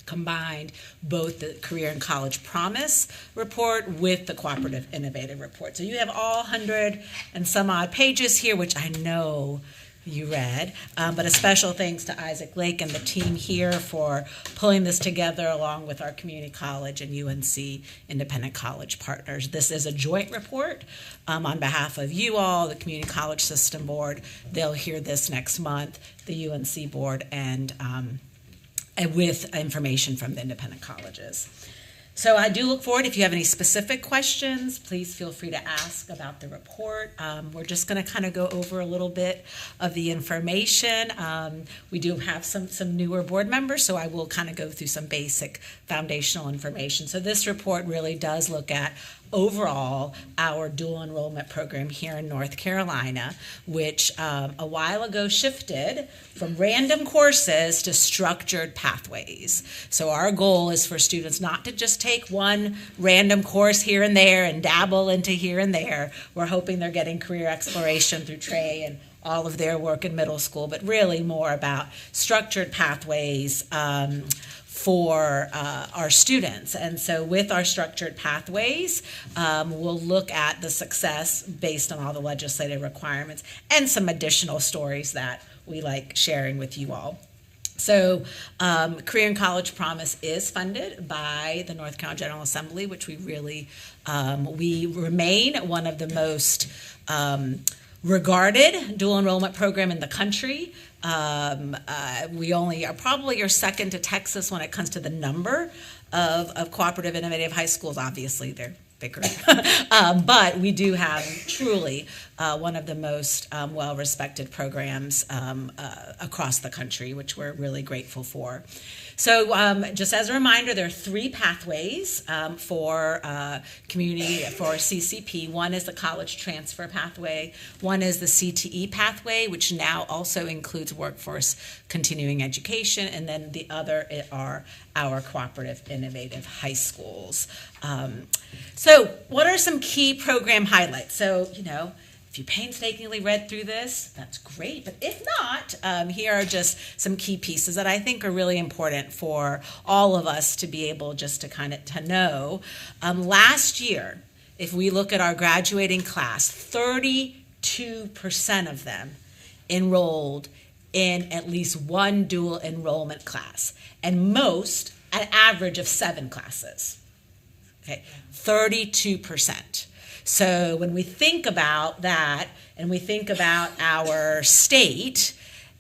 combined both the Career and College Promise report with the Cooperative Innovative report. So you have all 100 and some odd pages here, which I know you read, but a special thanks to Isaac Lake and the team here for pulling this together along with our community college and UNC Independent College partners. This is a joint report on behalf of you all, the Community College System Board. They'll hear this next month, the UNC Board, and with information from the independent colleges. So I do look forward, if you have any specific questions, please feel free to ask about the report. We're just going to kind of go over a little bit of the information. We do have some newer board members, so I will kind of go through some basic foundational information. So this report really does look at overall our dual enrollment program here in North Carolina, which a while ago shifted from random courses to structured pathways. So our goal is for students not to just take one random course here and there and dabble into here and there. We're hoping they're getting career exploration through Trey and all of their work in middle school, but really more about structured pathways for our students. And so with our structured pathways, we'll look at the success based on all the legislative requirements and some additional stories that we like sharing with you all. So Career and College Promise is funded by the North Carolina General Assembly, which we really, we remain one of the most regarded dual enrollment program in the country. We only are probably second to Texas when it comes to the number of cooperative innovative high schools. Obviously, they're bigger. But we do have truly one of the most well-respected programs across the country, which we're really grateful for. So just as a reminder, there are 3 pathways for community, for CCP. One is the college transfer pathway. One is the CTE pathway, which now also includes workforce continuing education. And then the other are our cooperative innovative high schools. So what are some key program highlights? So, you know, if you painstakingly read through this, that's great. But if not, here are just some key pieces that I think are really important for all of us to be able just to kind of to know. Last year, if we look at our graduating class, 32% of them enrolled in at least one dual enrollment class, and most an average of 7 classes. Okay, 32%. So when we think about that and we think about our state,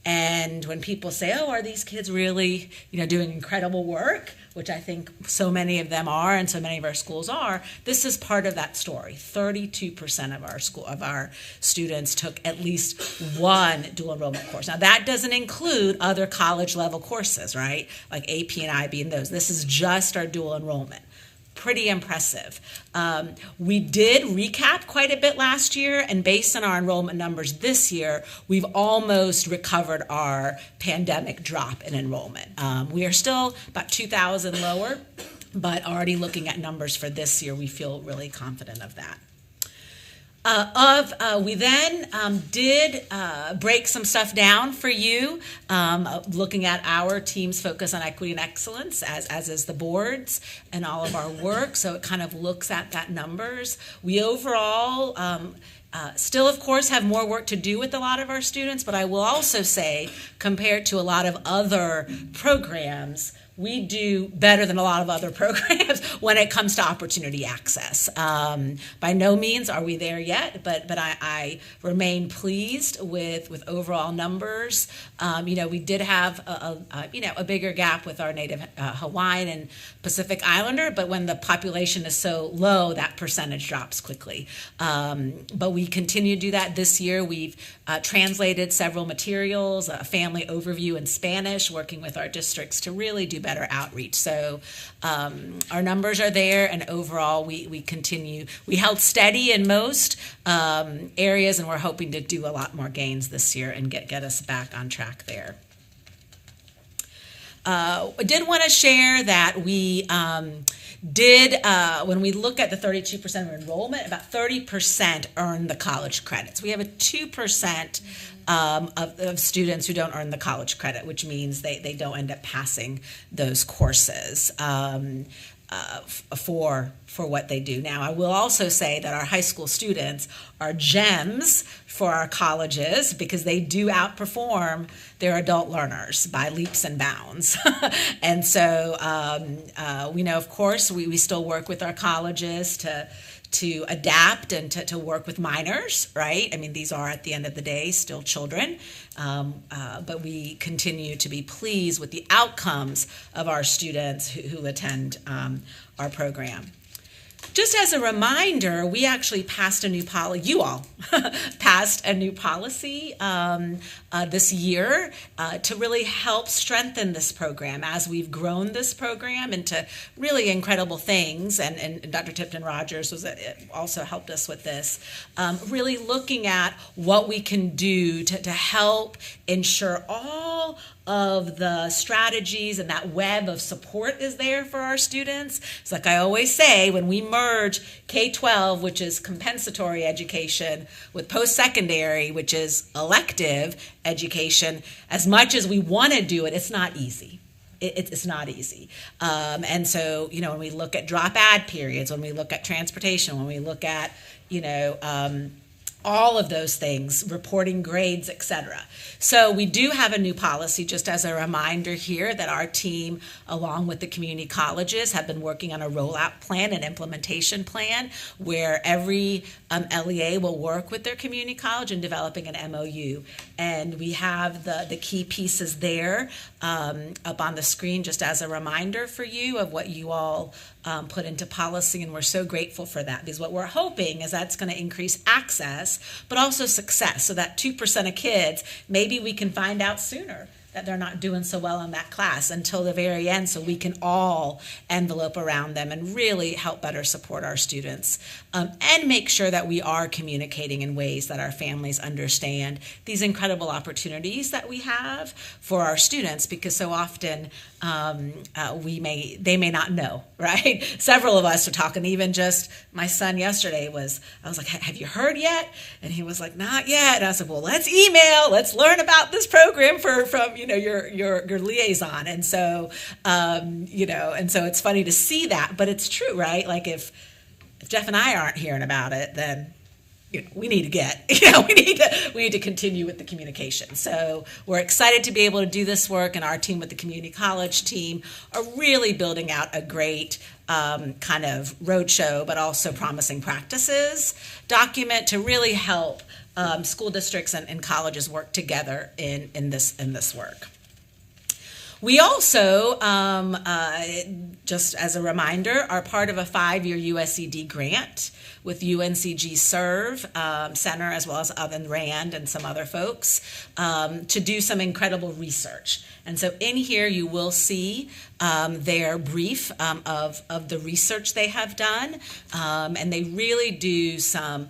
and when people say, oh, are these kids really, you know, doing incredible work, which I think so many of them are and so many of our schools are, this is part of that story. 32% of our students took at least one dual enrollment course. Now that doesn't include other college level courses, right? Like AP and IB and those. This is just our dual enrollment. Pretty impressive. We did recap quite a bit last year, and based on our enrollment numbers this year, we've almost recovered our pandemic drop in enrollment. We are still about 2,000 lower, but already looking at numbers for this year, we feel really confident of that. We then did break some stuff down for you, looking at our team's focus on equity and excellence, as is the board's and all of our work. So it kind of looks at that numbers. We overall still, of course, have more work to do with a lot of our students, but I will also say, compared to a lot of other programs, we do better than a lot of other programs when it comes to opportunity access. By no means are we there yet, but I remain pleased with overall numbers. You know, we did have a bigger gap with our native Hawaiian and Pacific Islander, but when the population is so low, that percentage drops quickly. But we continue to do that this year. We've translated several materials, a family overview in Spanish, working with our districts to really do better outreach. So our numbers are there, and overall we continue. We held steady in most areas, and we're hoping to do a lot more gains this year and get us back on track there. I did want to share that we when we look at the 32% of enrollment, about 30% earn the college credits. We have a 2% of students who don't earn the college credit, which means they don't end up passing those courses for what they do. Now, I will also say that our high school students are gems for our colleges because they do outperform their adult learners by leaps and bounds. And so we know, of course, we still work with our colleges to adapt and to work with minors, right? I mean, these are at the end of the day still children, but we continue to be pleased with the outcomes of our students who attend our program. Just as a reminder, we actually passed a new policy, you all passed a new policy this year to really help strengthen this program as we've grown this program into really incredible things. And Dr. Tipton Rogers also helped us with this, really looking at what we can do to help ensure all of the strategies and that web of support is there for our students. It's like I always say, when we merge K-12, which is compensatory education, with post-secondary, which is elective education, as much as we want to do it, it's not easy. It's not easy. And so, when we look at drop add periods, when we look at transportation, when we look at, all of those things, reporting grades, etc. So we do have a new policy, just as a reminder here, that our team, along with the community colleges, have been working on a rollout plan, an implementation plan, where every LEA will work with their community college in developing an MOU. And we have the key pieces there up on the screen, just as a reminder for you of what you all put into policy, and we're so grateful for that, because what we're hoping is that's going to increase access, but also success, so that 2% of kids, maybe we can find out sooner that they're not doing so well in that class until the very end, so we can all envelope around them and really help better support our students, and make sure that we are communicating in ways that our families understand these incredible opportunities that we have for our students, because so often they may not know, right? Several of us are talking, even just my son yesterday I was like, have you heard yet? And he was like, not yet. And I said, well, let's email, let's learn about this program from your liaison. And so, and so it's funny to see that, but it's true, right? Like if Jeff and I aren't hearing about it, then we need to continue with the communication. So we're excited to be able to do this work, and our team with the community college team are really building out a great kind of roadshow, but also promising practices document to really help school districts and colleges work together in this work. We also, just as a reminder, are part of a 5-year USED grant with UNCG Serve Center, as well as Oven Rand and some other folks, to do some incredible research. And so in here you will see their brief of the research they have done, and they really do some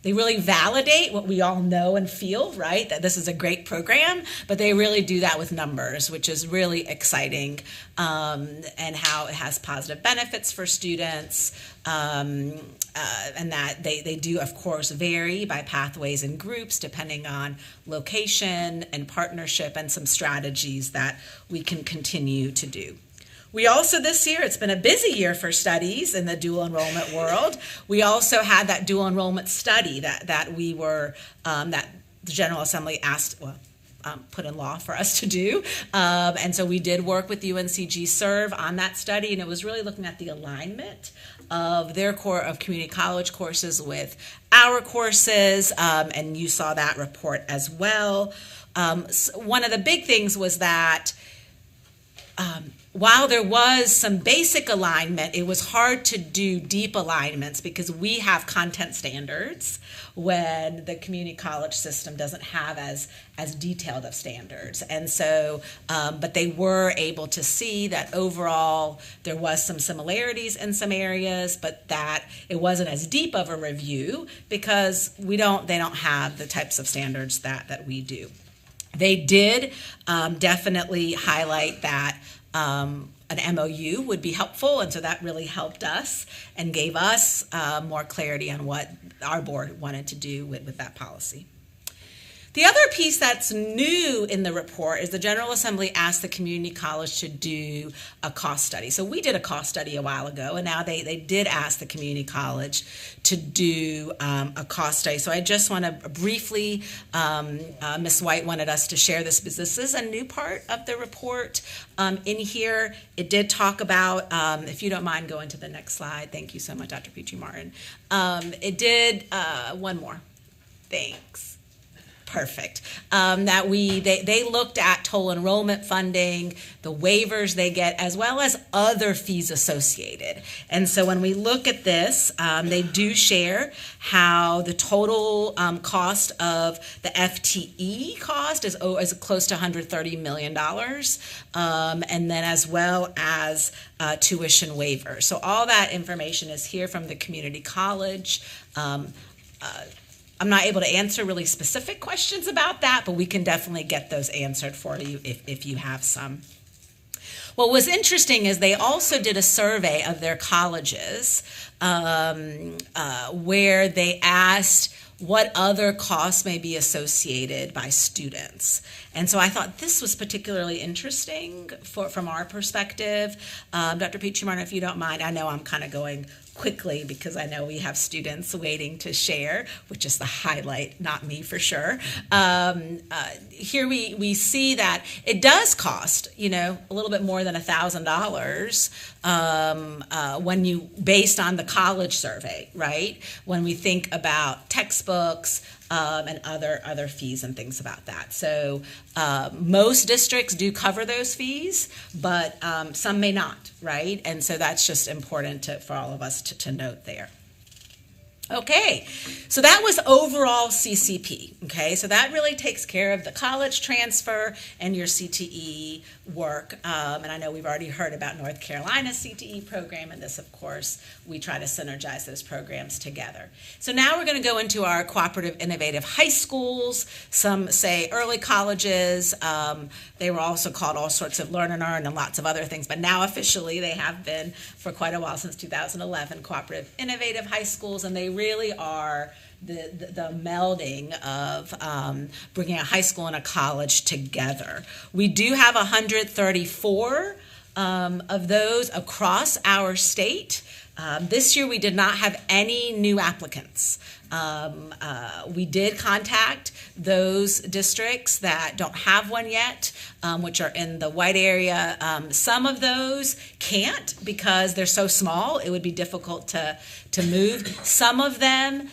they really validate what we all know and feel, right? That this is a great program, but they really do that with numbers, which is really exciting, and how it has positive benefits for students, and that they do, of course, vary by pathways and groups depending on location and partnership, and some strategies that we can continue to do. We also, this year, it's been a busy year for studies in the dual enrollment world. We also had that dual enrollment study that we were, that the General Assembly asked, put in law for us to do. And so we did work with UNCG Serve on that study, and it was really looking at the alignment of their core of community college courses with our courses, and you saw that report as well. So one of the big things was that while there was some basic alignment, it was hard to do deep alignments because we have content standards when the community college system doesn't have as detailed of standards. And so, but they were able to see that overall there was some similarities in some areas, but that it wasn't as deep of a review because they don't have the types of standards that we do. They did definitely highlight that an MOU would be helpful, and so that really helped us and gave us more clarity on what our board wanted to do with that policy. The other piece that's new in the report is the General Assembly asked the community college to do a cost study. So we did a cost study a while ago, and now they did ask the community college to do a cost study. So I just want to briefly, Ms. White wanted us to share this because this is a new part of the report. In here, it did talk about, if you don't mind going to the next slide. Thank you so much, Dr. Petrie-Martin. It did, one more. Thanks. Perfect. They looked at total enrollment funding, the waivers they get, as well as other fees associated. And so when we look at this, they do share how the total cost of the FTE cost is close to $130 million, and then as well as tuition waivers. So all that information is here from the community college. I'm not able to answer really specific questions about that, but we can definitely get those answered for you if you have some. What was interesting is they also did a survey of their colleges where they asked what other costs may be associated by students. And so I thought this was particularly interesting from our perspective. Dr. Petrie-Martin, if you don't mind, I know I'm kind of going quickly because I know we have students waiting to share, which is the highlight, not me for sure. Here we see that it does cost, a little bit more than $1,000 when you, based on the college survey, right? When we think about textbooks, and other fees and things about that. So most districts do cover those fees, but some may not, right? And so that's just important for all of us to note there. Okay, so that was overall CCP, okay? So that really takes care of the college transfer and your CTE work. And I know we've already heard about North Carolina's CTE program, and this, of course, we try to synergize those programs together. So now we're going to go into our cooperative innovative high schools. Some say early colleges. They were also called all sorts of Learn and Earn and lots of other things, but now officially they have been for quite a while, since 2011, cooperative innovative high schools, and they really are the melding of bringing a high school and a college together. We do have 134 of those across our state. This year we did not have any new applicants. We did contact those districts that don't have one yet, which are in the white area. Some of those can't because they're so small, it would be difficult to move. Some of them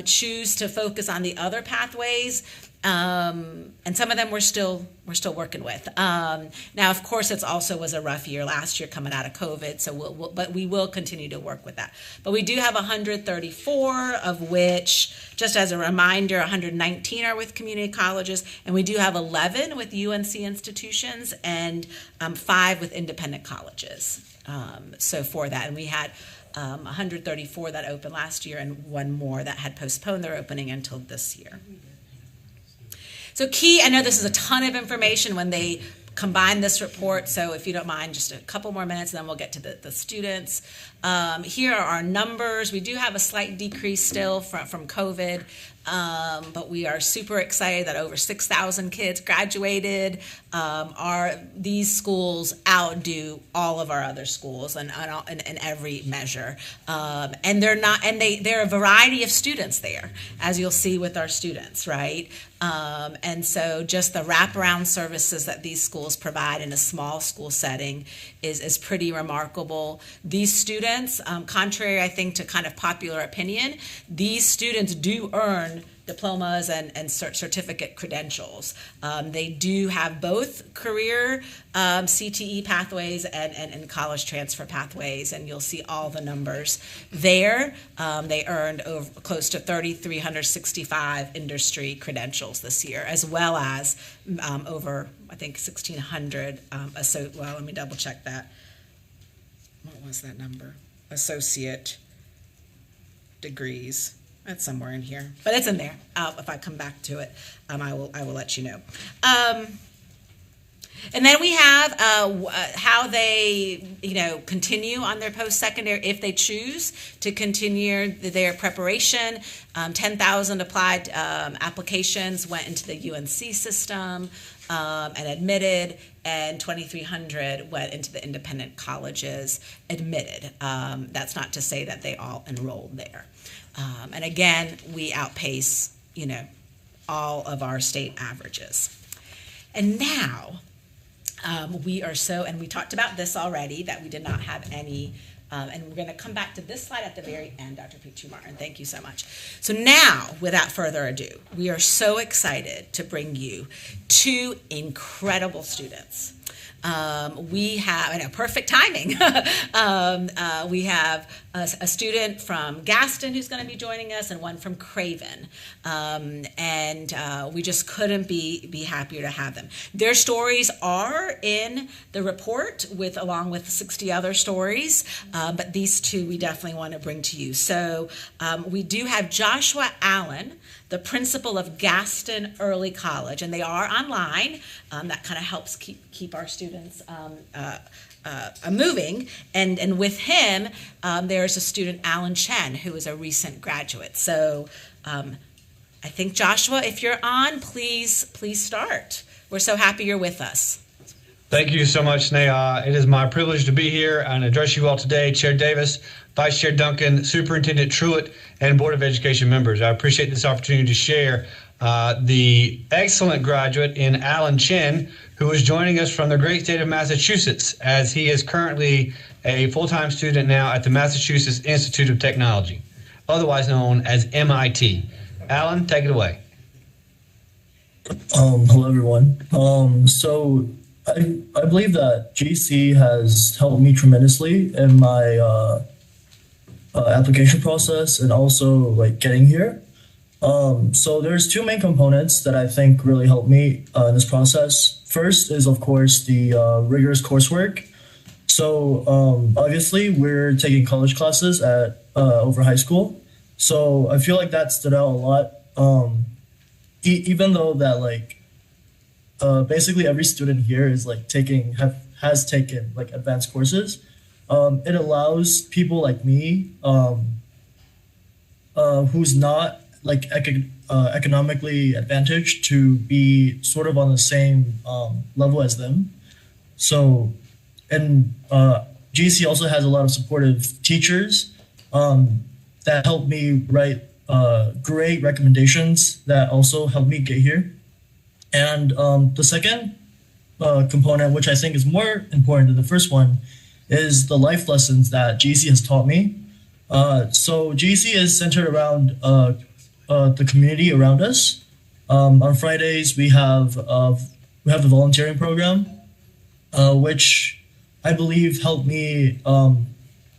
choose to focus on the other pathways. And some of them we're still working with. Now, of course, it also was a rough year last year coming out of COVID, so but we will continue to work with that. But we do have 134, of which, just as a reminder, 119 are with community colleges, and we do have 11 with UNC institutions and 5 with independent colleges. So for that, and we had 134 that opened last year and 1 more that had postponed their opening until this year. So key, I know this is a ton of information when they combine this report, so if you don't mind, just a couple more minutes, and then we'll get to the students. Here are our numbers. We do have a slight decrease still from COVID, but we are super excited that over 6,000 kids graduated. These schools outdo all of our other schools in every measure. And they're a variety of students there, as you'll see with our students, right? And so just the wraparound services that these schools provide in a small school setting is pretty remarkable. These students, contrary, I think, to kind of popular opinion, these students do earn diplomas and certificate credentials. They do have both career CTE pathways and college transfer pathways, and you'll see all the numbers there. They earned close to 3,365 industry credentials this year, as well as over, I think, 1,600, well, let me double check that. What was that number? Associate degrees. That's somewhere in here, but it's in there. If I come back to it, I will let you know. And then we have how they, continue on their post-secondary if they choose to continue their preparation. 10,000 applied applications went into the UNC system and admitted, and 2,300 went into the independent colleges admitted. That's not to say that they all enrolled there. And again, we outpace, all of our state averages. And now, we are and we talked about this already, that we did not have any, and we're going to come back to this slide at the very end, Dr. Pichu Martin. Thank you so much. So now, without further ado, we are so excited to bring you two incredible students. We have, perfect timing. We have a student from Gaston who's going to be joining us, and one from Craven. And we just couldn't be happier to have them. Their stories are in the report along with 60 other stories, but these two we definitely want to bring to you. So we do have Joshua Allen, the principal of Gaston Early College, and they are online. That kind of helps keep our students moving. And with him, there's a student, Alan Chen, who is a recent graduate. So I think, Joshua, if you're on, please start. We're so happy you're with us. Thank you so much, Sneha. It is my privilege to be here and address you all today. Chair Davis, Vice Chair Duncan, Superintendent Truitt, and Board of Education members. I appreciate this opportunity to share the excellent graduate in Alan Chen, who is joining us from the great state of Massachusetts, as he is currently a full-time student now at the Massachusetts Institute of Technology, otherwise known as MIT. Alan, take it away. Hello, everyone. So I believe that GC has helped me tremendously in my application process and also getting here. So there's two main components that I think really helped me in this process. First is, of course, the rigorous coursework. So obviously we're taking college classes at over high school. So I feel like that stood out a lot. Even though that basically every student here is has taken advanced courses. It allows people like me, who's not economically advantaged, to be sort of on the same level as them. So, and GC also has a lot of supportive teachers that help me write great recommendations that also help me get here. And the second component, which I think is more important than the first one, is the life lessons that GC has taught me. So GC is centered around the community around us. On Fridays, we have the volunteering program, which I believe helped me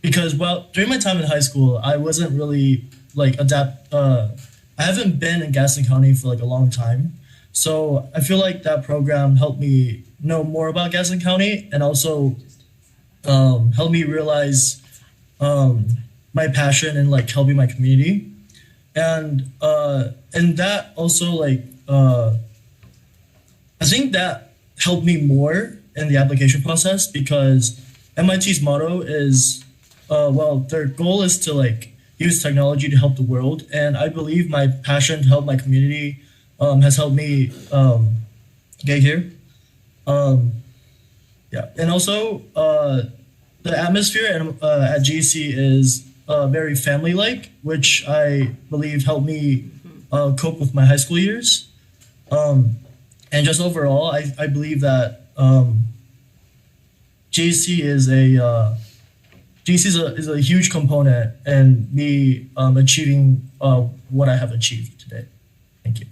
because, during my time in high school, I wasn't really I haven't been in Gaston County for a long time. So I feel like that program helped me know more about Gaston County, and also helped me realize my passion in helping my community. And that also I think that helped me more in the application process, because MIT's motto is their goal is to use technology to help the world, and I believe my passion to help my community has helped me get here. And also the atmosphere at GC is very family-like, which I believe helped me cope with my high school years. And just overall, I believe that GC is a huge component in me achieving what I have achieved today. Thank you.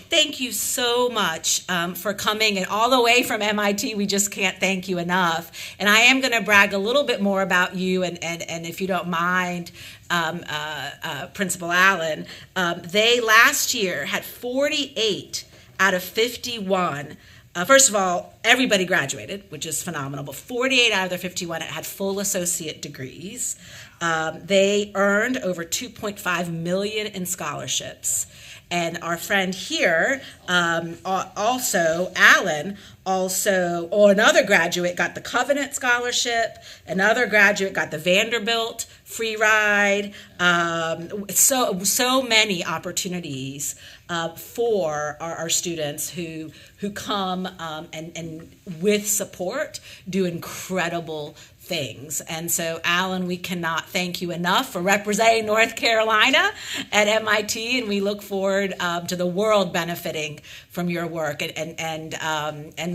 Thank you so much for coming, and all the way from MIT. We just can't thank you enough. And I am going to brag a little bit more about you, and if you don't mind, Principal Allen, they last year had 48 out of 51. First of all, everybody graduated, which is phenomenal, but 48 out of their 51 had full associate degrees. They earned over $2.5 million in scholarships. And our friend here, also, Alan, or another graduate got the Covenant Scholarship, another graduate got the Vanderbilt free ride. So many opportunities for our students who come and with support do incredible things. And so, Alan, we cannot thank you enough for representing North Carolina at MIT, and we look forward to the world benefiting from your work. And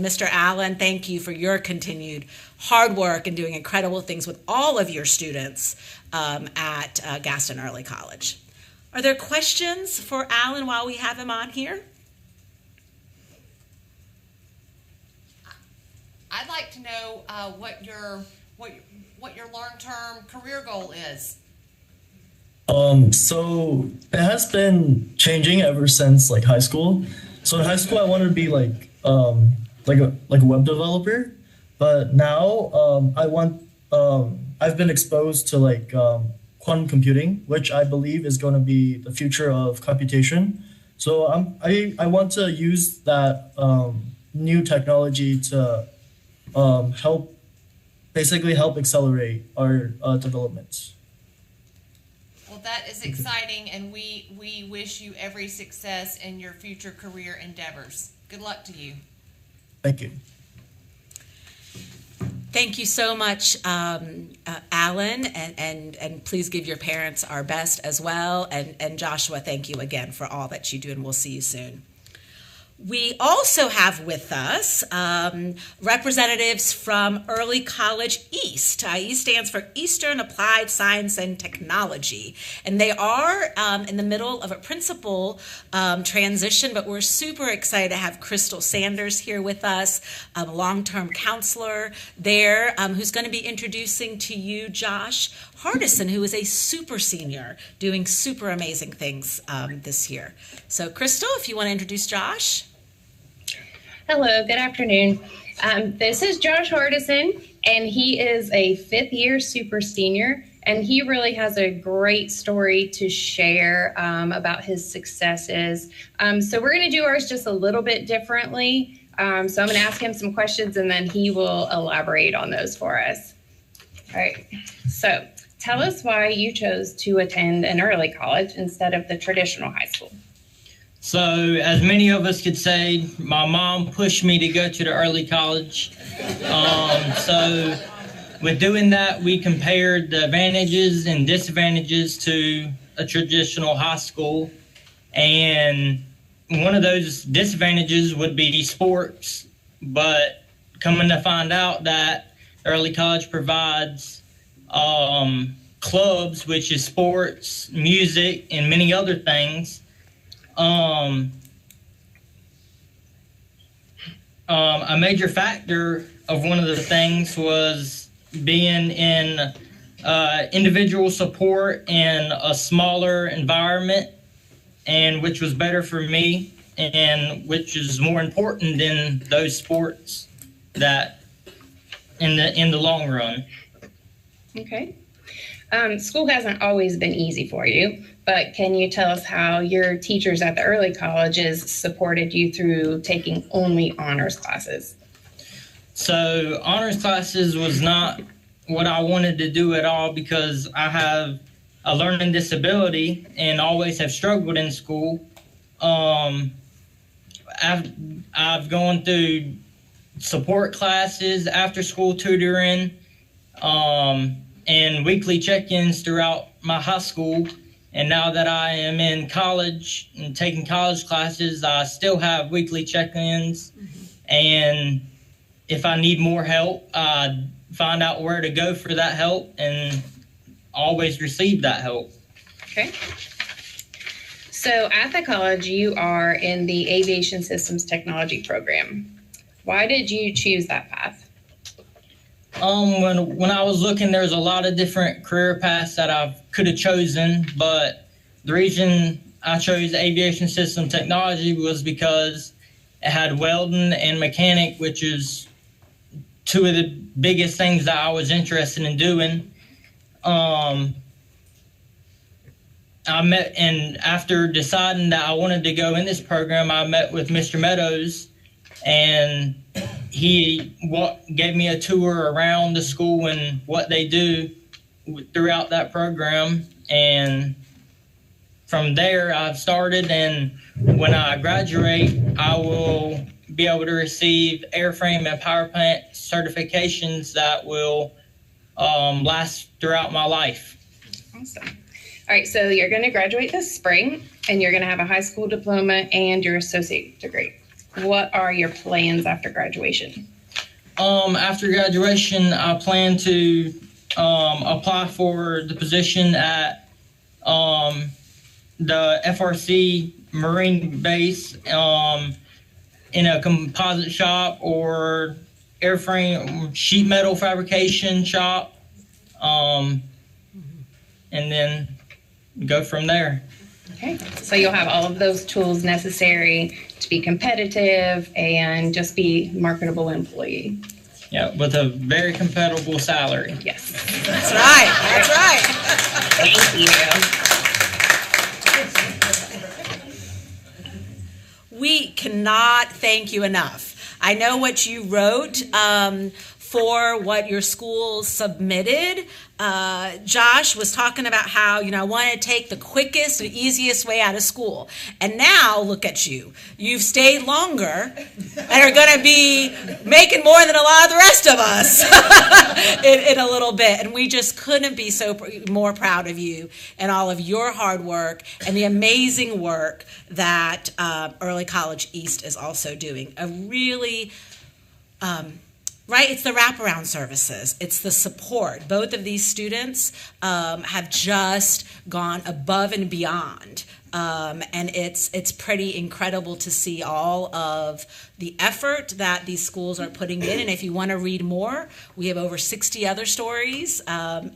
Mr. Allen, thank you for your continued hard work and doing incredible things with all of your students at Gaston Early College. Are there questions for Alan while we have him on here? I'd like to know what your long-term career goal is. So it has been changing ever since like high school. So in high school, I wanted to be like a web developer, but now I've been exposed to like quantum computing, which I believe is going to be the future of computation. So I want to use that new technology to help accelerate our developments. Well, that is exciting, and we wish you every success in your future career endeavors. Good luck to you. Thank you. Thank you so much, Alan, and please give your parents our best as well. And Joshua, thank you again for all that you do, and we'll see you soon. We also have with us representatives from Early College East. East stands for Eastern Applied Science and Technology. And they are in the middle of a principal transition, but we're super excited to have Crystal Sanders here with us, a long-term counselor there, who's going to be introducing to you Josh Hardison, who is a super senior doing super amazing things this year. So Crystal, if you want to introduce Josh. Hello, good afternoon. This is Josh Hardison, and he is a fifth-year super senior, and he really has a great story to share about his successes. So we're going to do ours just a little bit differently. So I'm going to ask him some questions, and then he will elaborate on those for us. All right. So tell us why you chose to attend an early college instead of the traditional high school. So, as many of us could say, my mom pushed me to go to the early college. So, with doing that, we compared the advantages and disadvantages to a traditional high school. And one of those disadvantages would be sports. But coming to find out that early college provides clubs, which is sports, music, and many other things. A major factor of one of the things was being in individual support in a smaller environment, and which was better for me, and which is more important than those sports that in the long run. Okay. School hasn't always been easy for you, but can you tell us how your teachers at the early colleges supported you through taking only honors classes? So honors classes was not what I wanted to do at all because I have a learning disability and always have struggled in school. I've gone through support classes, after school tutoring, and weekly check-ins throughout my high school. And now that I am in college and taking college classes, I still have weekly check-ins. And if I need more help, I find out where to go for that help and always receive that help. Okay. So at the college, you are in the Aviation Systems Technology program. Why did you choose that path? When I was looking, there's a lot of different career paths that I could have chosen, but the reason I chose Aviation System Technology was because it had welding and mechanic, which is two of the biggest things that I was interested in doing. and after deciding that I wanted to go in this program, I met with Mr. Meadows, and he gave me a tour around the school and what they do throughout that program. And from there, I've started, and when I graduate, I will be able to receive airframe and power plant certifications that will last throughout my life. Awesome. All right, so you're going to graduate this spring, and you're going to have a high school diploma and your associate degree. What are your plans after graduation? After graduation, I plan to apply for the position at the FRC Marine Base in a composite shop or airframe sheet metal fabrication shop, and then go from there. Okay, so you'll have all of those tools necessary to be competitive and just be a marketable employee. Yeah, with a very compatible salary. Yes. That's right. That's right. Thank you. We cannot thank you enough. I know what you wrote for what your school submitted. Josh was talking about how, I want to take the quickest and easiest way out of school. And now look at you. You've stayed longer and are going to be making more than a lot of the rest of us in a little bit. And we just couldn't be more proud of you and all of your hard work and the amazing work that Early College East is also doing. A really... Right, it's the wraparound services. It's the support. Both of these students have just gone above and beyond, and it's pretty incredible to see all of the effort that these schools are putting in. And if you want to read more, we have over 60 other stories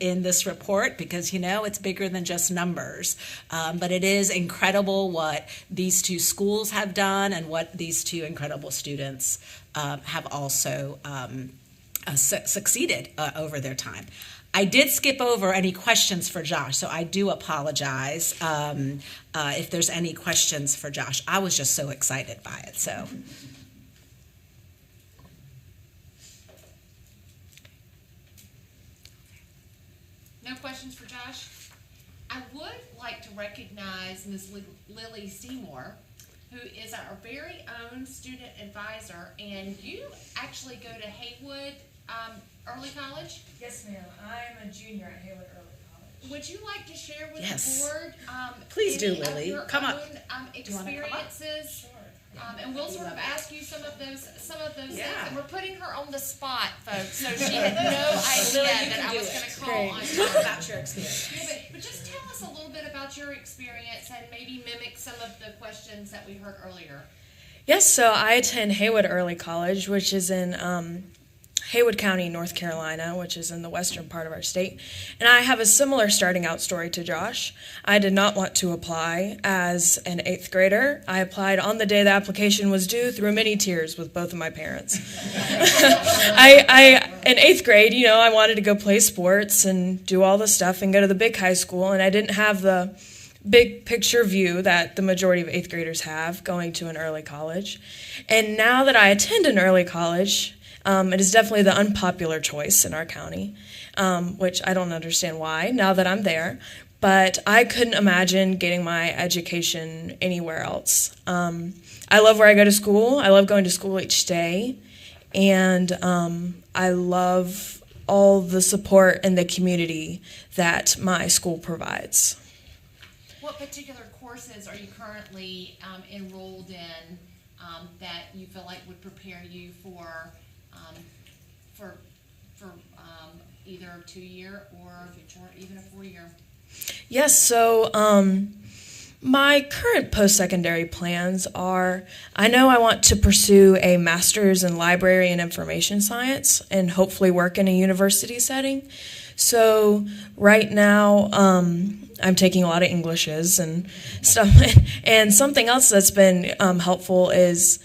in this report because it's bigger than just numbers. But it is incredible what these two schools have done and what these two incredible students have also succeeded over their time. I did skip over any questions for Josh, so I do apologize if there's any questions for Josh. I was just so excited by it. So. No questions for Josh? I would like to recognize Ms. Lily Seymour, who is our very own student advisor, and you actually go to Haywood Early College? Yes, ma'am. I'm a junior at Haywood Early College. Would you like to share with Yes. the board Please do, any of Lily. your Come up. own Do you wanna come up? experiences? And we'll sort of ask you some of those things. Yeah. And we're putting her on the spot, folks, so she had no idea that I was going to call on Talk her. about your experience. Yeah, but just tell us a little bit about your experience and maybe mimic some of the questions that we heard earlier. Yes, so I attend Haywood Early College, which is in Haywood County, North Carolina, which is in the western part of our state. And I have a similar starting out story to Josh. I did not want to apply as an 8th grader. I applied on the day the application was due through many tears with both of my parents. In 8th grade, I wanted to go play sports and do all the stuff and go to the big high school, and I didn't have the big picture view that the majority of 8th graders have going to an early college. And now that I attend an early college, it is definitely the unpopular choice in our county, which I don't understand why now that I'm there. But I couldn't imagine getting my education anywhere else. I love where I go to school. I love going to school each day. And I love all the support and the community that my school provides. What particular courses are you currently enrolled in that you feel like would prepare you for either a 2-year or even a 4-year? Yes, so my current post-secondary plans are, I know I want to pursue a master's in library and information science and hopefully work in a university setting. So right now, I'm taking a lot of Englishes and stuff. And something else that's been helpful is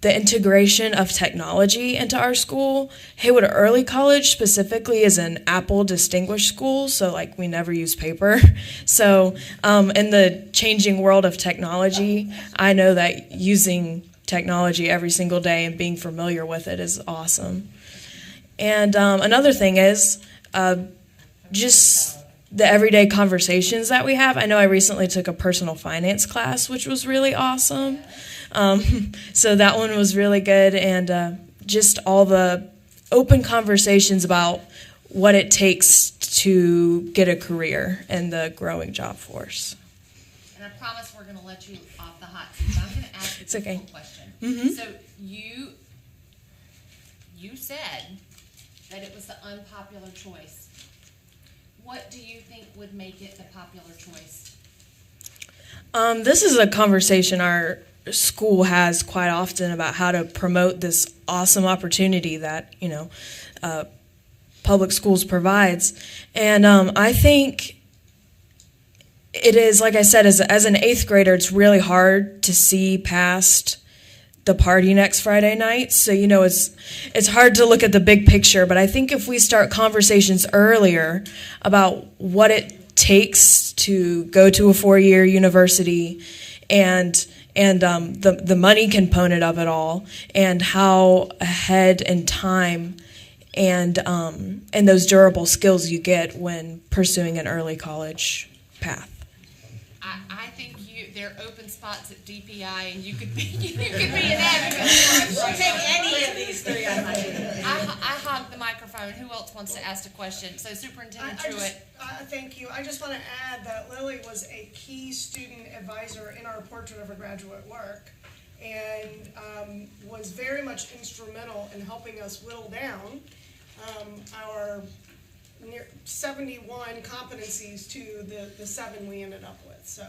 the integration of technology into our school. Haywood Early College specifically is an Apple distinguished school, so like we never use paper. So in the changing world of technology, I know that using technology every single day and being familiar with it is awesome. And another thing is just the everyday conversations that we have. I know I recently took a personal finance class, which was really awesome. So that one was really good, and just all the open conversations about what it takes to get a career in the growing job force. And I promise we're going to let you off the hot seat. I'm going to ask you a simple question. Mm-hmm. So you said that it was the unpopular choice. What do you think would make it the popular choice? This is a conversation our school has quite often about how to promote this awesome opportunity that, public schools provides. And I think it is, like I said, as an 8th grader, it's really hard to see past the party next Friday night. So, it's hard to look at the big picture, but I think if we start conversations earlier about what it takes to go to a 4-year university and the money component of it all, and how ahead in time and those durable skills you get when pursuing an early college path. I think there are open spots at DPI, and you could be an advocate. I'll take any of these three on my team. I hog the microphone. Who else wants to ask a question? So Superintendent Truitt. Thank you. I just want to add that Lily was a key student advisor in our portrait of her graduate work, and was very much instrumental in helping us whittle down our near 71 competencies to the 7 we ended up with. So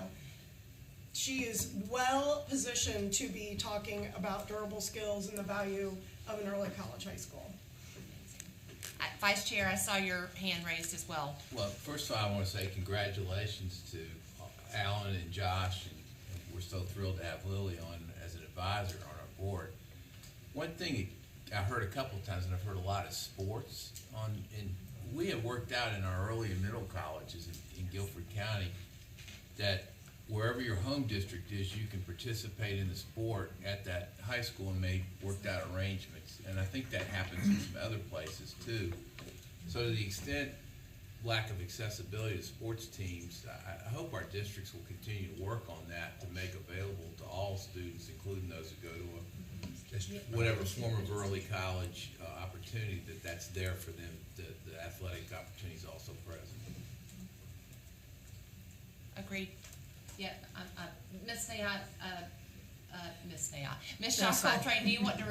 she is well positioned to be talking about durable skills and the value of an early college high school. Vice Chair, I saw your hand raised as well. Well, first of all, I want to say congratulations to Alan and Josh, and we're so thrilled to have Lily on as an advisor on our board. One thing I heard a couple of times, and I've heard a lot, is sports. And we have worked out in our early and middle colleges in Guilford County that wherever your home district is, you can participate in the sport at that high school and made worked out arrangements. And I think that happens in some other places too. So to the extent lack of accessibility to sports teams, I hope our districts will continue to work on that to make available to all students, including those who go to whatever form of early college opportunity, that's there for them. The athletic opportunity is also present. Agreed. Yeah, Ms. Shaw Coltrane, do you want to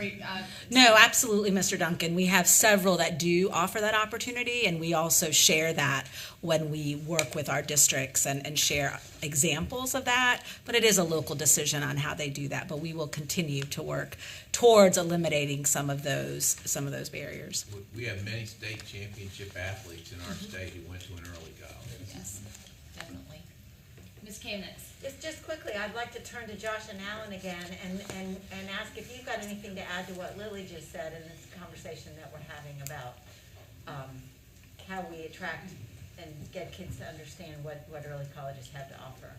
No, absolutely, Mr. Duncan. We have several that do offer that opportunity, and we also share that when we work with our districts and share examples of that. But it is a local decision on how they do that. But we will continue to work towards eliminating some of those barriers. We have many state championship athletes in our state who went to an early college. Yes, definitely. Ms. Kamnitz. Just quickly, I'd like to turn to Josh and Alan again and ask if you've got anything to add to what Lily just said in this conversation that we're having about how we attract and get kids to understand what early colleges have to offer.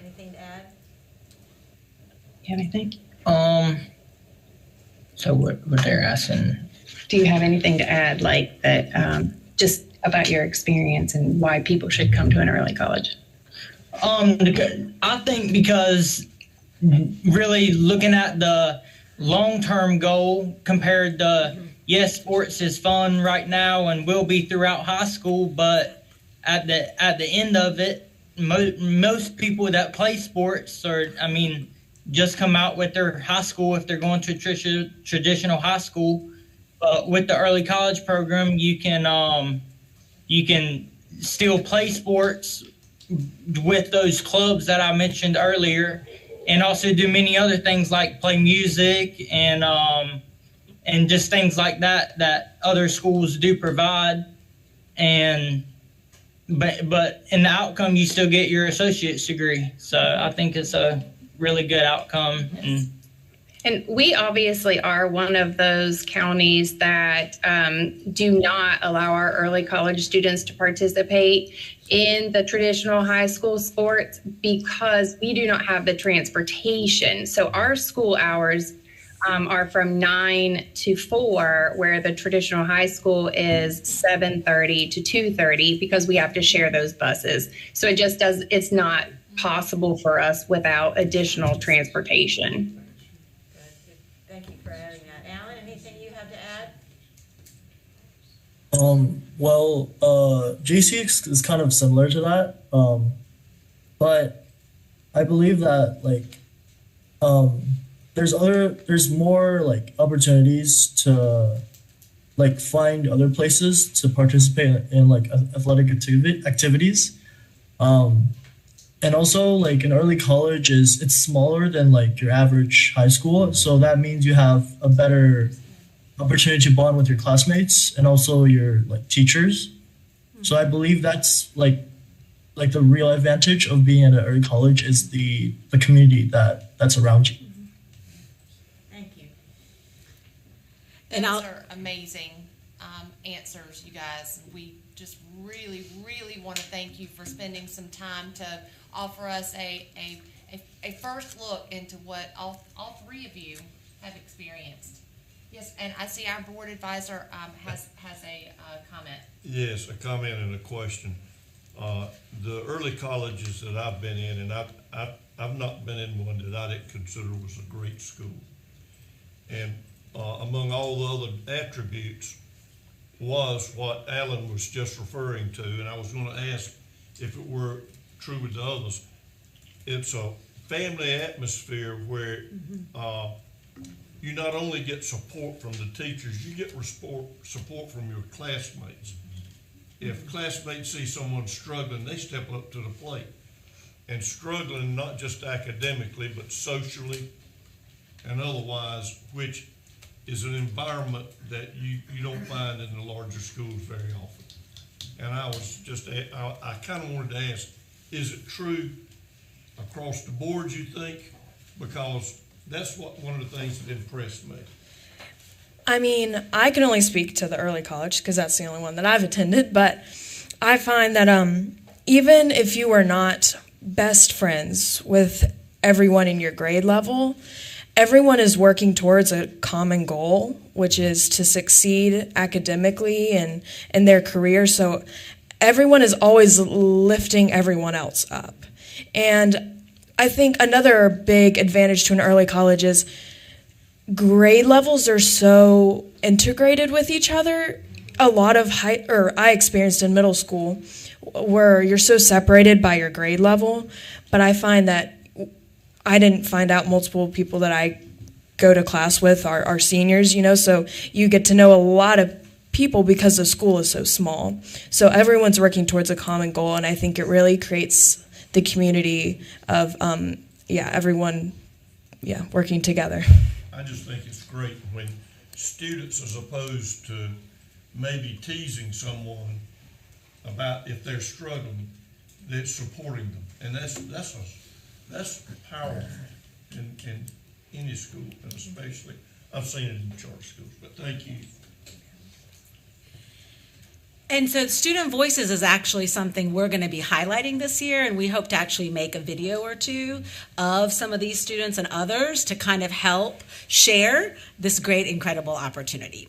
Anything to add? You have anything? So what they're asking. Do you have anything to add, like that, just about your experience and why people should come to an early college? I think because really looking at the long-term goal compared to, yes, sports is fun right now and will be throughout high school, but at the end of it, most people that play sports just come out with their high school if they're going to traditional high school. But with the early college program, you can still play sports with those clubs that I mentioned earlier, and also do many other things like play music and just things like that other schools do provide. But in the outcome, you still get your associate's degree. So I think it's a really good outcome. And we obviously are one of those counties that do not allow our early college students to participate in the traditional high school sports because we do not have the transportation. So our school hours are from 9 to 4, where the traditional high school is 7:30 to 2:30 because we have to share those buses. So it's not possible for us without additional transportation. Thank you for adding that. Alan, anything you have to add? JC is kind of similar to that, but I believe that there's more like opportunities to like find other places to participate in like athletic activities, and also like an early college it's smaller than like your average high school, so that means you have a better opportunity to bond with your classmates and also your like teachers. So I believe that's like the real advantage of being at an early college is the community that's around you. Thank you. And those are amazing answers, you guys. We just really, really want to thank you for spending some time to offer us a first look into what all three of you have experienced. Yes, and I see our board advisor has a comment. Yes, a comment and a question. The early colleges that I've been in, and I've not been in one that I didn't consider was a great school. And among all the other attributes was what Alan was just referring to, and I was going to ask if it were true with the others. It's a family atmosphere where you not only get support from the teachers, you get support from your classmates. If classmates see someone struggling, they step up to the plate. And struggling not just academically, but socially and otherwise, which is an environment that you don't find in the larger schools very often. And I kind of wanted to ask, is it true across the board, you think? Because that's one of the things that impressed me. I mean, I can only speak to the early college because that's the only one that I've attended, but I find that even if you are not best friends with everyone in your grade level, everyone is working towards a common goal, which is to succeed academically and in their career. So everyone is always lifting everyone else up. And I think another big advantage to an early college is grade levels are so integrated with each other. A lot of I experienced in middle school where you're so separated by your grade level, but I find that I didn't find out multiple people that I go to class with are seniors, so you get to know a lot of people because the school is so small. So everyone's working towards a common goal, and I think it really creates the community of everyone working together. I just think it's great when students, as opposed to maybe teasing someone about if they're struggling, that's supporting them, and that's powerful in any school, and especially I've seen it in charter schools. But thank you. And so Student Voices is actually something we're going to be highlighting this year, and we hope to actually make a video or two of some of these students and others to kind of help share this great, incredible opportunity.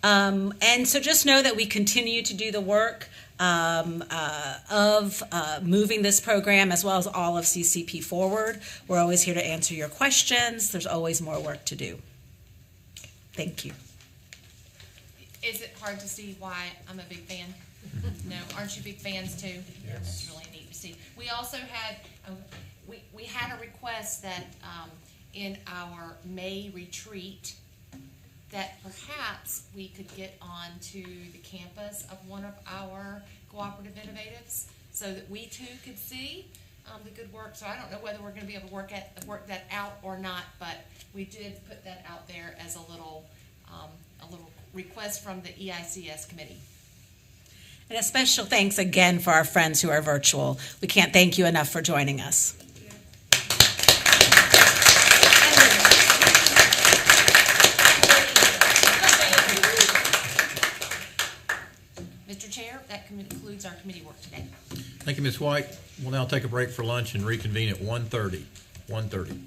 And so just know that we continue to do the work of moving this program as well as all of CCP forward. We're always here to answer your questions. There's always more work to do. Thank you. Is it hard to see why I'm a big fan? No, aren't you big fans too? Yes. It's really neat to see. We also had we had a request that in our May retreat that perhaps we could get onto the campus of one of our cooperative innovatives so that we too could see the good work. So I don't know whether we're going to be able to work that out or not, but we did put that out there as a little request from the EICS committee. And a special thanks again for our friends who are virtual. We can't thank you enough for joining us. Thank you. concludes our committee work today. Thank you, Ms. White. We'll now take a break for lunch and reconvene at 1:30. 1:30.